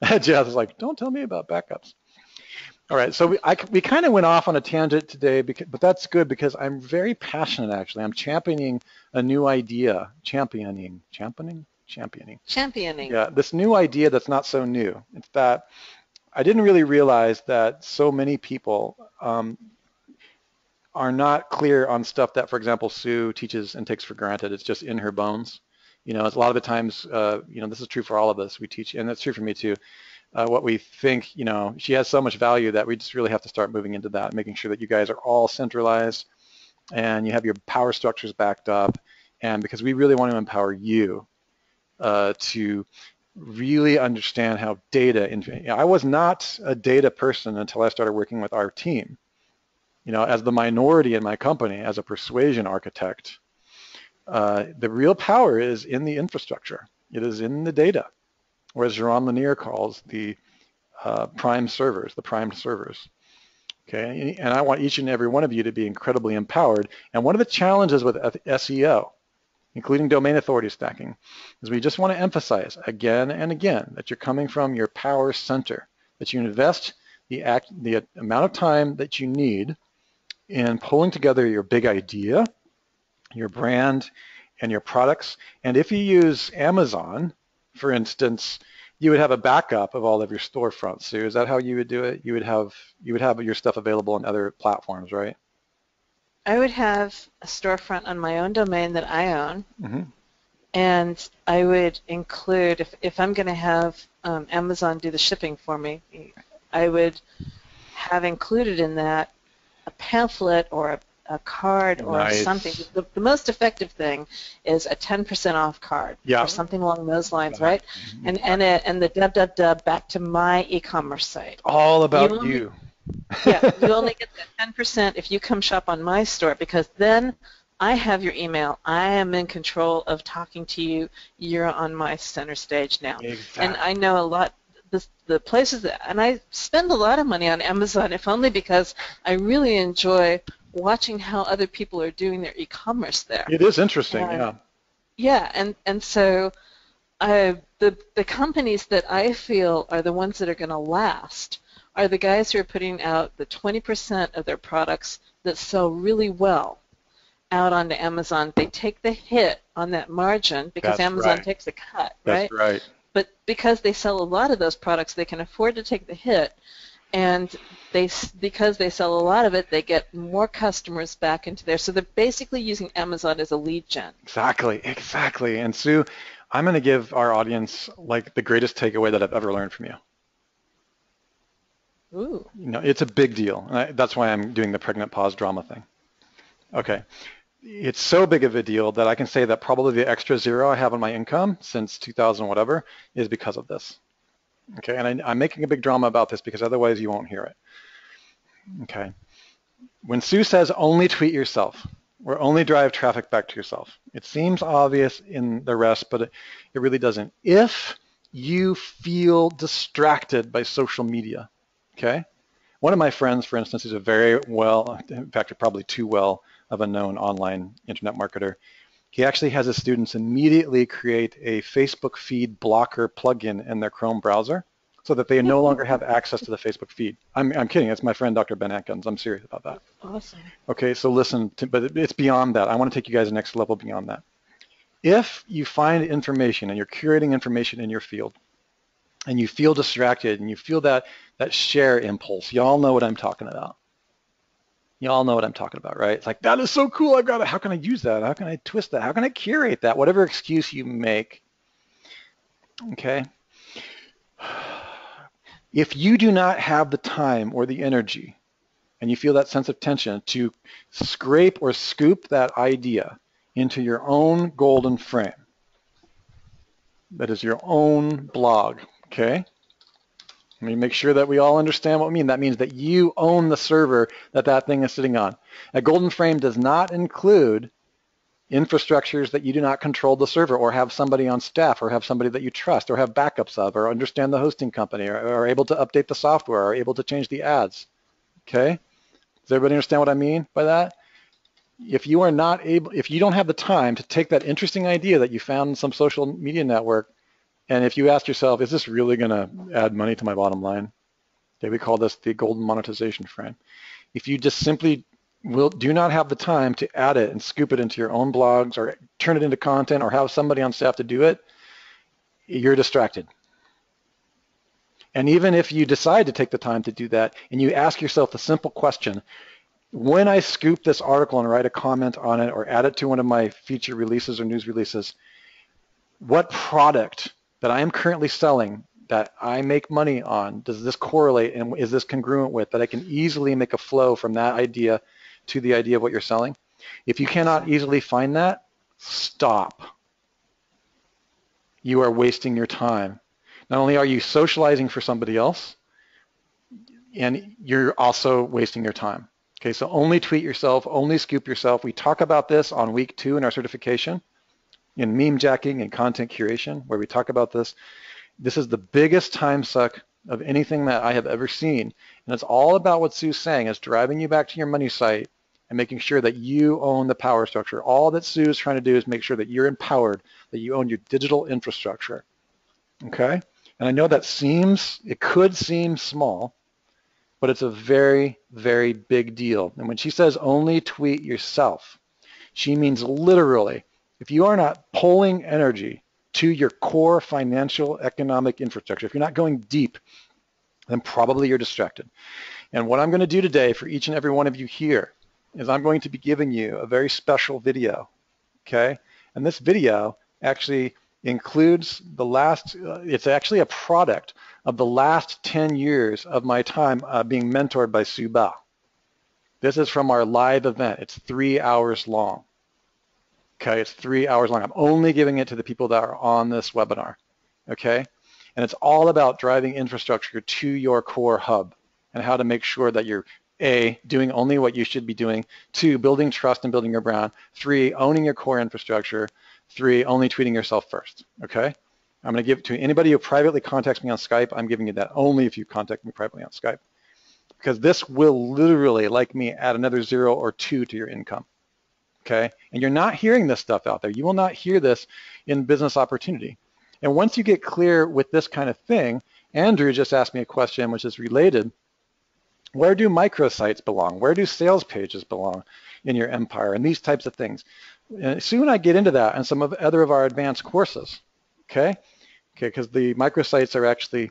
Jazz is like, don't tell me about backups. All right, so we kind of went off on a tangent today, but that's good because I'm very passionate, actually. I'm championing a new idea. Championing. Yeah, this new idea that's not so new. It's that I didn't really realize that so many people are not clear on stuff that, for example, Sue teaches and takes for granted. It's just in her bones. It's a lot of the times, this is true for all of us. We teach, and that's true for me too. What we think, she has so much value that we just really have to start moving into that, making sure that you guys are all centralized and you have your power structures backed up. And because we really want to empower you to really understand how data, I was not a data person until I started working with our team. As the minority in my company, as a persuasion architect, the real power is in the infrastructure. It is in the data. Or as Jaron Lanier calls the primed servers. Okay, and I want each and every one of you to be incredibly empowered. And one of the challenges with SEO, including domain authority stacking, is we just want to emphasize again and again that you're coming from your power center, that you invest the amount of time that you need in pulling together your big idea, your brand, and your products. And if you use Amazon, for instance, you would have a backup of all of your storefronts. So is that how you would do it? You would have your stuff available on other platforms, right? I would have a storefront on my own domain that I own, and I would include, if I'm going to have Amazon do the shipping for me, I would have included in that a pamphlet or a card or Nice. something. The most effective thing is a 10% off card Yeah. or something along those lines, right? And the dub back to my e-commerce site. All about you. Yeah, you only get that 10% if you come shop on my store, because then I have your email. I am in control of talking to you. You're on my center stage now. Exactly. And I know a lot, the places that, and I spend a lot of money on Amazon, if only because I really enjoy watching how other people are doing their e-commerce there. It is interesting, yeah. Yeah, and so the companies that I feel are the ones that are going to last are the guys who are putting out the 20% of their products that sell really well out onto Amazon. They take the hit on that margin because That's Amazon right. takes a cut, right? That's right. But because they sell a lot of those products, they can afford to take the hit, and because they sell a lot of it, they get more customers back into there. So they're basically using Amazon as a lead gen. Exactly. And Sue, I'm going to give our audience like the greatest takeaway that I've ever learned from you. Ooh. You know, it's a big deal. That's why I'm doing the pregnant pause drama thing. Okay. It's so big of a deal that I can say that probably the extra zero I have on my income since 2000 whatever is because of this. Okay, and I'm making a big drama about this because otherwise you won't hear it. Okay. When Sue says only tweet yourself or only drive traffic back to yourself, it seems obvious in the rest, but it really doesn't. If you feel distracted by social media, okay? One of my friends, for instance, is a very well, in fact, probably too well of a known online internet marketer. He actually has his students immediately create a Facebook feed blocker plugin in their Chrome browser so that they no longer have access to the Facebook feed. I'm kidding. It's my friend, Dr. Ben Atkins. I'm serious about that. Awesome. Okay, so listen, but it's beyond that. I want to take you guys to the next level beyond that. If you find information and you're curating information in your field and you feel distracted and you feel that share impulse, y'all know what I'm talking about. Y'all know what I'm talking about, right? It's like, that is so cool. I've got it. How can I use that? How can I twist that? How can I curate that? Whatever excuse you make, okay? If you do not have the time or the energy and you feel that sense of tension to scrape or scoop that idea into your own golden frame, that is your own blog, okay? Let me make sure that we all understand what we mean. That means that you own the server that thing is sitting on. A golden frame does not include infrastructures that you do not control the server or have somebody on staff or have somebody that you trust or have backups of or understand the hosting company or are able to update the software or able to change the ads. Okay? Does everybody understand what I mean by that? If you are not able, if you don't have the time to take that interesting idea that you found in some social media network, and if you ask yourself, is this really going to add money to my bottom line? Okay, we call this the golden monetization frame. If you just simply do not have the time to add it and scoop it into your own blogs or turn it into content or have somebody on staff to do it, you're distracted. And even if you decide to take the time to do that and you ask yourself the simple question, when I scoop this article and write a comment on it or add it to one of my feature releases or news releases, what product that I am currently selling that I make money on, does this correlate and is this congruent with that I can easily make a flow from that idea to the idea of what you're selling? If you cannot easily find that, stop. You are wasting your time. Not only are you socializing for somebody else, and you're also wasting your time. Okay, so only tweet yourself, only scoop yourself. We talk about this on week 2 in our certification in meme jacking and content curation, where we talk about this. This is the biggest time suck of anything that I have ever seen. And it's all about what Sue's saying. It's driving you back to your money site and making sure that you own the power structure. All that Sue is trying to do is make sure that you're empowered, that you own your digital infrastructure. Okay? And I know that it could seem small, but it's a very, very big deal. And when she says only tweet yourself, she means literally, if you are not pulling energy to your core financial economic infrastructure, if you're not going deep, then probably you're distracted. And what I'm going to do today for each and every one of you here is I'm going to be giving you a very special video, okay? And this video actually includes it's actually a product of the last 10 years of my time being mentored by Sue Ba. This is from our live event. It's 3 hours long. Okay, it's 3 hours long. I'm only giving it to the people that are on this webinar. Okay, and it's all about driving infrastructure to your core hub and how to make sure that you're A, doing only what you should be doing, 2, building trust and building your brand, 3, owning your core infrastructure, 3, only tweeting yourself first. Okay, I'm going to give it to anybody who privately contacts me on Skype. I'm giving you that only if you contact me privately on Skype, because this will literally, like me, add another 0 or 2 to your income. Okay, and you're not hearing this stuff out there. You will not hear this in business opportunity. And once you get clear with this kind of thing, Andrew just asked me a question which is related. Where do microsites belong? Where do sales pages belong in your empire? And these types of things. And soon I get into that and some of other of our advanced courses. Okay, because the microsites are actually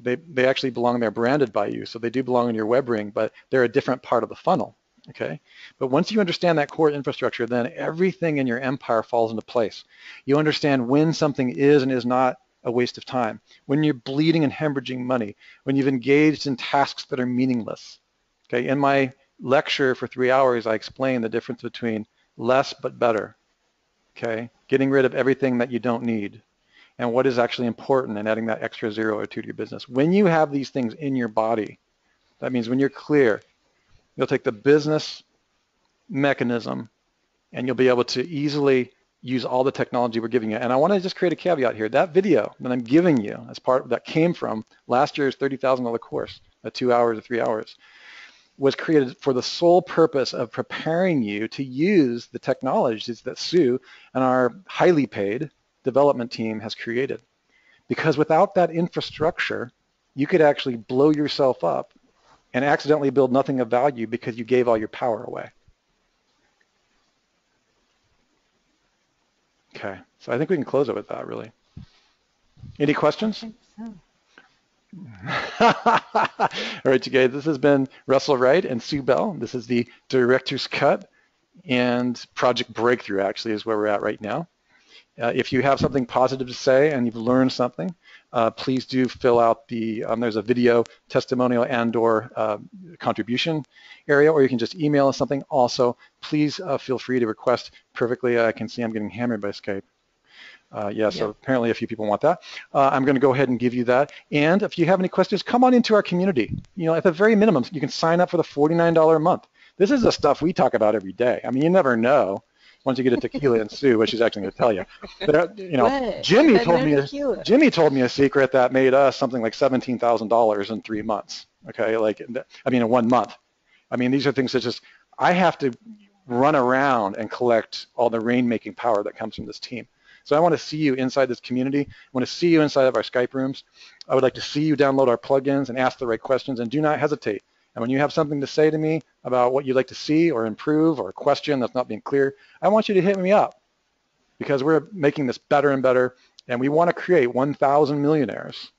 they actually belong. They're branded by you, so they do belong in your web ring, but they're a different part of the funnel. Okay, but once you understand that core infrastructure, then everything in your empire falls into place. You understand when something is and is not a waste of time, when you're bleeding and hemorrhaging money, when you've engaged in tasks that are meaningless. Okay, in my lecture for 3 hours, I explain the difference between less but better. Okay, getting rid of everything that you don't need, and what is actually important, and adding that extra 0 or 2 to your business. When you have these things in your body, that means when you're clear, you'll take the business mechanism and you'll be able to easily use all the technology we're giving you. And I want to just create a caveat here. That video that I'm giving you as part of that came from last year's $30,000 course, 2 hours or 3 hours, was created for the sole purpose of preparing you to use the technologies that Sue and our highly paid development team has created. Because without that infrastructure, you could actually blow yourself up and accidentally build nothing of value because you gave all your power away. Okay, so I think we can close it with that, really. Any questions? I think so. All right, you guys, this has been Russell Wright and Sue Bell. This is the Director's Cut, and Project Breakthrough actually is where we're at right now. If you have something positive to say and you've learned something, please do fill out the, there's a video testimonial and/or contribution area, or you can just email us something. Also, please feel free to request perfectly. I can see I'm getting hammered by Skype. So apparently a few people want that. I'm going to go ahead and give you that. And if you have any questions, come on into our community. You know, at the very minimum, you can sign up for the $49 a month. This is the stuff we talk about every day. I mean, you never know once you get a tequila and Sue what she's actually going to tell you. But, you know, What? Jimmy told me a secret that made us something like $17,000 in 3 months. Okay, like, I mean, in 1 month. I mean, these are things that just, I have to run around and collect all the rainmaking power that comes from this team. So I want to see you inside this community. I want to see you inside of our Skype rooms. I would like to see you download our plugins and ask the right questions, and do not hesitate. And when you have something to say to me about what you'd like to see or improve, or a question that's not being clear, I want you to hit me up, because we're making this better and better, and we want to create 1,000 millionaires.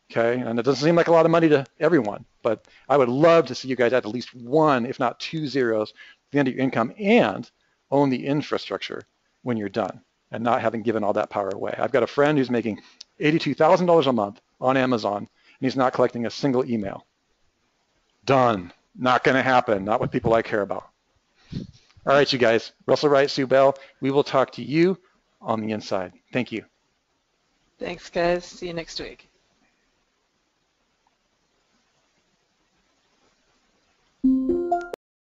Okay, and it doesn't seem like a lot of money to everyone, but I would love to see you guys add at least 1, if not 2 zeros at the end of your income, and own the infrastructure when you're done, and not having given all that power away. I've got a friend who's making $82,000 a month on Amazon, and he's not collecting a single email. Done. Not going to happen. Not with people I care about. All right, you guys. Russell Wright, Sue Bell. We will talk to you on the inside. Thank you. Thanks, guys. See you next week.